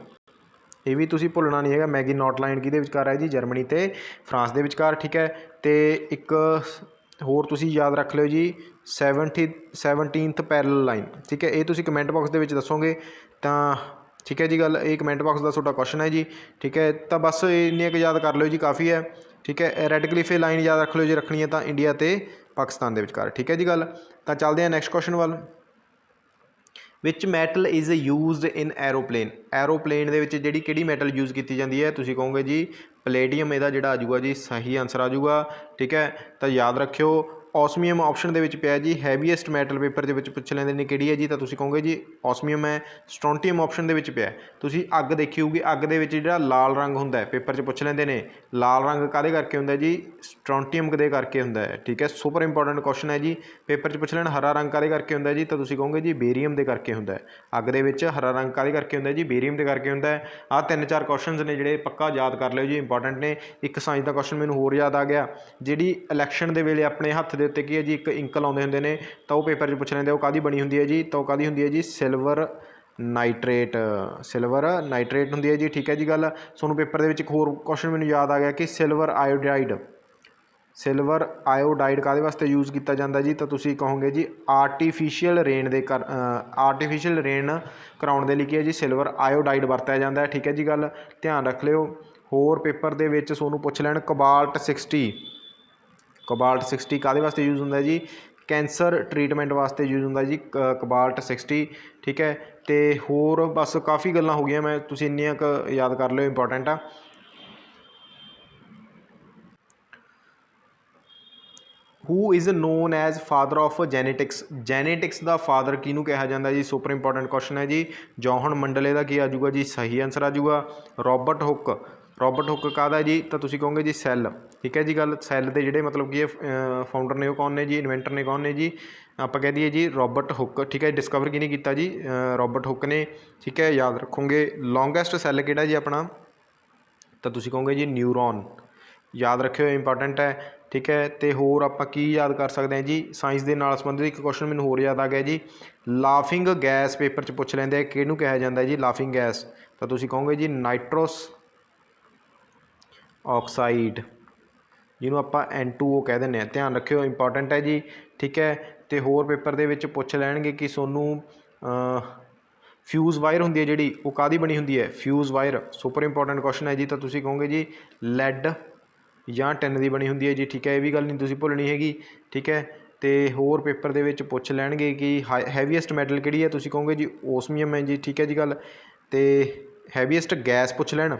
ਇਹ ਵੀ ਤੁਸੀਂ ਭੁੱਲਣਾ ਨਹੀਂ ਹੈਗਾ, ਮੈਗੀਨੌਟ ਲਾਈਨ ਕਿਹਦੇ ਵਿਚਕਾਰ ਹੈ ਜੀ, ਜਰਮਨੀ ਤੇ ਫਰਾਂਸ ਦੇ ਵਿਚਕਾਰ। ਠੀਕ ਹੈ। ਤੇ ਇੱਕ ਹੋਰ ਤੁਸੀਂ ਯਾਦ ਰੱਖ ਲਿਓ ਜੀ 17th ਪੈਰਲਲ ਲਾਈਨ। ਠੀਕ ਹੈ। ਇਹ ਤੁਸੀਂ ਕਮੈਂਟ ਬਾਕਸ ਦੇ ਵਿੱਚ ਦੱਸੋਗੇ ਤਾਂ ਠੀਕ ਹੈ ਜੀ ਗੱਲ, ਇਹ ਕਮੈਂਟ ਬਾਕਸ ਦਾ ਤੁਹਾਡਾ ਕੁਐਸਚਨ ਹੈ ਜੀ। ਠੀਕ ਹੈ। ਤਾਂ ਬਸ ਇੰਨੀਆਂ ਕੁ ਯਾਦ ਕਰ ਲਿਓ ਜੀ, ਕਾਫੀ ਹੈ। ਠੀਕ ਹੈ। ਰੈੱਡ ਕਲਿਫੇ ਲਾਈਨ ਯਾਦ ਰੱਖ ਲਿਓ ਜੀ, ਰੱਖਣੀ ਹੈ ਤਾਂ ਇੰਡੀਆ ਤੇ ਪਾਕਿਸਤਾਨ ਦੇ ਵਿਚਕਾਰ। ਠੀਕ ਹੈ ਜੀ ਗੱਲ। ਤਾਂ ਚੱਲਦੇ ਹਾਂ ਨੈਕਸਟ ਕੁਐਸਚਨ ਵੱਲ। Which metal is used in aeroplane, aeroplane ਦੇ ਵਿੱਚ ਜਿਹੜੀ ਕਿਹੜੀ ਮੈਟਲ ਯੂਜ਼ ਕੀਤੀ ਜਾਂਦੀ ਹੈ, ਤੁਸੀਂ ਕਹੋਗੇ ਜੀ ਪਲੇਡੀਅਮ, ਇਹਦਾ ਜਿਹੜਾ ਆ ਜਾਊਗਾ ਜੀ ਸਹੀ ਆਨਸਰ ਆ ਜਾਊਗਾ। ਠੀਕ ਹੈ। ਤਾਂ ਯਾਦ ਰੱਖਿਓ, ਓਸਮੀਅਮ ਆਪਸ਼ਨ ਦੇ ਵਿੱਚ ਪਿਆ ਜੀ ਹੈਵੀਐਸਟ ਮੈਟਲ ਪੇਪਰ ਦੇ ਵਿੱਚ ਪੁੱਛ ਲੈਂਦੇ ਨੇ ਕਿਹੜੀ ਹੈ ਜੀ, ਤਾਂ ਤੁਸੀਂ ਕਹੋਗੇ ਜੀ ਓਸਮੀਅਮ ਹੈ। ਸਟ੍ਰੋਂਟੀਅਮ ਆਪਸ਼ਨ ਦੇ ਵਿੱਚ ਪਿਆ। ਤੁਸੀਂ ਅੱਗ ਦੇਖੀ ਹੋਊਗੀ, ਅੱਗ ਦੇ ਵਿੱਚ ਜਿਹੜਾ ਲਾਲ ਰੰਗ ਹੁੰਦਾ ਪੇਪਰ 'ਚ ਪੁੱਛ ਲੈਂਦੇ ਨੇ, ਲਾਲ ਰੰਗ ਕਾਹਦੇ ਕਰਕੇ ਹੁੰਦਾ ਜੀ, ਸਟ੍ਰੋਂਟੀਅਮ ਦੇ ਕਰਕੇ ਹੁੰਦਾ ਹੈ। ਠੀਕ ਹੈ। ਸੁਪਰ ਇੰਪੋਰਟੈਂਟ ਕੁਐਸਚਨ ਹੈ ਜੀ, ਪੇਪਰ 'ਚ ਪੁੱਛ ਲੈਣ ਹਰਾ ਰੰਗ ਕਾਹਦੇ ਕਰਕੇ ਹੁੰਦਾ ਜੀ, ਤਾਂ ਤੁਸੀਂ ਕਹੋਗੇ ਜੀ ਬੇਰੀਅਮ ਦੇ ਕਰਕੇ ਹੁੰਦਾ ਹੈ। ਅੱਗ ਦੇ ਵਿੱਚ ਹਰਾ ਰੰਗ ਕਾਹਦੇ ਕਰਕੇ ਹੁੰਦਾ ਜੀ, ਬੇਰੀਅਮ ਦੇ ਕਰਕੇ ਹੁੰਦਾ ਹੈ। ਆਹ 3-4 ਕੁਐਸਚਨਸ ਨੇ ਜਿਹੜੇ ਪੱਕਾ ਯਾਦ ਕਰ ਲਿਓ ਜੀ, ਇੰਪੋਰਟੈਂਟ ਨੇ। ਇੱਕ ਸਾਇੰਸ ਦਾ ਕੁਐਸਚਨ ਮੈਨੂੰ ਹੋਰ ਯਾਦ ਆ ਗਿਆ, ਜਿਹੜੀ ਇਲੈਕਸ਼ਨ ਦੇ ਵੇਲੇ ਆਪਣੇ ਹੱਥ ਦੇ ਉੱਤੇ ਕੀ ਹੈ ਜੀ ਇੱਕ ਇੰਕ ਲਾਉਂਦੇ ਹੁੰਦੇ ਨੇ, ਤਾਂ ਉਹ ਪੇਪਰ 'ਚ ਪੁੱਛ ਲੈਂਦੇ ਉਹ ਕਾਹਦੀ ਬਣੀ ਹੁੰਦੀ ਹੈ ਜੀ, ਤਾਂ ਉਹ ਕਾਹਦੀ ਹੁੰਦੀ ਹੈ ਜੀ ਸਿਲਵਰ ਨਾਈਟ੍ਰੇਟ, ਸਿਲਵਰ ਨਾਈਟ੍ਰੇਟ ਹੁੰਦੀ ਹੈ ਜੀ। ਠੀਕ ਹੈ ਜੀ ਗੱਲ। ਤੁਹਾਨੂੰ ਪੇਪਰ ਦੇ ਵਿੱਚ ਇੱਕ ਹੋਰ ਕੁਐਸਚਨ ਮੈਨੂੰ ਯਾਦ ਆ ਗਿਆ ਕਿ ਸਿਲਵਰ ਆਇਓਡਾਈਡ, ਸਿਲਵਰ ਆਇਓਡਾਈਡ ਕਾਹਦੇ ਵਾਸਤੇ ਯੂਜ਼ ਕੀਤਾ ਜਾਂਦਾ ਜੀ, ਤਾਂ ਤੁਸੀਂ ਕਹੋਗੇ ਜੀ ਆਰਟੀਫਿਸ਼ੀਅਲ ਰੇਨ ਕਰਾਉਣ ਦੇ ਲਈ ਕੀ ਹੈ ਜੀ ਸਿਲਵਰ ਆਇਓਡਾਈਡ ਵਰਤਿਆ ਜਾਂਦਾ ਹੈ। ਠੀਕ ਹੈ ਜੀ ਗੱਲ, ਧਿਆਨ ਰੱਖ ਲਿਓ। ਹੋਰ ਪੇਪਰ ਦੇ ਵਿੱਚ ਤੁਹਾਨੂੰ ਪੁੱਛ ਲੈਣ ਕੋਬਾਲਟ 60, ਕੋਬਾਲਟ 60 ਕਾਹਦੇ ਵਾਸਤੇ ਯੂਜ਼ ਹੁੰਦਾ ਜੀ, ਕੈਂਸਰ ਟਰੀਟਮੈਂਟ ਵਾਸਤੇ ਯੂਜ਼ ਹੁੰਦਾ ਜੀ ਕੋਬਾਲਟ 60। ਠੀਕ ਹੈ। ਤੇ ਹੋਰ ਬਸ ਕਾफ़ੀ ਗੱਲਾਂ ਹੋ ਗਈਆਂ, ਮੈਂ ਤੁਸੀਂ ਇੰਨੀਆਂ ਕੁ ਯਾਦ ਕਰ ਲਿਓ, ਇੰਪੋਰਟੈਂਟ ਆ। Who is known as father of genetics, genetics the father ਕਿਹਨੂੰ ਕਿਹਾ ਜਾਂਦਾ ਜੀ, ਸੁਪਰ ਇੰਪੋਰਟੈਂਟ ਕੁਐਸਚਨ ਹੈ ਜੀ। ਜੌਹਨ ਮੰਡਲ, ਇਹਦਾ ਕੀ ਆ ਜਾਊਗਾ ਜੀ ਸਹੀ ਆਨਸਰ ਆ ਜਾਊਗਾ। ਰੋਬਰਟ ਹੁੱਕ, ਰੋਬਰਟ ਹੁੱਕ ਕਾਹਦਾ ਜੀ, ਤਾਂ ਤੁਸੀਂ ਕਹੋਗੇ ਜੀ ਸੈੱਲ। ਠੀਕ ਹੈ ਜੀ ਗੱਲ, ਸੈੱਲ ਦੇ ਜਿਹੜੇ ਮਤਲਬ ਕਿ ਫਾਊਂਡਰ ਨੇ ਉਹ ਕੌਣ ਨੇ ਜੀ, ਇਨਵੈਂਟਰ ਨੇ ਕੌਣ ਨੇ ਜੀ, ਆਪਾਂ ਕਹਿ ਦਈਏ ਜੀ ਰੋਬਰਟ ਹੁੱਕ। ਠੀਕ ਹੈ, ਡਿਸਕਵਰ ਕਿਹਨੇ ਕੀਤਾ ਜੀ, ਰੋਬਰਟ ਹੁੱਕ ਨੇ। ਠੀਕ ਹੈ, ਯਾਦ ਰੱਖੋਗੇ ਲੌਂਗੈਸਟ ਸੈੱਲ ਕਿਹੜਾ ਜੀ ਆਪਣਾ, ਤਾਂ ਤੁਸੀਂ ਕਹੋਗੇ ਜੀ ਨਿਊਰੋਨ। ਯਾਦ ਰੱਖਿਓ, ਇੰਪੋਰਟੈਂਟ ਹੈ। ਠੀਕ ਹੈ, ਅਤੇ ਹੋਰ ਆਪਾਂ ਕੀ ਯਾਦ ਕਰ ਸਕਦੇ ਹਾਂ ਜੀ, ਸਾਇੰਸ ਦੇ ਨਾਲ ਸੰਬੰਧਿਤ ਇੱਕ ਕੁਐਸਚਨ ਮੈਨੂੰ ਹੋਰ ਯਾਦ ਆ ਗਿਆ ਜੀ, ਲਾਫਿੰਗ ਗੈਸ ਪੇਪਰ 'ਚ ਪੁੱਛ ਲੈਂਦੇ ਆ, ਕਿਹਨੂੰ ਕਿਹਾ ਜਾਂਦਾ ਜੀ ਲਾਫਿੰਗ ਗੈਸ, ਤਾਂ ਤੁਸੀਂ ਕਹੋਗੇ ਜੀ ਨਾਈਟ੍ਰੋਸ ਆਕਸਾਈਡ, ਜਿਹਨੂੰ ਆਪਾਂ N2O ਕਹਿ ਦਿੰਦੇ ਹਾਂ। ਧਿਆਨ ਰੱਖਿਓ, ਇੰਪੋਰਟੈਂਟ ਹੈ ਜੀ। ਠੀਕ ਹੈ, ਅਤੇ ਹੋਰ ਪੇਪਰ ਦੇ ਵਿੱਚ ਪੁੱਛ ਲੈਣਗੇ ਕਿ ਤੁਹਾਨੂੰ ਫਿਊਜ਼ ਵਾਇਰ ਹੁੰਦੀ ਹੈ ਜਿਹੜੀ, ਉਹ ਕਾਹਦੀ ਬਣੀ ਹੁੰਦੀ ਹੈ, fuse wire, super important question ਹੈ ਜੀ। ਤਾਂ ਤੁਸੀਂ ਕਹੋਗੇ ਜੀ ਲੈਡ ਜਾਂ ਟਿਨ ਦੀ ਬਣੀ ਹੁੰਦੀ ਹੈ ਜੀ। ਠੀਕ ਹੈ, ਇਹ ਵੀ ਗੱਲ ਨਹੀਂ ਤੁਸੀਂ ਭੁੱਲਣੀ ਹੈਗੀ। ਠੀਕ ਹੈ, ਅਤੇ ਹੋਰ ਪੇਪਰ ਦੇ ਵਿੱਚ ਪੁੱਛ ਲੈਣਗੇ ਕਿ ਹੈਵੀਐਸਟ ਮੈਟਲ ਕਿਹੜੀ ਹੈ, ਤੁਸੀਂ ਕਹੋਗੇ ਜੀ ਓਸਮੀਅਮ ਹੈ ਜੀ। ਠੀਕ ਹੈ ਜੀ ਗੱਲ, ਅਤੇ ਹੈਵੀਐਸਟ ਗੈਸ ਪੁੱਛ ਲੈਣ,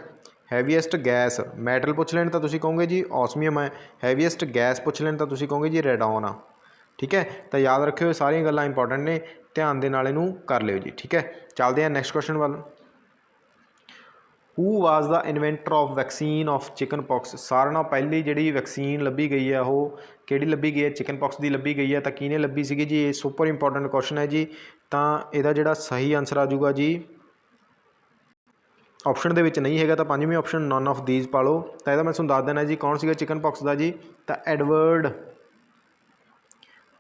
ਹੈਵੀਐਸਟ ਗੈਸ ਮੈਟਲ ਪੁੱਛ ਲੈਣ ਤਾਂ ਤੁਸੀਂ ਕਹੋਗੇ ਜੀ ਓਸਮੀਅਮ ਹੈ, ਹੈਵੀਐਸਟ ਗੈਸ ਪੁੱਛ ਲੈਣ ਤਾਂ ਤੁਸੀਂ ਕਹੋਗੇ ਜੀ ਰੈਡੋਨ ਆ। ਠੀਕ ਹੈ, ਤਾਂ ਯਾਦ ਰੱਖਿਓ ਸਾਰੀਆਂ ਗੱਲਾਂ ਇੰਪੋਰਟੈਂਟ ਨੇ, ਧਿਆਨ ਦੇ ਨਾਲ ਇਹਨੂੰ ਕਰ ਲਿਓ ਜੀ। ਠੀਕ ਹੈ, ਚੱਲਦੇ ਹਾਂ ਨੈਕਸਟ ਕੁਐਸਚਨ ਵੱਲ। Who was the inventor of vaccine of chickenpox, ਸਾਰਿਆਂ ਨਾਲੋਂ ਪਹਿਲੀ ਜਿਹੜੀ ਵੈਕਸੀਨ ਲੱਭੀ ਗਈ ਹੈ ਉਹ ਕਿਹੜੀ ਲੱਭੀ ਗਈ ਹੈ, ਚਿਕਨ ਪੌਕਸ ਦੀ ਲੱਭੀ ਗਈ ਹੈ। ਤਾਂ ਕਿਹਨੇ ਲੱਭੀ ਸੀਗੀ ਜੀ, ਇਹ ਸੁਪਰ ਇੰਪੋਰਟੈਂਟ ਕੁਐਸਚਨ ਹੈ ਜੀ। ਤਾਂ ਇਹਦਾ ਜਿਹੜਾ ਸਹੀ ਆਨਸਰ ਆ ਜਾਊਗਾ ਜੀ, ਆਪਸ਼ਨ ਦੇ ਵਿੱਚ ਨਹੀਂ ਹੈਗਾ ਤਾਂ ਪੰਜਵੀਂ ਆਪਸ਼ਨ ਨਨ ਆਫ ਦੀਜ਼ ਪਾ ਲਓ। ਤਾਂ ਇਹਦਾ ਮੈਂ ਤੁਹਾਨੂੰ ਦੱਸ ਦੇਣਾ ਜੀ ਕੌਣ ਸੀਗਾ ਚਿਕਨ ਪੌਕਸ ਦਾ ਜੀ, ਤਾਂ ਐਡਵਰਡ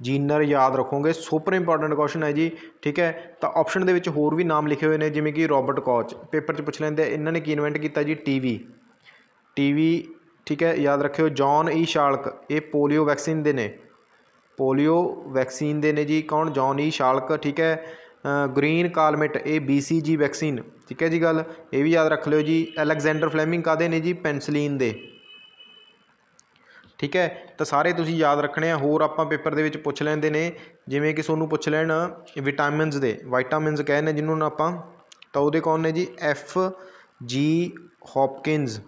ਜੀਨਰ। ਯਾਦ ਰੱਖੋਗੇ, ਸੁਪਰ ਇੰਪੋਰਟੈਂਟ ਕੁਐਸਚਨ ਹੈ ਜੀ। ਠੀਕ ਹੈ, ਤਾਂ ਆਪਸ਼ਨ ਦੇ ਵਿੱਚ ਹੋਰ ਵੀ ਨਾਮ ਲਿਖੇ ਹੋਏ ਨੇ, ਜਿਵੇਂ ਕਿ ਰੋਬਰਟ ਕੋਚ, ਪੇਪਰ 'ਚ ਪੁੱਛ ਲੈਂਦੇ ਇਹਨਾਂ ਨੇ ਕੀ ਇਨਵੈਂਟ ਕੀਤਾ ਜੀ, ਟੀਵੀ। ਠੀਕ ਹੈ, ਯਾਦ ਰੱਖਿਓ ਜੌਨ ਈ ਸ਼ਾਲਕ, ਇਹ ਪੋਲੀਓ ਵੈਕਸੀਨ ਦੇ ਨੇ, ਪੋਲੀਓ ਵੈਕਸੀਨ ਦੇ ਨੇ ਜੀ, ਕੌਣ, ਜੌਨ ਈ ਸ਼ਾਲਕ। ਠੀਕ ਹੈ, ਗ੍ਰੀਨ ਕਾਲਮਿਟ, ਇਹ BCG ਵੈਕਸੀਨ। ਠੀਕ ਹੈ ਜੀ ਗੱਲ, ਇਹ ਵੀ ਯਾਦ ਰੱਖ ਲਿਓ ਜੀ। ਅਲੈਗਜ਼ੈਂਡਰ ਫਲੈਮਿੰਗ ਕਾਹਦੇ ਨੇ ਜੀ, ਪੈਨਸਲੀਨ ਦੇ। ਠੀਕ ਹੈ, ਤਾਂ ਸਾਰੇ ਤੁਸੀਂ ਯਾਦ ਰੱਖਣੇ ਆ। ਹੋਰ ਆਪਾਂ ਪੇਪਰ ਦੇ ਵਿੱਚ ਪੁੱਛ ਲੈਂਦੇ ਨੇ, ਜਿਵੇਂ ਕਿ ਤੁਹਾਨੂੰ ਪੁੱਛ ਲੈਣ ਵਿਟਾਮਿਨਸ ਦੇ, ਵਾਈਟਾਮਿਨਸ ਕਹਿੰਦੇ ਜਿਹਨੂੰ ਨੂੰ ਆਪਾਂ, ਤਾਂ ਉਹਦੇ ਕੌਣ ਨੇ ਜੀ, FG ਹੌਪਕਿੰਸ।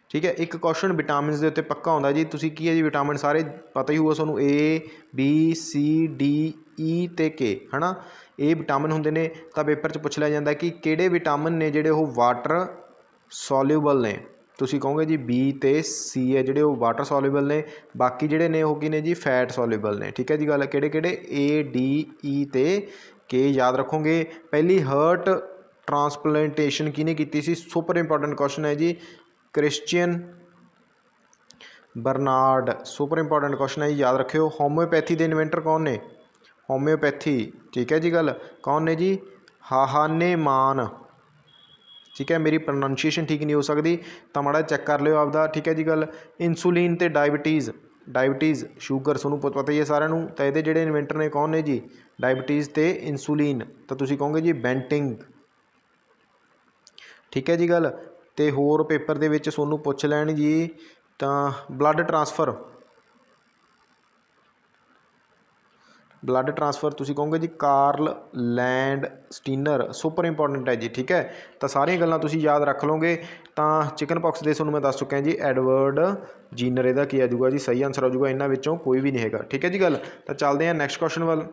ਠੀਕ ਹੈ, ਇੱਕ ਕੁਐਸਚਨ ਵਿਟਾਮਿਨਸ ਦੇ ਉੱਤੇ ਪੱਕਾ ਆਉਂਦਾ ਜੀ, ਤੁਸੀਂ ਕੀ ਹੈ ਜੀ ਵਿਟਾਮਿਨ ਸਾਰੇ ਪਤਾ ਹੀ ਹੋਊਗਾ ਤੁਹਾਨੂੰ, A B C D E ਅਤੇ K, ਹੈ ਨਾ, ਇਹ ਵਿਟਾਮਿਨ ਹੁੰਦੇ ਨੇ। ਤਾਂ ਪੇਪਰ 'ਚ ਪੁੱਛ ਲਿਆ ਜਾਂਦਾ ਕਿ ਕਿਹੜੇ ਵਿਟਾਮਿਨ ਨੇ ਜਿਹੜੇ ਉਹ ਵਾਟਰ ਸੋਲਿਊਬਲ ਨੇ, ਤੁਸੀਂ ਕਹੋਗੇ ਜੀ B ਅਤੇ C ਹੈ ਜਿਹੜੇ ਉਹ ਵਾਟਰ ਸੋਲਿਊਬਲ ਨੇ, ਬਾਕੀ ਜਿਹੜੇ ਨੇ ਉਹ ਕੀ ਨੇ ਜੀ ਫੈਟ ਸੋਲਿਊਬਲ ਨੇ। ਠੀਕ ਹੈ ਜੀ ਗੱਲ, ਕਿਹੜੇ ਕਿਹੜੇ, A D E ਅਤੇ K। ਯਾਦ ਰੱਖੋਗੇ ਪਹਿਲੀ ਹਾਰਟ ਟਰਾਂਸਪਲਾਂਟੇਸ਼ਨ ਕਿਹਨੇ ਕੀਤੀ ਸੀ, ਸੁਪਰ ਇੰਪੋਰਟੈਂਟ ਕੁਐਸਚਨ ਹੈ ਜੀ, Christian Bernard, super important question ਹੈ ਜੀ। ਯਾਦ ਰੱਖਿਓ ਹੋਮਿਓਪੈਥੀ ਦੇ ਇਨਵੈਂਟਰ ਕੌਣ ਨੇ, ਹੋਮਿਓਪੈਥੀ। ਠੀਕ ਹੈ ਜੀ ਗੱਲ, ਕੌਣ ਨੇ ਜੀ, ਹਾਹਾਨੇਮਾਨ। ਠੀਕ ਹੈ, ਮੇਰੀ ਪ੍ਰੋਨਾਂਸੀਏਸ਼ਨ ਠੀਕ ਨਹੀਂ ਹੋ ਸਕਦੀ ਤਾਂ ਮਾੜਾ ਚੈੱਕ ਕਰ ਲਿਓ ਆਪਦਾ। ਠੀਕ ਹੈ ਜੀ ਗੱਲ, ਇਨਸੂਲਿਨ ਅਤੇ ਡਾਇਬਟੀਜ਼ ਸ਼ੂਗਰ ਤੁਹਾਨੂੰ ਪਤਾ ਹੀ ਹੈ ਸਾਰਿਆਂ ਨੂੰ, ਤਾਂ ਇਹਦੇ ਜਿਹੜੇ ਇਨਵੈਂਟਰ ਨੇ ਕੌਣ ਨੇ ਜੀ, ਡਾਇਬਟੀਜ਼ ਅਤੇ ਇਨਸੂਲਿਨ, ਤਾਂ ਤੁਸੀਂ ਕਹੋਗੇ ਜੀ ਬੈਂਟਿੰਗ। ਠੀਕ ਹੈ ਜੀ ਗੱਲ, ਅਤੇ ਹੋਰ ਪੇਪਰ ਦੇ ਵਿੱਚ ਤੁਹਾਨੂੰ ਪੁੱਛ ਲੈਣ ਜੀ, ਤਾਂ ਬਲੱਡ ਟਰਾਂਸਫਰ ਤੁਸੀਂ ਕਹੋਗੇ ਜੀ Karl land Steiner, super important ਹੈ ਜੀ। ਠੀਕ ਹੈ, ਤਾਂ ਸਾਰੀਆਂ ਗੱਲਾਂ ਤੁਸੀਂ ਯਾਦ ਰੱਖ ਲਓਗੇ। ਤਾਂ ਚਿਕਨ ਪੌਕਸ ਦੇ ਤੁਹਾਨੂੰ ਮੈਂ ਦੱਸ ਚੁੱਕਿਆ ਜੀ ਐਡਵਰਡ ਜੀਨਰ, ਇਹਦਾ ਕੀ ਆ ਜਾਊਗਾ ਜੀ, ਸਹੀ ਆਨਸਰ ਆ ਜਾਊਗਾ, ਇਹਨਾਂ ਵਿੱਚੋਂ ਕੋਈ ਵੀ ਨਹੀਂ ਹੈਗਾ। ਠੀਕ ਹੈ ਜੀ ਗੱਲ, ਤਾਂ ਚੱਲਦੇ ਹਾਂ ਨੈਕਸਟ ਕੁਐਸਚਨ ਵੱਲ।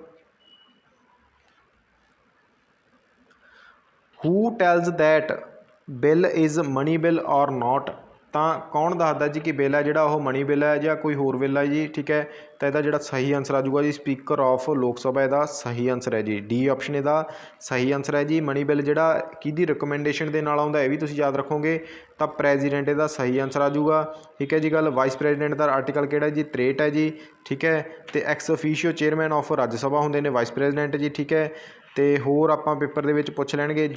Who tells that bill is money bill or not, ਤਾਂ ਕੌਣ ਦੱਸਦਾ ਜੀ ਕਿ ਬਿੱਲ ਹੈ ਜਿਹੜਾ ਉਹ ਮਨੀ ਬਿੱਲ ਹੈ ਜਾਂ ਕੋਈ ਹੋਰ ਬਿੱਲ ਹੈ ਜੀ। ਠੀਕ ਹੈ, ਤਾਂ ਇਹਦਾ ਜਿਹੜਾ ਸਹੀ ਆਨਸਰ ਆ ਜਾਊਗਾ ਜੀ ਸਪੀਕਰ ਆਫ ਲੋਕ ਸਭਾ, ਇਹਦਾ ਸਹੀ ਆਨਸਰ ਹੈ ਜੀ, D ਆਪਸ਼ਨ ਇਹਦਾ ਸਹੀ ਆਨਸਰ ਹੈ ਜੀ। ਮਨੀ ਬਿੱਲ ਜਿਹੜਾ ਕਿਹਦੀ ਰਿਕਮੈਂਡੇਸ਼ਨ ਦੇ ਨਾਲ ਆਉਂਦਾ, ਇਹ ਵੀ ਤੁਸੀਂ ਯਾਦ ਰੱਖੋਗੇ, ਤਾਂ ਪ੍ਰੈਜ਼ੀਡੈਂਟ ਇਹਦਾ ਸਹੀ ਆਨਸਰ ਆ ਜਾਊਗਾ। ਠੀਕ ਹੈ ਜੀ ਗੱਲ, ਵਾਈਸ ਪ੍ਰੈਜ਼ੀਡੈਂਟ ਦਾ ਆਰਟੀਕਲ ਕਿਹੜਾ ਜੀ, 63 ਹੈ ਜੀ। ਠੀਕ ਹੈ, ਅਤੇ ਐਕਸ ਅਫੀਸ਼ੀਓ ਚੇਅਰਮੈਨ ਆਫ ਰਾਜ ਸਭਾ ਹੁੰਦੇ ਨੇ ਵਾਈਸ ਪ੍ਰੈਜ਼ੀਡੈਂਟ ਜੀ। ਠੀਕ ਹੈ, ਅਤੇ ਹੋਰ ਆਪਾਂ ਪੇਪਰ ਦੇ ਵਿੱਚ ਪੁੱਛ ਲੈਣਗੇ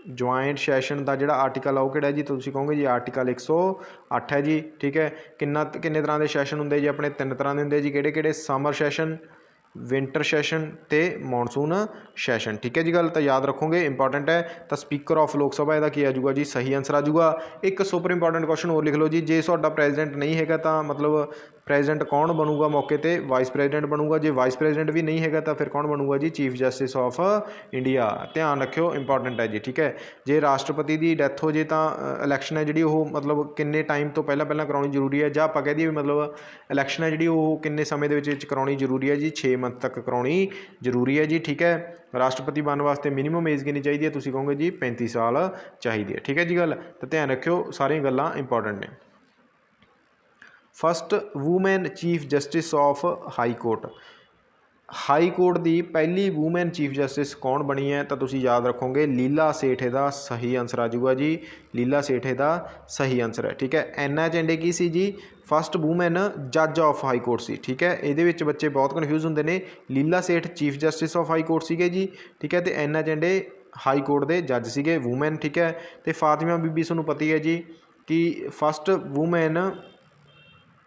ਜੁਆਇੰਟ ਸੈਸ਼ਨ ਦਾ ਜਿਹੜਾ ਆਰਟੀਕਲ ਆ ਉਹ ਕਿਹੜਾ ਜੀ, ਤੁਸੀਂ ਕਹੋਗੇ ਜੀ ਆਰਟੀਕਲ 108 ਹੈ ਜੀ। ਠੀਕ ਹੈ, ਕਿੰਨੇ ਤਰ੍ਹਾਂ ਦੇ ਸੈਸ਼ਨ ਹੁੰਦੇ ਜੀ ਆਪਣੇ, 3 ਤਰ੍ਹਾਂ ਦੇ ਹੁੰਦੇ ਜੀ, ਕਿਹੜੇ ਸਮਰ ਸੈਸ਼ਨ, ਵਿੰਟਰ ਸੈਸ਼ਨ ਅਤੇ ਮੌਨਸੂਨ ਸੈਸ਼ਨ। ਠੀਕ ਹੈ ਜੀ ਗੱਲ, ਤਾਂ ਯਾਦ ਰੱਖੋਗੇ, ਇੰਪੋਰਟੈਂਟ ਹੈ। ਤਾਂ ਸਪੀਕਰ ਆਫ ਲੋਕ ਸਭਾ ਇਹਦਾ ਕੀ ਆ ਜਾਊਗਾ ਜੀ, ਸਹੀ ਆਨਸਰ ਆ ਜਾਊਗਾ। ਇੱਕ ਸੁਪਰ ਇੰਪੋਰਟੈਂਟ ਕੁਐਸਚਨ ਹੋਰ ਲਿਖ ਲਓ ਜੀ, ਜੇ ਤੁਹਾਡਾ ਪ੍ਰੈਜ਼ੀਡੈਂਟ ਨਹੀਂ ਹੈਗਾ ਤਾਂ ਮਤਲਬ ਪ੍ਰੈਜ਼ੀਡੈਂਟ ਕੌਣ ਬਣੂਗਾ ਮੌਕੇ ਤੇ? ਵਾਈਸ ਪ੍ਰੈਜ਼ੀਡੈਂਟ ਬਣੂਗਾ। ਜੇ ਵਾਈਸ ਪ੍ਰੈਜ਼ੀਡੈਂਟ ਵੀ ਨਹੀਂ ਹੈਗਾ ਤਾਂ ਫਿਰ ਕੌਣ ਬਣੂਗਾ ਜੀ? Chief justice of India. ਧਿਆਨ ਰੱਖਿਓ, ਇੰਪੋਰਟੈਂਟ ਹੈ ਜੀ, ਠੀਕ ਹੈ। ਜੇ ਰਾਸ਼ਟਰਪਤੀ ਦੀ ਡੈਥ ਹੋ ਜੇ ਤਾਂ ਇਲੈਕਸ਼ਨ ਹੈ ਜਿਹੜੀ ਉਹ ਮਤਲਬ ਕਿੰਨੇ ਟਾਈਮ ਤੋਂ ਪਹਿਲਾਂ ਕਰਾਉਣੀ ਜ਼ਰੂਰੀ ਹੈ, ਜਾਂ ਆਪਾਂ ਕਹਿ ਦਈਏ ਵੀ ਮਤਲਬ ਇਲੈਕਸ਼ਨ ਹੈ ਜਿਹੜੀ ਉਹ ਕਿੰਨੇ ਸਮੇਂ ਦੇ ਵਿੱਚ ਕਰਾਉਣੀ ਜ਼ਰੂਰੀ ਹੈ ਜੀ? 6 ਮੰਥ ਤੱਕ ਕਰਾਉਣੀ ਜ਼ਰੂਰੀ ਹੈ ਜੀ, ਠੀਕ ਹੈ। ਰਾਸ਼ਟਰਪਤੀ ਬਣਨ ਵਾਸਤੇ ਮਿਨੀਮਮ ਏਜ ਕਿੰਨੀ ਚਾਹੀਦੀ ਹੈ? ਤੁਸੀਂ ਕਹੋਗੇ ਜੀ 35 ਸਾਲ ਚਾਹੀਦੀ ਹੈ, ਠੀਕ ਹੈ ਜੀ ਗੱਲ। ਤਾਂ ਧਿਆਨ ਰੱਖਿਓ, ਸਾਰੀਆਂ ਗੱਲਾਂ ਇੰਪੋਰਟੈਂਟ ਨੇ। First woman chief justice of high court. High court ਦੀ ਪਹਿਲੀ ਵੂਮੈਨ ਚੀਫ ਜਸਟਿਸ ਕੌਣ ਬਣੀ ਹੈ? ਤਾਂ ਤੁਸੀਂ ਯਾਦ ਰੱਖੋਗੇ ਲੀਲਾ ਸੇਠ ਇਹਦਾ ਸਹੀ ਆਨਸਰ ਆ ਜਾਊਗਾ ਜੀ। ਲੀਲਾ ਸੇਠ ਇਹਦਾ ਸਹੀ ਆਨਸਰ ਹੈ, ਠੀਕ ਹੈ। ਐਨਾ ਚੰਡੇ ਕੀ ਸੀ ਜੀ? ਫਸਟ ਵੂਮੈਨ ਜੱਜ ਆਫ ਹਾਈ ਕੋਰਟ ਸੀ, ਠੀਕ ਹੈ। ਇਹਦੇ ਵਿੱਚ ਬੱਚੇ ਬਹੁਤ ਕਨਫਿਊਜ਼ ਹੁੰਦੇ ਨੇ। Leela Seth chief justice of high court ਸੀਗੇ ਜੀ, ਠੀਕ ਹੈ। ਅਤੇ ਐਨਾ ਚੰਡੇ ਹਾਈ ਕੋਰਟ ਦੇ ਜੱਜ ਸੀਗੇ, ਵੂਮੈਨ, ਠੀਕ ਹੈ। ਅਤੇ ਫਾਤਿਮਾ ਬੀਬੀ ਤੁਹਾਨੂੰ ਪਤਾ ਹੀ ਹੈ ਜੀ ਕਿ ਫਸਟ ਵੂਮੈਨ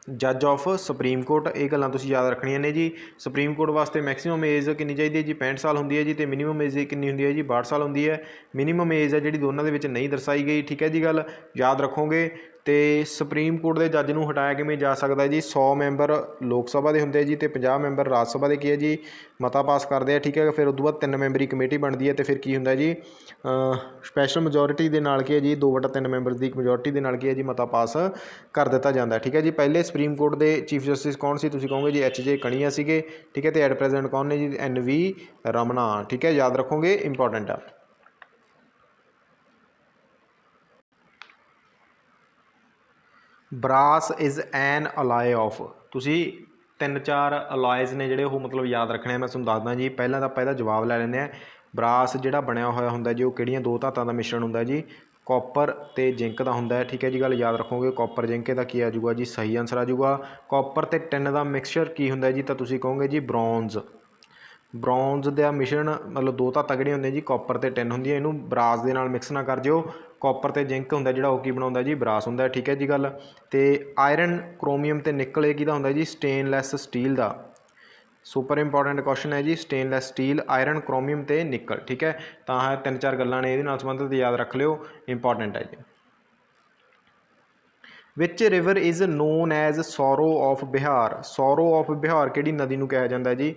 ਜੱਜ ਆਫ ਸੁਪਰੀਮ ਕੋਰਟ। ਇਹ ਗੱਲਾਂ ਤੁਸੀਂ ਯਾਦ ਰੱਖਣੀਆਂ ਨੇ ਜੀ। ਸੁਪਰੀਮ ਕੋਰਟ ਵਾਸਤੇ ਮੈਕਸੀਮਮ ਏਜ ਕਿੰਨੀ ਚਾਹੀਦੀ ਹੈ ਜੀ? 65 ਸਾਲ ਹੁੰਦੀ ਹੈ ਜੀ। ਅਤੇ ਮਿਨੀਮਮ ਏਜ ਕਿੰਨੀ ਹੁੰਦੀ ਹੈ ਜੀ? 62 ਸਾਲ ਹੁੰਦੀ ਹੈ। ਮਿਨੀਮਮ ਏਜ ਹੈ ਜਿਹੜੀ ਦੋਨਾਂ ਦੇ ਵਿੱਚ ਨਹੀਂ ਦਰਸਾਈ ਗਈ, ਠੀਕ ਹੈ ਜੀ ਗੱਲ, ਯਾਦ ਰੱਖੋਗੇ। ਅਤੇ ਸੁਪਰੀਮ ਕੋਰਟ ਦੇ ਜੱਜ ਨੂੰ ਹਟਾਇਆ ਕਿਵੇਂ ਜਾ ਸਕਦਾ ਜੀ? 100 ਮੈਂਬਰ ਲੋਕ ਸਭਾ ਦੇ ਹੁੰਦੇ ਜੀ ਅਤੇ 50 ਮੈਂਬਰ ਰਾਜ ਸਭਾ ਦੇ ਕੀ ਹੈ ਜੀ? ਮਤਾ ਪਾਸ ਕਰਦੇ ਆ, ਠੀਕ ਹੈ। ਫਿਰ ਉਦੋਂ ਬਾਅਦ 3 ਮੈਂਬਰੀ ਕਮੇਟੀ ਬਣਦੀ ਹੈ ਅਤੇ ਫਿਰ ਕੀ ਹੁੰਦਾ ਜੀ? ਸਪੈਸ਼ਲ ਮੈਜੋਰਿਟੀ ਦੇ ਨਾਲ ਕੀ ਹੈ ਜੀ? 2/3 ਮੈਂਬਰ ਦੀ ਮੈਜੋਰਿਟੀ ਦੇ ਨਾਲ ਕੀ ਹੈ ਜੀ? ਮਤਾ ਪਾਸ ਕਰ ਦਿੱਤਾ ਜਾਂਦਾ, ਠੀਕ ਹੈ ਜੀ। ਪਹਿਲੇ ਸੁਪਰੀਮ ਕੋਰਟ ਦੇ ਚੀਫ ਜਸਟਿਸ ਕੌਣ ਸੀ? ਤੁਸੀਂ ਕਹੋਗੇ ਜੀ HJ ਕਣੀਆ ਸੀਗੇ, ਠੀਕ ਹੈ। ਅਤੇ ਐਟ ਪ੍ਰੈਜ਼ੈਂਟ ਕੌਣ ਨੇ ਜੀ? NV ਰਮਨਾ, ਠੀਕ ਹੈ, ਯਾਦ ਰੱਖੋਗੇ, ਇੰਪੋਰਟੈਂਟ ਆ। Brass is an alloy of. ਤੁਸੀਂ 3-4 ਅਲਾਇਜ਼ ਨੇ ਜਿਹੜੇ ਉਹ ਮਤਲਬ ਯਾਦ ਰੱਖਣੇ ਆ, ਮੈਂ ਤੁਹਾਨੂੰ ਦੱਸਦਾ ਜੀ। ਪਹਿਲਾਂ ਤਾਂ ਆਪਾਂ ਇਹਦਾ ਜਵਾਬ ਲੈ ਲੈਂਦੇ ਹਾਂ। ਬਰਾਸ ਜਿਹੜਾ ਬਣਿਆ ਹੋਇਆ ਹੁੰਦਾ ਜੀ ਉਹ ਕਿਹੜੀਆਂ 2 ਧਾਤਾਂ ਦਾ ਮਿਸ਼ਰਣ ਹੁੰਦਾ ਜੀ? ਕਾਪਰ ਅਤੇ ਜਿੰਕ ਦਾ ਹੁੰਦਾ ਹੈ, ਠੀਕ ਹੈ ਜੀ ਗੱਲ, ਯਾਦ ਰੱਖੋਗੇ। ਕਾਪਰ ਜਿੰਕ ਦਾ ਕੀ ਆ ਜਾਊਗਾ ਜੀ? ਸਹੀ ਆਨਸਰ ਆ ਜਾਊਗਾ। ਕਾਪਰ ਅਤੇ ਟਿਨ ਦਾ ਮਿਕਸਚਰ ਕੀ ਹੁੰਦਾ ਜੀ? ਤਾਂ ਤੁਸੀਂ ਕਹੋਗੇ ਜੀ ਬ੍ਰੌਂਜ਼। ਬ੍ਰੌਂਜ਼ ਦਾ ਮਿਸ਼ਰਣ ਮਤਲਬ 2 ਧਾਤਾਂ ਕਿਹੜੀਆਂ ਹੁੰਦੀਆਂ ਜੀ? ਕਾਪਰ ਅਤੇ ਟਿਨ ਹੁੰਦੀਆਂ। ਇਹਨੂੰ ਬਰਾਸ ਦੇ ਨਾਲ ਮਿਕਸ ਨਾ ਕਰ ਜਿਓ। ਕਾਪਰ ਅਤੇ ਜਿੰਕ ਹੁੰਦਾ ਜਿਹੜਾ ਉਹ ਕੀ ਬਣਾਉਂਦਾ ਜੀ? ਬਰਾਸ ਹੁੰਦਾ, ਠੀਕ ਹੈ ਜੀ ਗੱਲ। ਅਤੇ ਆਇਰਨ, ਕ੍ਰੋਮੀਅਮ ਅਤੇ ਨਿਕਲ ਇਹ ਕਿਹਦਾ ਹੁੰਦਾ ਜੀ? ਸਟੇਨਲੈਸ ਸਟੀਲ ਦਾ। ਸੁਪਰ ਇੰਪੋਰਟੈਂਟ ਕੁਐਸਚਨ ਹੈ ਜੀ। ਸਟੇਨਲੈਸ ਸਟੀਲ, ਆਇਰਨ, ਕ੍ਰੋਮੀਅਮ ਅਤੇ ਨਿਕਲ, ਠੀਕ ਹੈ। ਤਾਂ 3-4 ਗੱਲਾਂ ਨੇ ਇਹਦੇ ਨਾਲ ਸੰਬੰਧਿਤ, ਯਾਦ ਰੱਖ ਲਿਓ, ਇੰਪੋਰਟੈਂਟ ਹੈ ਜੀ। Which river is known as sorrow of Bihar. Sorrow of Bihar ਕਿਹੜੀ ਨਦੀ ਨੂੰ ਕਿਹਾ ਜਾਂਦਾ ਜੀ?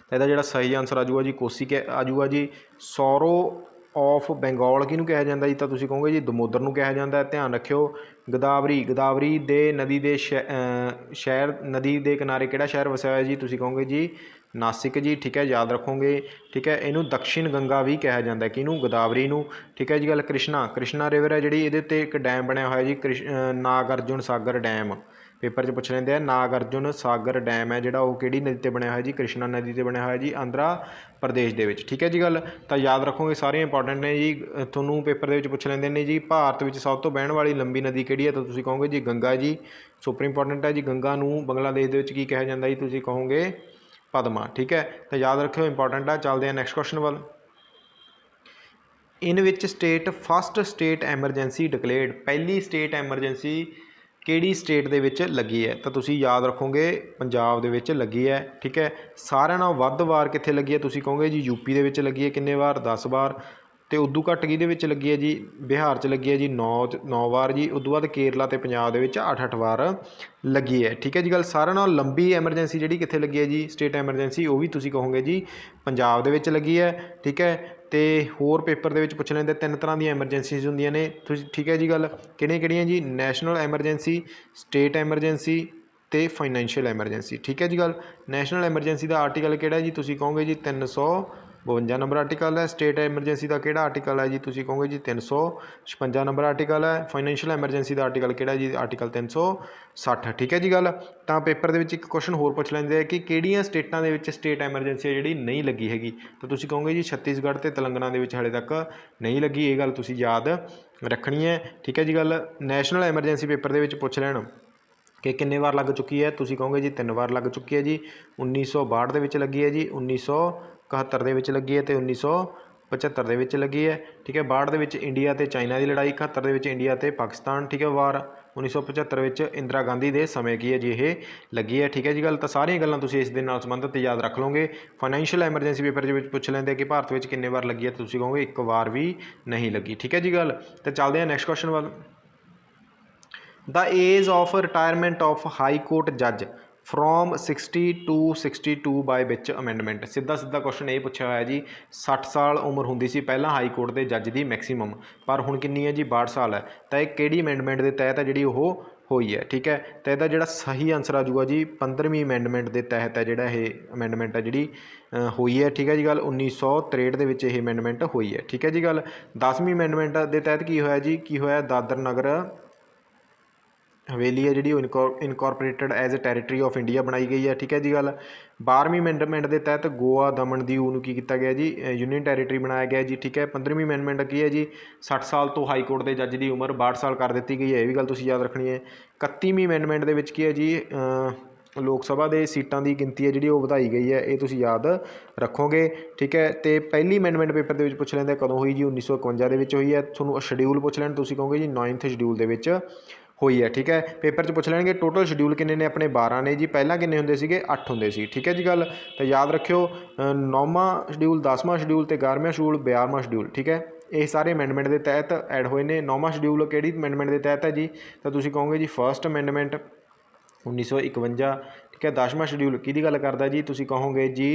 ਤਾਂ ਇਹਦਾ ਜਿਹੜਾ ਸਹੀ ਆਨਸਰ ਆ ਜਾਊਗਾ ਜੀ ਕੋਸੀ ਆ ਜਾਊਗਾ ਜੀ। ਸੋਰੋ ਆਫ ਬੰਗਾਲ ਕਿਹਨੂੰ ਕਿਹਾ ਜਾਂਦਾ ਜੀ? ਤਾਂ ਤੁਸੀਂ ਕਹੋਗੇ ਜੀ ਦਮੋਦਰ ਨੂੰ ਕਿਹਾ ਜਾਂਦਾ। ਧਿਆਨ ਰੱਖਿਓ। ਗੋਦਾਵਰੀ, ਗੋਦਾਵਰੀ ਦੇ ਨਦੀ ਦੇ ਸ਼ਹਿਰ, ਨਦੀ ਦੇ ਕਿਨਾਰੇ ਕਿਹੜਾ ਸ਼ਹਿਰ ਵਸਿਆ ਹੋਇਆ ਜੀ? ਤੁਸੀਂ ਕਹੋਗੇ ਜੀ ਨਾਸਿਕ ਜੀ, ਠੀਕ ਹੈ, ਯਾਦ ਰੱਖੋਗੇ, ਠੀਕ ਹੈ। ਇਹਨੂੰ ਦਕਸ਼ਿਣ ਗੰਗਾ ਵੀ ਕਿਹਾ ਜਾਂਦਾ, ਕਿਹਨੂੰ? ਗੋਦਾਵਰੀ ਨੂੰ, ਠੀਕ ਹੈ ਜੀ ਗੱਲ। ਕ੍ਰਿਸ਼ਨਾ ਰਿਵਰ ਹੈ ਜਿਹੜੀ, ਇਹਦੇ ਉੱਤੇ ਇੱਕ ਡੈਮ ਬਣਿਆ ਹੋਇਆ ਜੀ, ਨਾਗਅਰਜੁਨ ਸਾਗਰ ਡੈਮ। ਪੇਪਰ 'ਚ ਪੁੱਛ ਲੈਂਦੇ ਆ। ਨਾਗਅਰਜੁਨ ਸਾਗਰ ਡੈਮ ਹੈ ਜਿਹੜਾ ਉਹ ਕਿਹੜੀ ਨਦੀ 'ਤੇ ਬਣਿਆ ਹੋਇਆ ਜੀ? ਕ੍ਰਿਸ਼ਨਾ ਨਦੀ 'ਤੇ ਬਣਿਆ ਹੋਇਆ ਜੀ, ਆਂਧਰਾ ਪ੍ਰਦੇਸ਼ ਦੇ ਵਿੱਚ, ਠੀਕ ਹੈ ਜੀ ਗੱਲ। ਤਾਂ ਯਾਦ ਰੱਖੋਗੇ, ਸਾਰੀਆਂ ਇੰਪੋਰਟੈਂਟ ਨੇ ਜੀ। ਤੁਹਾਨੂੰ ਪੇਪਰ ਦੇ ਵਿੱਚ ਪੁੱਛ ਲੈਂਦੇ ਨੇ ਜੀ ਭਾਰਤ ਵਿੱਚ ਸਭ ਤੋਂ ਵਹਿਣ ਵਾਲੀ ਲੰਬੀ ਨਦੀ ਕਿਹੜੀ ਹੈ? ਤਾਂ ਤੁਸੀਂ ਕਹੋਗੇ ਜੀ ਗੰਗਾ ਜੀ। ਸੁਪਰ ਇੰਪੋਰਟੈਂਟ ਹੈ ਜੀ। ਗੰਗਾ ਨੂੰ ਬੰਗਲਾਦੇਸ਼ ਦੇ ਵਿੱਚ ਕੀ ਕਿਹਾ ਜਾਂਦਾ ਜੀ? ਤੁਸੀਂ ਕਹੋਗੇ ਪਦਮਾ, ਠੀਕ ਹੈ। ਤਾਂ ਯਾਦ ਰੱਖਿਓ, ਇੰਪੋਰਟੈਂਟ ਆ। ਚੱਲਦੇ ਆ ਨੈਕਸਟ ਕੁਐਸਚਨ ਵੱਲ। In which state first state emergency declared. ਪਹਿਲੀ ਸਟੇਟ ਐਮਰਜੈਂਸੀ ਕਿਹੜੀ ਸਟੇਟ ਦੇ ਵਿੱਚ ਲੱਗੀ ਹੈ? ਤਾਂ ਤੁਸੀਂ ਯਾਦ ਰੱਖੋਗੇ ਪੰਜਾਬ ਦੇ ਵਿੱਚ ਲੱਗੀ ਹੈ, ਠੀਕ ਹੈ। ਸਾਰਿਆਂ ਨਾਲੋਂ ਵੱਧ ਵਾਰ ਕਿੱਥੇ ਲੱਗੀ ਹੈ? ਤੁਸੀਂ ਕਹੋਗੇ ਜੀ UP ਦੇ ਵਿੱਚ ਲੱਗੀ ਹੈ। ਕਿੰਨੇ ਵਾਰ? 10 ਵਾਰ। ਅਤੇ ਉਦੋਂ ਘੱਟ ਕਿਹਦੇ ਵਿੱਚ ਲੱਗੀ ਹੈ ਜੀ? ਬਿਹਾਰ 'ਚ ਲੱਗੀ ਹੈ ਜੀ 9 ਵਾਰ ਜੀ। ਉਦੋਂ ਬਾਅਦ ਕੇਰਲਾ ਅਤੇ ਪੰਜਾਬ ਦੇ ਵਿੱਚ 8 ਵਾਰ ਲੱਗੀ ਹੈ, ਠੀਕ ਹੈ ਜੀ ਗੱਲ। ਸਾਰਿਆਂ ਨਾਲੋਂ ਲੰਬੀ ਐਮਰਜੈਂਸੀ ਜਿਹੜੀ ਕਿੱਥੇ ਲੱਗੀ ਹੈ ਜੀ? ਸਟੇਟ ਐਮਰਜੈਂਸੀ, ਉਹ ਵੀ ਤੁਸੀਂ ਕਹੋਗੇ ਜੀ ਪੰਜਾਬ ਦੇ ਵਿੱਚ ਲੱਗੀ ਹੈ, ਠੀਕ ਹੈ। ਅਤੇ ਹੋਰ ਪੇਪਰ ਦੇ ਵਿੱਚ ਪੁੱਛ ਲੈਂਦੇ 3 ਤਰ੍ਹਾਂ ਦੀਆਂ ਐਮਰਜੈਂਸੀਜ਼ ਹੁੰਦੀਆਂ ਨੇ, ਤੁਸੀਂ, ਠੀਕ ਹੈ ਜੀ ਗੱਲ। ਕਿਹੜੀਆਂ ਜੀ? ਨੈਸ਼ਨਲ ਐਮਰਜੈਂਸੀ, ਸਟੇਟ ਐਮਰਜੈਂਸੀ ਅਤੇ ਫਾਈਨੈਂਸ਼ੀਅਲ ਐਮਰਜੈਂਸੀ, ਠੀਕ ਹੈ ਜੀ ਗੱਲ। ਨੈਸ਼ਨਲ ਐਮਰਜੈਂਸੀ ਦਾ ਆਰਟੀਕਲ ਕਿਹੜਾ ਜੀ? ਤੁਸੀਂ ਕਹੋਗੇ ਜੀ 352 ਨੰਬਰ ਆਰਟੀਕਲ ਹੈ। ਸਟੇਟ ਐਮਰਜੈਂਸੀ ਦਾ ਕਿਹੜਾ ਆਰਟੀਕਲ ਹੈ ਜੀ? ਤੁਸੀਂ ਕਹੋਗੇ ਜੀ 356 ਨੰਬਰ ਆਰਟੀਕਲ ਹੈ। ਫਾਈਨੈਂਸ਼ੀਅਲ ਐਮਰਜੈਂਸੀ ਦਾ ਆਰਟੀਕਲ ਕਿਹੜਾ ਜੀ? ਆਰਟੀਕਲ 360, ਠੀਕ ਹੈ ਜੀ ਗੱਲ। ਤਾਂ ਪੇਪਰ ਦੇ ਵਿੱਚ ਇੱਕ ਕੁਐਸਚਨ ਹੋਰ ਪੁੱਛ ਲੈਂਦੇ ਆ ਕਿ ਕਿਹੜੀਆਂ ਸਟੇਟਾਂ ਦੇ ਵਿੱਚ ਸਟੇਟ ਐਮਰਜੈਂਸੀ ਜਿਹੜੀ ਨਹੀਂ ਲੱਗੀ ਹੈਗੀ? ਤਾਂ ਤੁਸੀਂ ਕਹੋਗੇ ਜੀ ਛੱਤੀਸਗੜ੍ਹ ਅਤੇ ਤੇਲੰਗਾਨਾ ਦੇ ਵਿੱਚ ਹਾਲੇ ਤੱਕ ਨਹੀਂ ਲੱਗੀ। ਇਹ ਗੱਲ ਤੁਸੀਂ ਯਾਦ ਰੱਖਣੀ ਹੈ, ਠੀਕ ਹੈ ਜੀ ਗੱਲ। ਨੈਸ਼ਨਲ ਐਮਰਜੈਂਸੀ ਪੇਪਰ ਦੇ ਵਿੱਚ ਪੁੱਛ ਲੈਣ ਕਿ ਕਿੰਨੇ ਵਾਰ ਲੱਗ ਚੁੱਕੀ ਹੈ? ਤੁਸੀਂ ਕਹੋਗੇ ਜੀ 3 ਵਾਰ ਲੱਗ ਚੁੱਕੀ ਹੈ ਜੀ। 1962 ਦੇ ਵਿੱਚ ਲੱਗੀ ਹੈ ਜੀ, 1971 ਦੇ ਵਿੱਚ ਲੱਗੀ ਹੈ ਅਤੇ 1975 ਦੇ ਵਿੱਚ ਲੱਗੀ ਹੈ, ਠੀਕ ਹੈ। 62 ਦੇ ਵਿੱਚ ਇੰਡੀਆ ਅਤੇ ਚਾਈਨਾ ਦੀ ਲੜਾਈ, 71 ਦੇ ਵਿੱਚ ਇੰਡੀਆ ਅਤੇ ਪਾਕਿਸਤਾਨ, ਠੀਕ ਹੈ, ਵਾਰ। 1975 ਵਿੱਚ ਇੰਦਰਾ ਗਾਂਧੀ ਦੇ ਸਮੇਂ ਕੀ ਹੈ ਜੀ ਇਹ ਲੱਗੀ ਹੈ, ਠੀਕ ਹੈ ਜੀ ਗੱਲ। ਤਾਂ ਸਾਰੀਆਂ ਗੱਲਾਂ ਤੁਸੀਂ ਇਸ ਦੇ ਨਾਲ ਸੰਬੰਧਿਤ ਯਾਦ ਰੱਖ ਲਓਗੇ। ਫਾਈਨੈਂਸ਼ੀਅਲ ਐਮਰਜੈਂਸੀ ਪੇਪਰ ਦੇ ਵਿੱਚ ਪੁੱਛ ਲੈਂਦੇ ਕਿ ਭਾਰਤ ਵਿੱਚ ਕਿੰਨੇ ਵਾਰ ਲੱਗੀ ਹੈ? ਤੁਸੀਂ ਕਹੋਗੇ 1 ਵਾਰ ਵੀ ਨਹੀਂ ਲੱਗੀ, ਠੀਕ ਹੈ ਜੀ ਗੱਲ। ਤਾਂ ਚੱਲਦੇ ਹਾਂ ਨੈਕਸਟ ਕੁਐਸਚਨ ਵੱਲ। The age of retirement of high court जज from 60 to 62 by which amendment. सीधा सीधा क्वेश्चन ये पूछा होया जी 60 साल उम्र होंदी सी पहला हाई कोर्ट के जज की मैक्सीमम, पर हुण कितनी है जी 62 साल है। तो यह किहड़ी अमेंडमेंट के तहत है जी हुई है, ठीक है। तो यदा जो सही आंसर आ जाऊगा जी 15वीं अमेंडमेंट के तहत है जोड़ा ये अमेंडमेंट है जी हुई है, ठीक है जी गल 1963 के अमेंडमेंट हुई है, ठीक है जी गल। 10वीं अमेंडमेंट के तहत की होया जी की होया दादर नगर हवेली है जी incorporated as a territory of India बनाई गई है, ठीक है जी गल। 12वीं अमेंडमेंट के तहत गोवा दमन दीव नूं की किया गया जी यूनियन टैरीटरी बनाया गया जी, ठीक है। 15वीं अमेंडमेंट की है जी 60 साल तो हाई कोर्ट के जज की उम्र 62 साल कर दी गई है, यह भी गल तुसीं याद रखनी है। 31वीं अमेंडमेंट के की है जी लोक सभा के सीटां की गिनती है जी वधाई गई है, ये तुसीं याद रखोगे, ठीक है। तो पहली अमेंडमेंट पेपर के पूछ लेंगे कदों हुई जी 1951 के हुई है। तुहानूं शेड्यूल पूछ लैण तुसीं कहोगे जी 9th शेड्यूल के हुई है, ठीक है। पेपर च पूछ लैणगे टोटल शेड्यूल किन्ने ने अपने 12 ने जी, पहला किन्ने हुंदे सीगे 8 हुंदे सी, ठीक है जी गल। तो याद रखियो 9वां शेड्यूल 10वां शेड्यूल तो 11वां शेड्यूल 12वां शेड्यूल, ठीक है। ये सारे अमेंडमेंट के तहत ऐड हुए हैं। 9वां शेड्यूल किहड़ी अमेंडमेंट के तहत है जी, तो तुसीं कहोगे जी फर्स्ट अमेंडमेंट 1951, ठीक है। 10वां शेड्यूल किहदी गल करदा जी, तुसीं कहोगे जी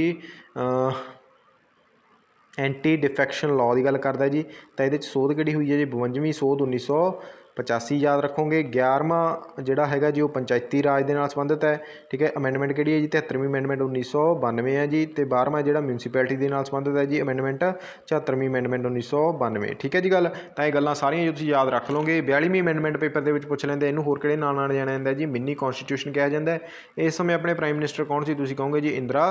एंटी डिफैक्शन लॉ की गल करदा जी। तो ये सोध किहड़ी हुई है जी 52वीं सोध 1985 याद रखोगे। 11वां जिहड़ा हैगा जी वो पंचायती राज के नाल संबंधित है, ठीक है। अमेंडमेंट किहड़ी है जी 73वीं अमेंडमेंट 1992 है जी। तो 12वां जिहड़ा म्यूनसिपैलिटी के नाल संबंधित है जी अमेंडमेंट 74वीं अमेंडमेंट 1992, ठीक है जी गल। तो ये गल्लां सारियां जो तुसीं याद रख लोगे। 42वीं अमेंडमेंट पेपर के पूछ लेंगे इनू होर किहड़े नाम नाल जाणिया जांदा जी मिनी कॉन्स्टिट्यूशन कहा जाता है। इस समय अपने प्राइम मिनिस्टर कौन सी, तुसीं कहोगे जी इंदिरा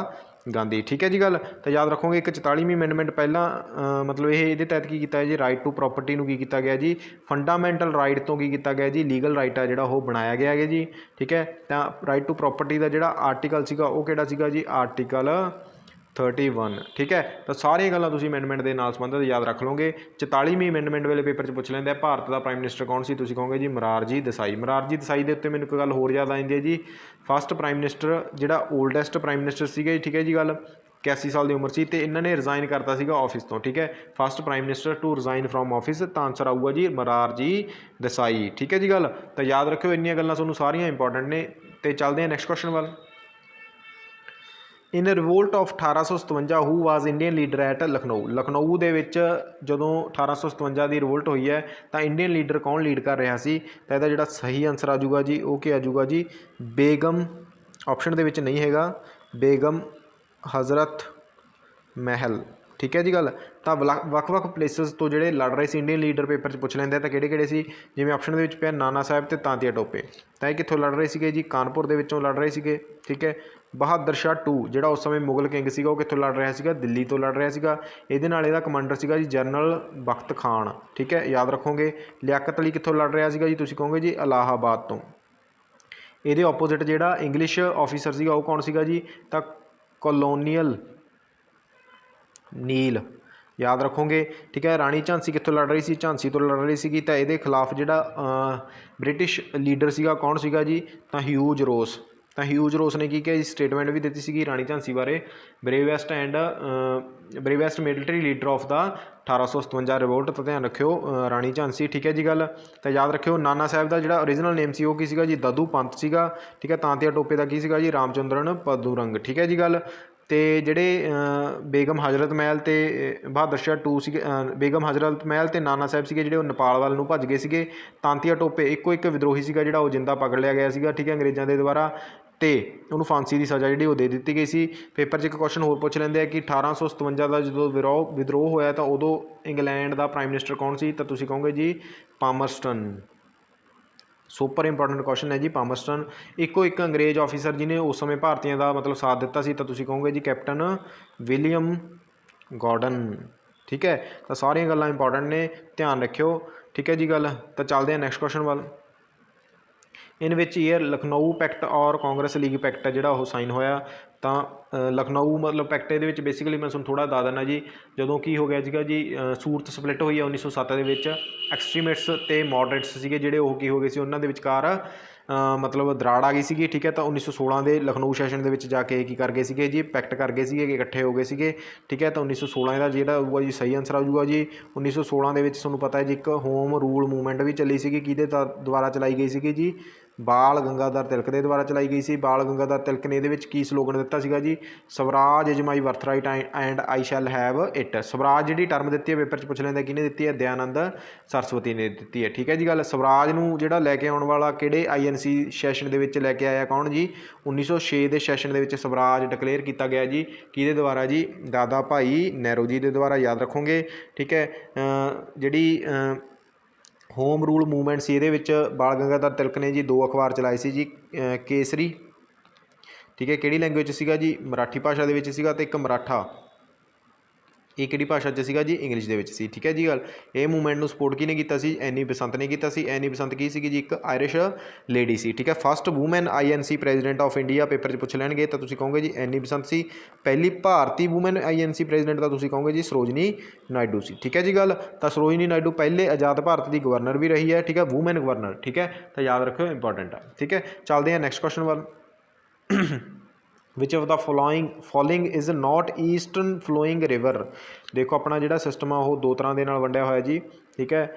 गांधी, ठीक है जी गल। तो याद रखोगे एक 44वीं अमेंडमेंट पहला मतलब ये तहत की किया जी राइट टू प्रॉपर्टी नूं की किया गया जी फंडामेंटल राइट तो की किया गया जी लीगल राइट है जिहड़ा वो बनाया गया है जी, ठीक है। तो राइट टू प्रॉपर्टी का जिहड़ा आर्टिकल सीगा वो किहड़ा सीगा जी आर्टिकल 31, ठीक है। तो सारिया गल्लां तुसीं अमेंडमेंट के नाल संबंधित याद रख लोगे। 44वीं अमेंडमेंट वाले पेपर च पूछ लेंगे भारत का प्राइम मिनिस्टर कौन सी, तुसीं कहोगे जी मोरारजी देसाई। मोरारजी देसाई के उत्ते मैनूं एक गल होर याद आती है जी फस्ट प्राइम मिनिस्टर जिहड़ा ओल्डेस्ट प्राइम मिनिस्टर सीगे, ठीक है जी गल। 81 साल की उम्र सी ते इन्होंने रिजाइन करता सीगा ऑफिस तो, ठीक है। First prime minister to resign from office, तो आंसर आऊगा जी मोरारजी देसाई, ठीक है जी गल। तो याद रखियो इन्नियां गल्लां तुहानूं सारियां इंपॉर्टेंट ने। तो चलते हैं नैक्सट क्वेश्चन वाल। इन revolt of 1857 who was Indian leader at Lucknow. Lucknow के जदों 1857 की रिवोल्ट हुई है तो इंडियन लीडर कौन लीड कर रहा सी। तो यदा जिहड़ा सही आंसर आ जाऊगा जी वो क्या आ जाऊगा जी बेगम, ऑप्शन के नहीं हैगा बेगम हज़रत महल, ठीक है जी गल। तो वख-वख प्लेसिस तो जोड़े लड़ रहे थे इंडियन लीडर पेपर पूछ लेंगे तो किहड़े-किहड़े सी, जिवें ऑप्शन के पे नाना साहब तो तांतिया टोपे। तो ये कित्थों लड़ रहे थे जी कानपुर के विचों लड़ रहे थे, ठीक है। बहादुर शाह टू जिहड़ा उस समय मुगल किंग सीगा वो कित्थों लड़ रहा सीगा, दिल्ली तो लड़ रहा सीगा। इहदे नाल इहदा कमांडर सीगा जी जनरल बख्त खान, ठीक है याद रखोगे। लियाकत अली कित्थों लड़ रहा सीगा जी, तुसीं कहोगे जी इलाहाबाद तो। इहदे ओपोजिट जिहड़ा इंग्लिश ऑफिसर सीगा वो कौन सीगा जी, तो कॉलोनीयल नील, याद रखोगे, ठीक है। राणी झांसी कित्थों लड़ रही सी, झांसी तो लड़ रही सी। तो ये खिलाफ जिहड़ा ब्रिटिश लीडर सीगा कौन सीगा जी, तो ह्यूज रोस। तो ह्यूज रोस ने की किया जी स्टेटमेंट भी दी सी राणी झांसी बारे bravest bravest military leader of the 1857 revolt. तो ध्यान रखियो राणी झांसी, ठीक है जी गल। तो याद रखियो नाना साहब का जिहड़ा ओरिजिनल नेम सी वो की सीगा जी ददू पंत सीगा, ठीक है। तांतिया टोपे का की सीगा जी रामचंद्रन पदूरंग, ठीक है जी गल। तो जिहड़े बेगम हजरत महल ते बहादुर शाह टू सी बेगम हजरत महल ते नाना साहब सीगे जिहड़े नेपाल वाल नूं भज गए सीगे। तांतिया टोपे इक्को एक विद्रोही सीगा जिहड़ा वो जिंदा पकड़ लिया गया सीगा, ठीक है अंग्रेज़ों के द्वारा। तो उन्होंने फांसी की सज़ा जी दे दी गई सी। पेपर च एक क्वेश्चन होर पूछ लेंगे कि 1857 का जो विद्रोह होया तो उदों इंग्लैंड का प्राइम मिनिस्टर कौन सी, तो तुसीं कहोगे जी पामरस्टन। सुपर इंपॉर्टेंट क्वेश्चन है जी पामरस्टन। इक्को एक अंग्रेज ऑफिसर जिन्हें उस समय भारतीयों का मतलब साथ दिता सी, तो तुसीं कहोगे जी कैप्टन विलियम गॉर्डन, ठीक है। तो सारिया गल्लां इंपॉर्टेंट ने, ध्यान रखियो, ठीक है जी गल। तो चलते हैं नैक्सट क्वेश्चन वाल। इन विच ईयर लखनऊ पैक्ट और कांग्रेस लीग पैक्ट है जिहड़ा साइन होया। तो लखनऊ मतलब पैक्ट ये बेसिकली मैं तुहानूं थोड़ा दस दिना जी जदों की हो गया सीगा जी सूरत स्पलिट हुई है 1907 के एक्सट्रीमिस्ट्स ते मॉडरेट्स सीगे जिहड़े वो की हो गए सी उन्हां दे विचकार मतलब ਦਰਾੜ ਆ ਗਈ ਸੀਗੀ, ਠੀਕ ਹੈ। ਤਾਂ 1916 ਦੇ ਲਖਨਊ ਸੈਸ਼ਨ ਦੇ ਵਿੱਚ ਜਾ ਕੇ ਕੀ ਕਰ ਗਏ ਸੀਗੇ ਜੀ, ਪੈਕਟ ਕਰ ਗਏ ਸੀਗੇ ਕਿ ਇਕੱਠੇ ਹੋ ਗਏ ਸੀਗੇ, ਠੀਕ ਹੈ। ਤਾਂ 1916 ਦਾ ਜਿਹੜਾ ਹੋਊਗਾ ਜੀ ਸਹੀ ਆਨਸਰ ਆ ਜਾਊਗਾ ਜੀ। 1916 ਦੇ ਵਿੱਚ ਤੁਹਾਨੂੰ ਪਤਾ ਹੈ ਜੀ ਇੱਕ ਹੋਮ ਰੂਲ ਮੂਵਮੈਂਟ ਵੀ ਚੱਲੀ ਸੀਗੀ, ਕਿਹਦੇ ਦੁਆਰਾ ਚਲਾਈ ਗਈ ਸੀਗੀ ਜੀ, ਬਾਲ ਗੰਗਾਧਰ ਤਿਲਕ ਦੇ ਦੁਆਰਾ ਚਲਾਈ ਗਈ ਸੀ। ਬਾਲ ਗੰਗਾਧਰ ਤਿਲਕ ਨੇ ਇਹਦੇ ਵਿੱਚ ਕੀ ਸਲੋਗਨ ਦਿੱਤਾ ਸੀਗਾ ਜੀ, swaraj is my birthright and I shall have it. Swaraj ਜਿਹੜੀ ਟਰਮ ਦਿੱਤੀ ਹੈ ਪੇਪਰ 'ਚ ਪੁੱਛ ਲੈਂਦਾ ਕਿਹਨੇ ਦਿੱਤੀ ਹੈ, ਦਇਆਨੰਦ ਸਰਸਵਤੀ ਨੇ ਦਿੱਤੀ ਹੈ, ਠੀਕ ਹੈ ਜੀ ਗੱਲ। ਸਵਰਾਜ ਨੂੰ ਜਿਹੜਾ ਲੈ ਕੇ ਆਉਣ ਵਾਲਾ ਕਿਹੜੇ INC ਸੈਸ਼ਨ ਦੇ ਵਿੱਚ ਲੈ ਕੇ ਆਇਆ ਕੌਣ ਜੀ, 1906 ਦੇ ਸੈਸ਼ਨ ਦੇ ਵਿੱਚ ਸਵਰਾਜ ਡਿਕਲੇਅਰ ਕੀਤਾ ਗਿਆ ਜੀ, ਕਿਹਦੇ ਦੁਆਰਾ ਜੀ, ਦਾਦਾ ਭਾਈ ਨਹਿਰੂ ਜੀ ਦੇ ਦੁਆਰਾ, ਯਾਦ ਰੱਖੋਗੇ, ਠੀਕ ਹੈ। ਜਿਹੜੀ ਹੋਮ ਰੂਲ ਮੂਵਮੈਂਟ ਸੀ ਇਹਦੇ ਵਿੱਚ ਬਾਲ ਗੰਗਾਧਰ ਤਿਲਕ ਨੇ ਜੀ 2 ਅਖਬਾਰ ਚਲਾਏ ਸੀ ਜੀ, ਕੇਸਰੀ, ਠੀਕ ਹੈ, ਕਿਹੜੀ ਲੈਂਗੁਏਜ 'ਚ ਸੀਗਾ ਜੀ, ਮਰਾਠੀ ਭਾਸ਼ਾ ਦੇ ਵਿੱਚ ਸੀਗਾ, ਅਤੇ ਇੱਕ ਮਰਾਠਾ, ਇਹ ਕਿਹੜੀ ਭਾਸ਼ਾ 'ਚ ਸੀਗਾ ਜੀ, ਇੰਗਲਿਸ਼ ਦੇ ਵਿੱਚ ਸੀ, ਠੀਕ ਹੈ ਜੀ ਗੱਲ। ਇਹ ਮੂਵਮੈਂਟ ਨੂੰ ਸਪੋਰਟ ਕਿਹਨੇ ਕੀਤਾ ਸੀ, ਐਨੀ ਬਸੰਤ ਨੇ ਕੀਤਾ ਸੀ। ਐਨੀ ਬਸੰਤ ਕੀ ਸੀਗੀ ਜੀ, ਇੱਕ ਆਇਰਿਸ਼ ਲੇਡੀ ਸੀ, ਠੀਕ ਹੈ। First woman INC president of India paper 'ਚ ਪੁੱਛ ਲੈਣਗੇ ਤਾਂ ਤੁਸੀਂ ਕਹੋਗੇ ਜੀ ਐਨੀ ਬਸੰਤ ਸੀ। ਪਹਿਲੀ ਭਾਰਤੀ ਵੂਮੈਨ INC ਪ੍ਰੈਜ਼ੀਡੈਂਟ ਤਾਂ ਤੁਸੀਂ ਕਹੋਗੇ ਜੀ ਸਰੋਜਨੀ ਨਾਇਡੂ ਸੀ, ਠੀਕ ਹੈ ਜੀ ਗੱਲ। ਤਾਂ ਸਰੋਜਨੀ ਨਾਇਡੂ ਪਹਿਲੇ ਆਜ਼ਾਦ ਭਾਰਤ ਦੀ ਗਵਰਨਰ ਵੀ ਰਹੀ ਹੈ, ਠੀਕ ਹੈ, ਵੂਮੈਨ ਗਵਰਨਰ, ਠੀਕ ਹੈ। ਤਾਂ ਯਾਦ ਰੱਖਿਓ, ਇੰਪੋਰਟੈਂਟ ਆ, ਠੀਕ ਹੈ। ਚੱਲਦੇ ਹਾਂ ਨੈਕਸਟ ਕੁਐਸਚਨ ਵੱਲ। Which of the following is not eastern flowing river. ਦੇਖੋ ਆਪਣਾ ਜਿਹੜਾ ਸਿਸਟਮ ਆ ਉਹ 2 ਤਰ੍ਹਾਂ ਦੇ ਨਾਲ ਵੰਡਿਆ ਹੋਇਆ ਜੀ, ਠੀਕ ਹੈ।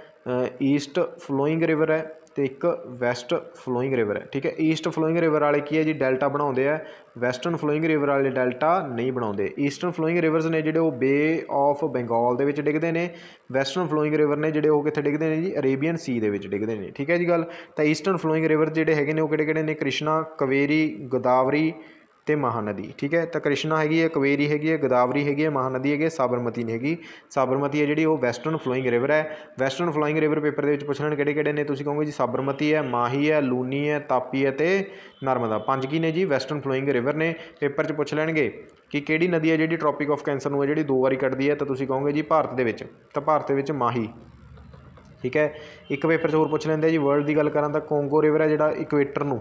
ਈਸਟ ਫਲੋਇੰਗ ਰਿਵਰ ਹੈ ਅਤੇ ਇੱਕ ਵੈਸਟ ਫਲੋਇੰਗ ਰਿਵਰ ਹੈ, ਠੀਕ ਹੈ। ਈਸਟ ਫਲੋਇੰਗ ਰਿਵਰ ਵਾਲੇ ਕੀ ਹੈ ਜੀ, ਡੈਲਟਾ ਬਣਾਉਂਦੇ ਆ। ਵੈਸਟਰਨ ਫਲੋਇੰਗ ਰਿਵਰ ਵਾਲੇ ਡੈਲਟਾ ਨਹੀਂ ਬਣਾਉਂਦੇ। ਈਸਟਰਨ ਫਲੋਇੰਗ ਰਿਵਰਸ ਨੇ ਜਿਹੜੇ ਉਹ ਬੇ ਆਫ ਬੰਗਾਲ ਦੇ ਵਿੱਚ ਡਿੱਗਦੇ ਨੇ। ਵੈਸਟਰਨ ਫਲੋਇੰਗ ਰਿਵਰ ਨੇ ਜਿਹੜੇ ਉਹ ਕਿੱਥੇ ਡਿੱਗਦੇ ਨੇ ਜੀ, ਅਰੇਬੀਅਨ ਸੀ ਦੇ ਵਿੱਚ ਡਿੱਗਦੇ ਨੇ, ਠੀਕ ਹੈ ਜੀ ਗੱਲ। ਤਾਂ ਈਸਟਰਨ ਫਲੋਇੰਗ ਰਿਵਰ ਜਿਹੜੇ ਹੈਗੇ ਨੇ ਉਹ ਕਿਹੜੇ ਕਿਹੜੇ ਨੇ, ਕ੍ਰਿਸ਼ਨਾ, ਕਾਵੇਰੀ, ਗੋਦਾਵਰੀ ਅਤੇ ਮਹਾਨਦੀ, ਠੀਕ ਹੈ। ਤਾਂ ਕ੍ਰਿਸ਼ਨਾ ਹੈਗੀ ਹੈ, ਕਾਵੇਰੀ ਹੈਗੀ ਹੈ, ਗੋਦਾਵਰੀ ਹੈਗੀ ਹੈ, ਮਹਾਨਦੀ ਹੈਗੀ ਹੈ, ਸਾਬਰਮਤੀ ਨਹੀਂ ਹੈਗੀ। ਸਾਬਰਮਤੀ ਹੈ ਜਿਹੜੀ ਉਹ ਵੈਸਟਰਨ ਫਲੋਇੰਗ ਰਿਵਰ ਹੈ। ਵੈਸਟਰਨ ਫਲੋਇੰਗ ਰਿਵਰ ਪੇਪਰ ਦੇ ਵਿੱਚ ਪੁੱਛ ਲੈਣ ਕਿਹੜੇ ਕਿਹੜੇ ਨੇ, ਤੁਸੀਂ ਕਹੋਗੇ ਜੀ ਸਾਬਰਮਤੀ ਹੈ, ਮਾਹੀ ਹੈ, ਲੂਨੀ ਹੈ, ਤਾਪੀ ਹੈ ਅਤੇ ਨਰਮਦਾ। 5 ਕੀ ਨੇ ਜੀ, ਵੈਸਟਰਨ ਫਲੋਇੰਗ ਰਿਵਰ ਨੇ। ਪੇਪਰ 'ਚ ਪੁੱਛ ਲੈਣਗੇ ਕਿ ਕਿਹੜੀ ਨਦੀ ਹੈ ਜਿਹੜੀ ਟ੍ਰੋਪਿਕ ਆਫ ਕੈਂਸਰ ਨੂੰ ਹੈ ਜਿਹੜੀ 2 ਵਾਰੀ ਕੱਟਦੀ ਹੈ, ਤਾਂ ਤੁਸੀਂ ਕਹੋਗੇ ਜੀ ਭਾਰਤ ਦੇ ਵਿੱਚ, ਤਾਂ ਭਾਰਤ ਦੇ ਵਿੱਚ ਮਾਹੀ, ਠੀਕ ਹੈ। ਇੱਕ ਪੇਪਰ 'ਚ ਹੋਰ ਪੁੱਛ ਲੈਂਦੇ ਜੀ, ਵਰਲਡ ਦੀ ਗੱਲ ਕਰਾਂ ਤਾਂ ਕੋਂਗੋ ਰਿਵਰ ਹੈ ਜਿਹੜਾ ਇਕੁਏਟਰ ਨੂੰ,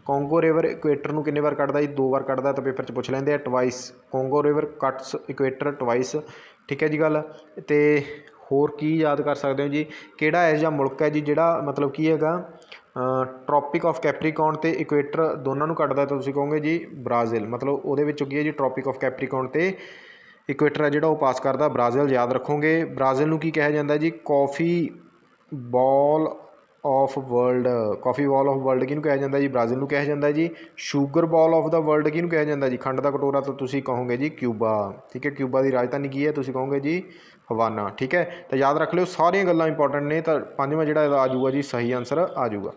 ਕੋਂਗੋ ਰਿਵਰ ਇਕੁਏਟਰ ਨੂੰ ਕਿੰਨੇ ਵਾਰ ਕੱਟਦਾ ਜੀ, 2 ਵਾਰ ਕੱਟਦਾ। ਤਾਂ ਪੇਪਰ 'ਚ ਪੁੱਛ ਲੈਂਦੇ ਆ twice, Congo river cuts equator twice, ਠੀਕ ਹੈ ਜੀ ਗੱਲ। ਅਤੇ ਹੋਰ ਕੀ ਯਾਦ ਕਰ ਸਕਦੇ ਹੋ ਜੀ, ਕਿਹੜਾ ਇਹੋ ਜਿਹਾ ਮੁਲਕ ਹੈ ਜੀ ਜਿਹੜਾ ਮਤਲਬ ਕੀ ਹੈਗਾ ਟ੍ਰੋਪਿਕ ਆਫ ਕੈਪਰੀਕੌਨ ਅਤੇ ਇਕੁਏਟਰ ਦੋਨਾਂ ਨੂੰ ਕੱਟਦਾ, ਤਾਂ ਤੁਸੀਂ ਕਹੋਗੇ ਜੀ ਬ੍ਰਾਜ਼ੀਲ। ਮਤਲਬ ਉਹਦੇ ਵਿੱਚੋਂ ਕੀ ਹੈ ਜੀ, ਟ੍ਰੋਪਿਕ ਆਫ ਕੈਪਰੀਕੌਨ ਅਤੇ ਇਕੁਏਟਰ ਹੈ ਜਿਹੜਾ ਉਹ ਪਾਸ ਕਰਦਾ ਬ੍ਰਾਜ਼ੀਲ, ਯਾਦ ਰੱਖੋਗੇ। ਬ੍ਰਾਜ਼ੀਲ ਨੂੰ ਕੀ ਕਿਹਾ ਜਾਂਦਾ ਜੀ, coffee bowl of world, coffee bowl of world ਕਿਹਨੂੰ ਕਿਹਾ ਜਾਂਦਾ ਜੀ, ਬ੍ਰਾਜ਼ੀਲ ਨੂੰ ਕਿਹਾ ਜਾਂਦਾ ਜੀ। Sugar bowl of the world ਕਿਹਨੂੰ ਕਿਹਾ ਜਾਂਦਾ ਜੀ, ਖੰਡ ਦਾ ਕਟੋਰਾ, ਤਾਂ ਤੁਸੀਂ ਕਹੋਗੇ ਜੀ ਕਿਊਬਾ, ਠੀਕ ਹੈ। ਕਿਊਬਾ ਦੀ ਰਾਜਧਾਨੀ ਕੀ ਹੈ, ਤੁਸੀਂ ਕਹੋਗੇ ਜੀ ਹਵਾਨਾ, ਠੀਕ ਹੈ। ਤਾਂ ਯਾਦ ਰੱਖ ਲਿਓ, ਸਾਰੀਆਂ ਗੱਲਾਂ ਇੰਪੋਰਟੈਂਟ ਨੇ। ਤਾਂ 5ਵਾਂ ਜਿਹੜਾ ਇਹਦਾ ਆ ਜਾਊਗਾ ਜੀ, ਸਹੀ ਆਨਸਰ ਆ ਜਾਊਗਾ।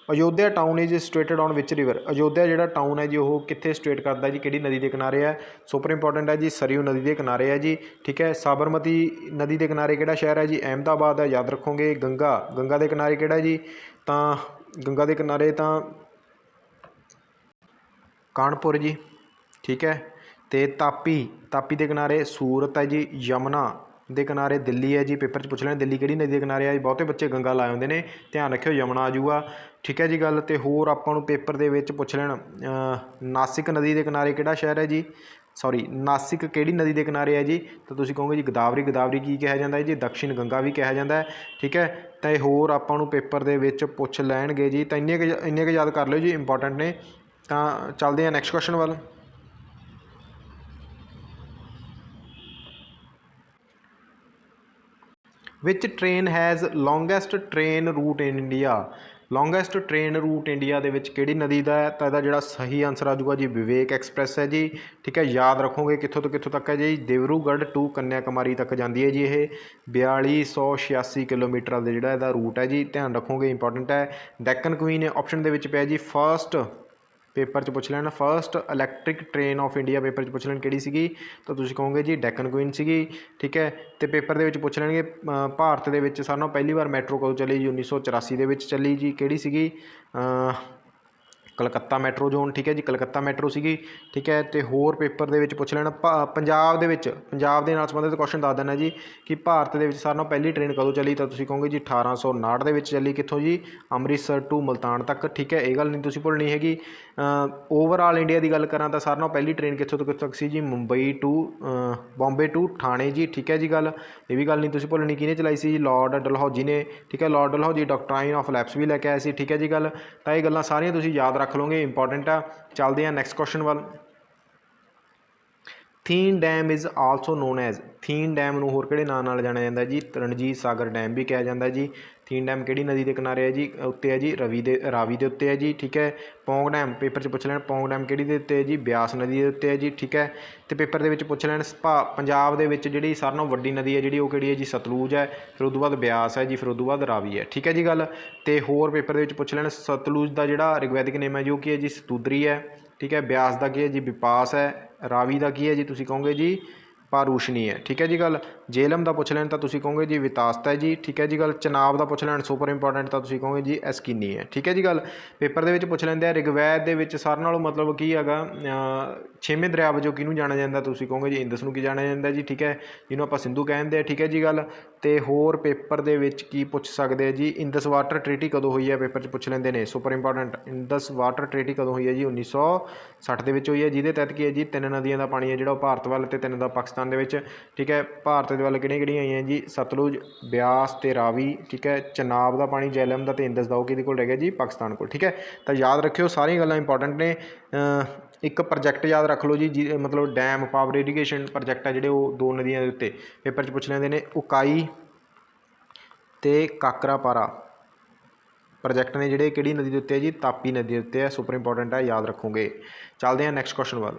Ayodhya town is situated on which river. Ayodhya ਜਿਹੜਾ ਟਾਊਨ ਹੈ ਜੀ ਉਹ ਕਿੱਥੇ ਸਿਚੁਏਟ ਕਰਦਾ ਜੀ, ਕਿਹੜੀ ਨਦੀ ਦੇ ਕਿਨਾਰੇ ਹੈ, ਸੁਪਰ ਇੰਪੋਰਟੈਂਟ ਹੈ ਜੀ, ਸਰਯੂ ਨਦੀ ਦੇ ਕਿਨਾਰੇ ਹੈ ਜੀ, ਠੀਕ ਹੈ। ਸਾਬਰਮਤੀ ਨਦੀ ਦੇ ਕਿਨਾਰੇ ਕਿਹੜਾ ਸ਼ਹਿਰ ਹੈ ਜੀ, ਅਹਿਮਦਾਬਾਦ ਹੈ, ਯਾਦ ਰੱਖੋਗੇ। ਗੰਗਾ ਦੇ ਕਿਨਾਰੇ ਕਿਹੜਾ ਜੀ, ਤਾਂ ਗੰਗਾ ਦੇ ਕਿਨਾਰੇ ਤਾਂ ਕਾਨਪੁਰ ਜੀ, ਠੀਕ ਹੈ। ਅਤੇ ਤਾਪੀ ਦੇ ਕਿਨਾਰੇ ਸੂਰਤ ਹੈ ਜੀ। ਯਮੁਨਾ ਦੇ ਕਿਨਾਰੇ ਦਿੱਲੀ ਹੈ ਜੀ, ਪੇਪਰ 'ਚ ਪੁੱਛ ਲੈਣ ਦਿੱਲੀ ਕਿਹੜੀ ਨਦੀ ਦੇ ਕਿਨਾਰੇ ਆ ਜੀ, ਬਹੁਤੇ ਬੱਚੇ ਗੰਗਾ ਲਾਏ ਹੁੰਦੇ ਨੇ, ਧਿਆਨ ਰੱਖਿਓ ਯਮੁਨਾ ਆ ਜਾਊਗਾ, ਠੀਕ ਹੈ ਜੀ ਗੱਲ। ਅਤੇ ਹੋਰ ਆਪਾਂ ਨੂੰ ਪੇਪਰ ਦੇ ਵਿੱਚ ਪੁੱਛ ਲੈਣ ਨਾਸਿਕ ਨਦੀ ਦੇ ਕਿਨਾਰੇ ਕਿਹੜਾ ਸ਼ਹਿਰ ਹੈ ਜੀ, ਨਾਸਿਕ ਕਿਹੜੀ ਨਦੀ ਦੇ ਕਿਨਾਰੇ ਹੈ ਜੀ, ਤਾਂ ਤੁਸੀਂ ਕਹੋਗੇ ਜੀ ਗੋਦਾਵਰੀ ਕੀ ਕਿਹਾ ਜਾਂਦਾ ਹੈ ਜੀ, ਦਕਸ਼ਿਣ ਗੰਗਾ ਵੀ ਕਿਹਾ ਜਾਂਦਾ ਹੈ, ਠੀਕ ਹੈ। ਤਾਂ ਇਹ ਹੋਰ ਆਪਾਂ ਨੂੰ ਪੇਪਰ ਦੇ ਵਿੱਚ ਪੁੱਛ ਲੈਣਗੇ ਜੀ, ਤਾਂ ਇੰਨੇ ਕੁ ਯਾਦ ਕਰ ਲਿਓ ਜੀ, ਇੰਪੋਰਟੈਂਟ ਨੇ। ਤਾਂ ਚੱਲਦੇ ਹਾਂ ਨੈਕਸਟ ਕੁਐਸਚਨ ਵੱਲ। Which train has longest train route in India. Longest train route India ਦੇ ਵਿੱਚ ਕਿਹੜੀ ਨਦੀ ਦਾ ਹੈ, ਤਾਂ ਇਹਦਾ ਜਿਹੜਾ ਸਹੀ ਆਨਸਰ ਆ ਜਾਊਗਾ ਜੀ ਵਿਵੇਕ ਐਕਸਪ੍ਰੈਸ ਹੈ ਜੀ, ਠੀਕ ਹੈ। ਯਾਦ ਰੱਖੋਗੇ ਕਿੱਥੋਂ ਤੋਂ ਕਿੱਥੋਂ ਤੱਕ ਹੈ ਜੀ, ਦਿਬਰੂਗੜ੍ਹ ਟੂ ਕੰਨਿਆ ਕੁਮਾਰੀ ਤੱਕ ਜਾਂਦੀ ਹੈ ਜੀ। ਇਹ 4286 ਕਿਲੋਮੀਟਰ ਦਾ ਜਿਹੜਾ ਇਹਦਾ ਰੂਟ ਹੈ ਜੀ, ਧਿਆਨ ਰੱਖੋਗੇ, ਇੰਪੋਰਟੈਂਟ ਹੈ। ਡੈਕਨ ਕੁਈਨ ਆਪਸ਼ਨ ਦੇ ਵਿੱਚ ਪਿਆ ਜੀ। ਫਸਟ ਪੇਪਰ 'ਚ ਪੁੱਛ ਲੈਣ first electric train of India, paper 'ਚ ਪੁੱਛ ਲੈਣ ਕਿਹੜੀ ਸੀਗੀ, ਤਾਂ ਤੁਸੀਂ ਕਹੋਗੇ ਜੀ ਡੈਕਨ ਕੁਈਨ ਸੀਗੀ, ਠੀਕ ਹੈ। ਅਤੇ ਪੇਪਰ ਦੇ ਵਿੱਚ ਪੁੱਛ ਲੈਣਗੇ ਭਾਰਤ ਦੇ ਵਿੱਚ ਸਾਰਿਆਂ ਨਾਲੋਂ ਪਹਿਲੀ ਵਾਰ ਮੈਟਰੋ ਕਦੋਂ ਚੱਲੀ ਜੀ, 1984 ਦੇ ਵਿੱਚ ਚੱਲੀ ਜੀ, ਕਿਹੜੀ ਸੀਗੀ, कलकत्ता मैट्रो जोन, ठीक है जी, कलकत्ता मैट्रो सीगी, ठीक है। तो होर पेपर दे विच पुछ लेना पंजाब दे विच, पंजाब दे नाल संबंधित क्वेश्चन दस देना जी कि भारत दे विच सारे नालों पहली ट्रेन कदों चली, तो तुसीं कहोगे जी 1859 दे विच चली, कित्थों जी, अंमृतसर टू मुल्तान तक, ठीक है। ये गल नहीं तुसीं भुल्लनी हैगी। ओवरऑल इंडिया की गल करां तां सारे नालों पहली ट्रेन कित्थों तो कित्थों तक सी जी, मुंबई टू बॉम्बे टू ठाणे जी, ठीक है जी। गल ये भी गल नहीं तुसीं भुल्लनी, किहने चलाई सी जी, लॉर्ड डलहौजी ने, ठीक है। Lord Dalhousie doctrine of lapse भी लैके आए सी, ठीक है जी। गल तो ये गल्लां सारियां तुसीं याद रख लोगे, इंपॉर्टेंट आ। चलते हैं नैक्सट क्वेश्चन वाल। Thein dam is also known as, Thein dam नूं होर किहड़े नाम नाल जाणिया जांदा जी, रणजीत सागर डैम भी कहा जाता है जी। थीन डैम किहड़ी नदी के किनारे है जी, उत्ते है जी, रावी के उत्ते है जी, ठीक है। पौंग डैम पेपर च पुछ लैण, पौंग डैम किहड़ी दे उत्ते है जी, ब्यास नदी के उत्ते है जी, ठीक है। तो पेपर दे विच पुछ लैण पंजाब दे विच जिहड़ी सारे नालों वड्डी नदी है जिहड़ी वो किहड़ी है जी, सतलुज है, फिर उस बाद ब्यास है जी, फिर उस बाद रावी है, ठीक है जी। गल तो होर पेपर दे विच पुछ लैण सतलुज का जिहड़ा रिगवैदिक नेम है जो कि है जी सतुद्री है, ठीक है। ब्यास का की है जी विपास है, रावी का की है जी तुसीं कहोगे जी पारूशनी है, ठीक है जी। गल झेलम का पुछ लैन तो तुसीं कहोगे जी वितासता है जी, ठीक है जी। गल चनाब का पुछ लैन सुपर इंपॉर्टेंट तो तुसीं कहोगे जी एस्कीनी है, ठीक है जी। गल पेपर दे विच पुछ लैंदे रिगवैद दे विच सारे नालों मतलब की हैगा 6वें दरिया वजों किहनूं जाणिया जांदा, तुसीं कहोगे जी इंदस नूं की जाणिया जांदा जी, ठीक है, जिन्होंने आपां सिंधु कहते हैं, ठीक है जी। गल तो होर पेपर दे विच की पुछ सकते जी, इंदस वाटर ट्रीटी कदों हुई है, पेपर च पुछ लैंदे ने, super important. Indus water treaty कदों हुई है जी, 1960 दे विच हुई है, जिहदे तहत की है जी 3 नदियों का पानी है जिहड़ा भारत वाल ते 3 दा पाकिस्तान दे विच, ठीक है। भारत दे वाल किहड़ियां आईयां जी, सतलुज, ब्यास ते रावी, ठीक है। चनाब का पानी झेलम का ते इंदस का किहदे कोल रह गया जी, पाकिस्तान कोल, ठीक है। तो याद रखियो सारियां गल्लां इंपॉर्टेंट ने। एक प्रोजैक्ट याद रख लो जी, मतलब डैम पावर इरीगेशन प्रोजैक्ट है जिहड़े वो 2 नदियों के उत्ते पेपर च पुछ लैंदे ने, उकाई ते काकरापारा प्रोजैक्ट ने जिहड़े किहड़ी नदी के उत्ते है जी, तापी नदी के उत्ते है, सुपर इंपॉर्टेंट है, याद रखोगे। चलते हैं नैक्सट क्वेश्चन वाल।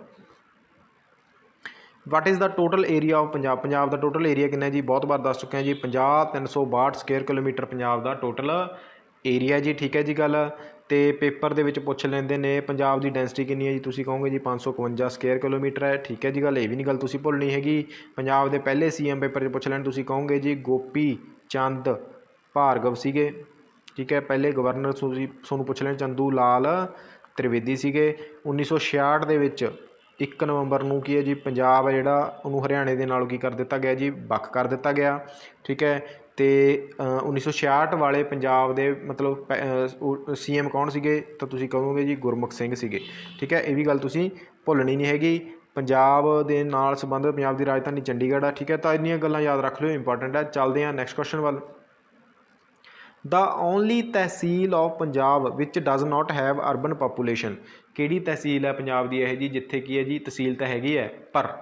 What is the total area of Punjab, Punjab का टोटल एरिया कितना जी, बहुत बार दस चुके हैं जी, 50,362 स्क्वेयर किलोमीटर पंजाब का टोटल एरिया जी, ठीक है जी। गल तो पेपर दे विच पुछ लैंदे ने पंजाब की डेंसिटी कितनी है जी, तुसीं कहोगे जी 551 स्क्वेयर किलोमीटर है, ठीक है जी। गल ये भी नहीं गल तुसीं भुल्लनी हैगी। पंजाब के पहले CM पेपर च पुछ लैण, तुसीं कहोगे जी गोपी चंद भार्गव सीगे, ठीक है। पहले गवर्नर तुहानूं पुछ लैण चंदू लाल त्रिवेदी सीगे। 1966 दे विच 1 नवंबर नूं की है जी, पंजाब है जिहड़ा उहनूं हरियाणे दे नालों की कर दिता गया जी, वख कर दिता गया, ठीक है। तो 1966 वाले पंजाब दे मतलब CM कौन सीगे, तो तुसीं कहोगे जी गुरमुख सिंह सीगे, ठीक है। ये भी गल तुसीं भुल्लनी नहीं हैगी। पंजाब दे नाल संबंधित पंजाब की राजधानी चंडीगढ़ है, ठीक है। तो इन्नियां गल्लां याद रख लिओ, इंपॉर्टेंट है। चलते हैं नैक्सट क्वेश्चन वाल। The only tehsil of Punjab which does not have urban population, किहड़ी तहसील है पंजाब की यह जी जिथे की है जी, तहसील तो हैगी है पर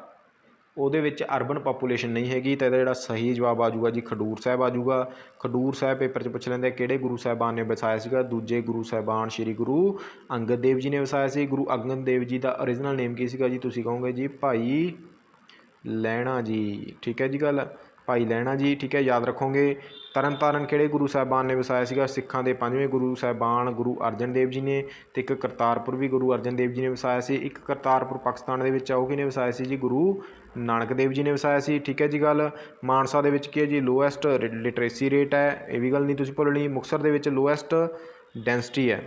ਉਹਦੇ ਵਿੱਚ अर्बन पापूलेशन नहीं हैगी। तो ਇਹਦਾ सही जवाब आ जाऊगा जी खडूर साहब आ जाऊगा। खडूर साहब पेपर 'ਚ ਪੁੱਛ ਲੈਂਦੇ ਕਿਹੜੇ ਗੁਰੂ ਸਾਹਿਬਾਨ ਨੇ ਵਸਾਇਆ ਸੀਗਾ, ਦੂਜੇ ਗੁਰੂ ਸਾਹਿਬਾਨ ਸ਼੍ਰੀ ਗੁਰੂ ਅੰਗਦ ਦੇਵ ਜੀ ਨੇ ਵਸਾਇਆ ਸੀ। ਗੁਰੂ ਅੰਗਦ ਦੇਵ ਜੀ ਦਾ ओरिजिनल नेम ਕੀ ਸੀਗਾ ਜੀ, ਤੁਸੀਂ ਕਹੋਗੇ ਜੀ ਭਾਈ लैणा जी, ठीक है जी। गल भाई लैणा जी, ठीक है, याद रखोगे। तरन ताਰਨ किहड़े गुरु साहबान ने वसाया सीगा, सिखां दे 5वें गुरु साहबान गुरु अर्जन देव जी ने, तो एक करतारपुर भी गुरु अर्जन देव जी ने वसाया सी। एक करतारपुर पाकिस्तान दे विच आ, किहने वसाया सी जी, गुरु नानक देव जी ने वसाया सी, ठीक है जी। गल मानसा दे विच की है जी लोएस्ट लिटरेसी रेट है, ये भी गल नहीं तुसीं भुल्लनी। मुक्तसर दे विच लोएस्ट डेंसिटी है,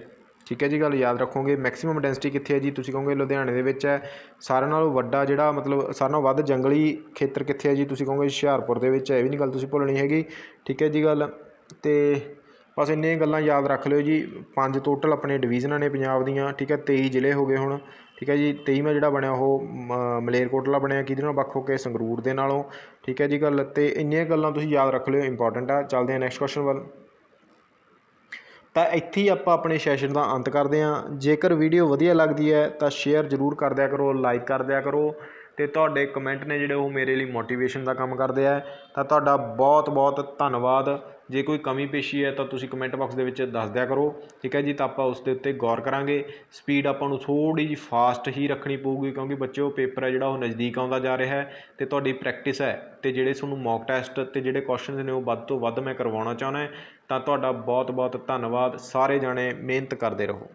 ठीक है जी। गल याद रखोगे। मैक्सीमम डेंसिटी कित्थे है जी, तुसीं कहोगे लुधियाने दे विच है। सारिਆਂ नालों वड्डा जिहड़ा मतलब सारिਆਂ नालों वध जंगली खेत्र कित्थे है जी, तुसीं कहोगे हुशियारपुर दे विच है, ये भी नहीं गल तुसीं भुल्लनी हैगी, ठीक है जी। गल तो बस इन्नियां गल्लां याद रख लिओ जी। 5 टोटल अपने डिवीजनां ने पंजाब दीयां, ठीक है। 23 ਜ਼ਿਲ੍ਹੇ हो गए हुण, ठीक है जी। 23वां जिहड़ा बनया वो मलेरकोटला बनया किहदे नालों ਵੱਖ हो के, संगरूर दे नालों, ठीक है जी। गल तो इन्नियां गल्लां तुसीं याद रख लिओ, इंपॉर्टेंट आ। चलदे हैं नैक्सट क्वेश्चन वाल। ਤਾਂ ਇੱਥੇ ਹੀ ਆਪਾਂ ਆਪਣੇ ਸੈਸ਼ਨ ਦਾ ਅੰਤ ਕਰਦੇ ਹਾਂ। ਜੇਕਰ ਵੀਡੀਓ ਵਧੀਆ ਲੱਗਦੀ ਹੈ ਤਾਂ ਸ਼ੇਅਰ ਜ਼ਰੂਰ ਕਰ ਦਿਆ ਕਰੋ, ਲਾਈਕ ਕਰ ਦਿਆ ਕਰੋ, ਅਤੇ ਤੁਹਾਡੇ ਕਮੈਂਟ ਨੇ ਜਿਹੜੇ ਉਹ ਮੇਰੇ ਲਈ ਮੋਟੀਵੇਸ਼ਨ ਦਾ ਕੰਮ ਕਰਦੇ ਆ। ਤਾਂ ਤੁਹਾਡਾ ਬਹੁਤ ਬਹੁਤ ਧੰਨਵਾਦ। ਜੇ ਕੋਈ ਕਮੀ ਪੇਸ਼ੀ ਹੈ ਤਾਂ ਤੁਸੀਂ ਕਮੈਂਟ ਬਾਕਸ ਦੇ ਵਿੱਚ ਦੱਸ ਦਿਆ ਕਰੋ, ਠੀਕ ਹੈ ਜੀ। ਤਾਂ ਆਪਾਂ ਉਸ ਦੇ ਉੱਤੇ ਗੌਰ ਕਰਾਂਗੇ। ਸਪੀਡ ਆਪਾਂ ਨੂੰ ਥੋੜ੍ਹੀ ਜਿਹੀ ਫਾਸਟ ਹੀ ਰੱਖਣੀ ਪਊਗੀ, ਕਿਉਂਕਿ ਬੱਚੇ ਉਹ ਪੇਪਰ ਹੈ ਜਿਹੜਾ ਉਹ ਨਜ਼ਦੀਕ ਆਉਂਦਾ ਜਾ ਰਿਹਾ ਹੈ, ਅਤੇ ਤੁਹਾਡੀ ਪ੍ਰੈਕਟਿਸ ਹੈ ਅਤੇ ਜਿਹੜੇ ਤੁਹਾਨੂੰ ਮੌਕ ਟੈਸਟ ਅਤੇ ਜਿਹੜੇ ਕੁਐਸਚਨਸ ਨੇ ਉਹ ਵੱਧ ਤੋਂ ਵੱਧ ਮੈਂ ਕਰਵਾਉਣਾ ਚਾਹੁੰਦਾ। ਤਾਂ ਤੁਹਾਡਾ ਬਹੁਤ ਬਹੁਤ ਧੰਨਵਾਦ। ਸਾਰੇ ਜਾਣੇ ਮਿਹਨਤ ਕਰਦੇ ਰਹੋ।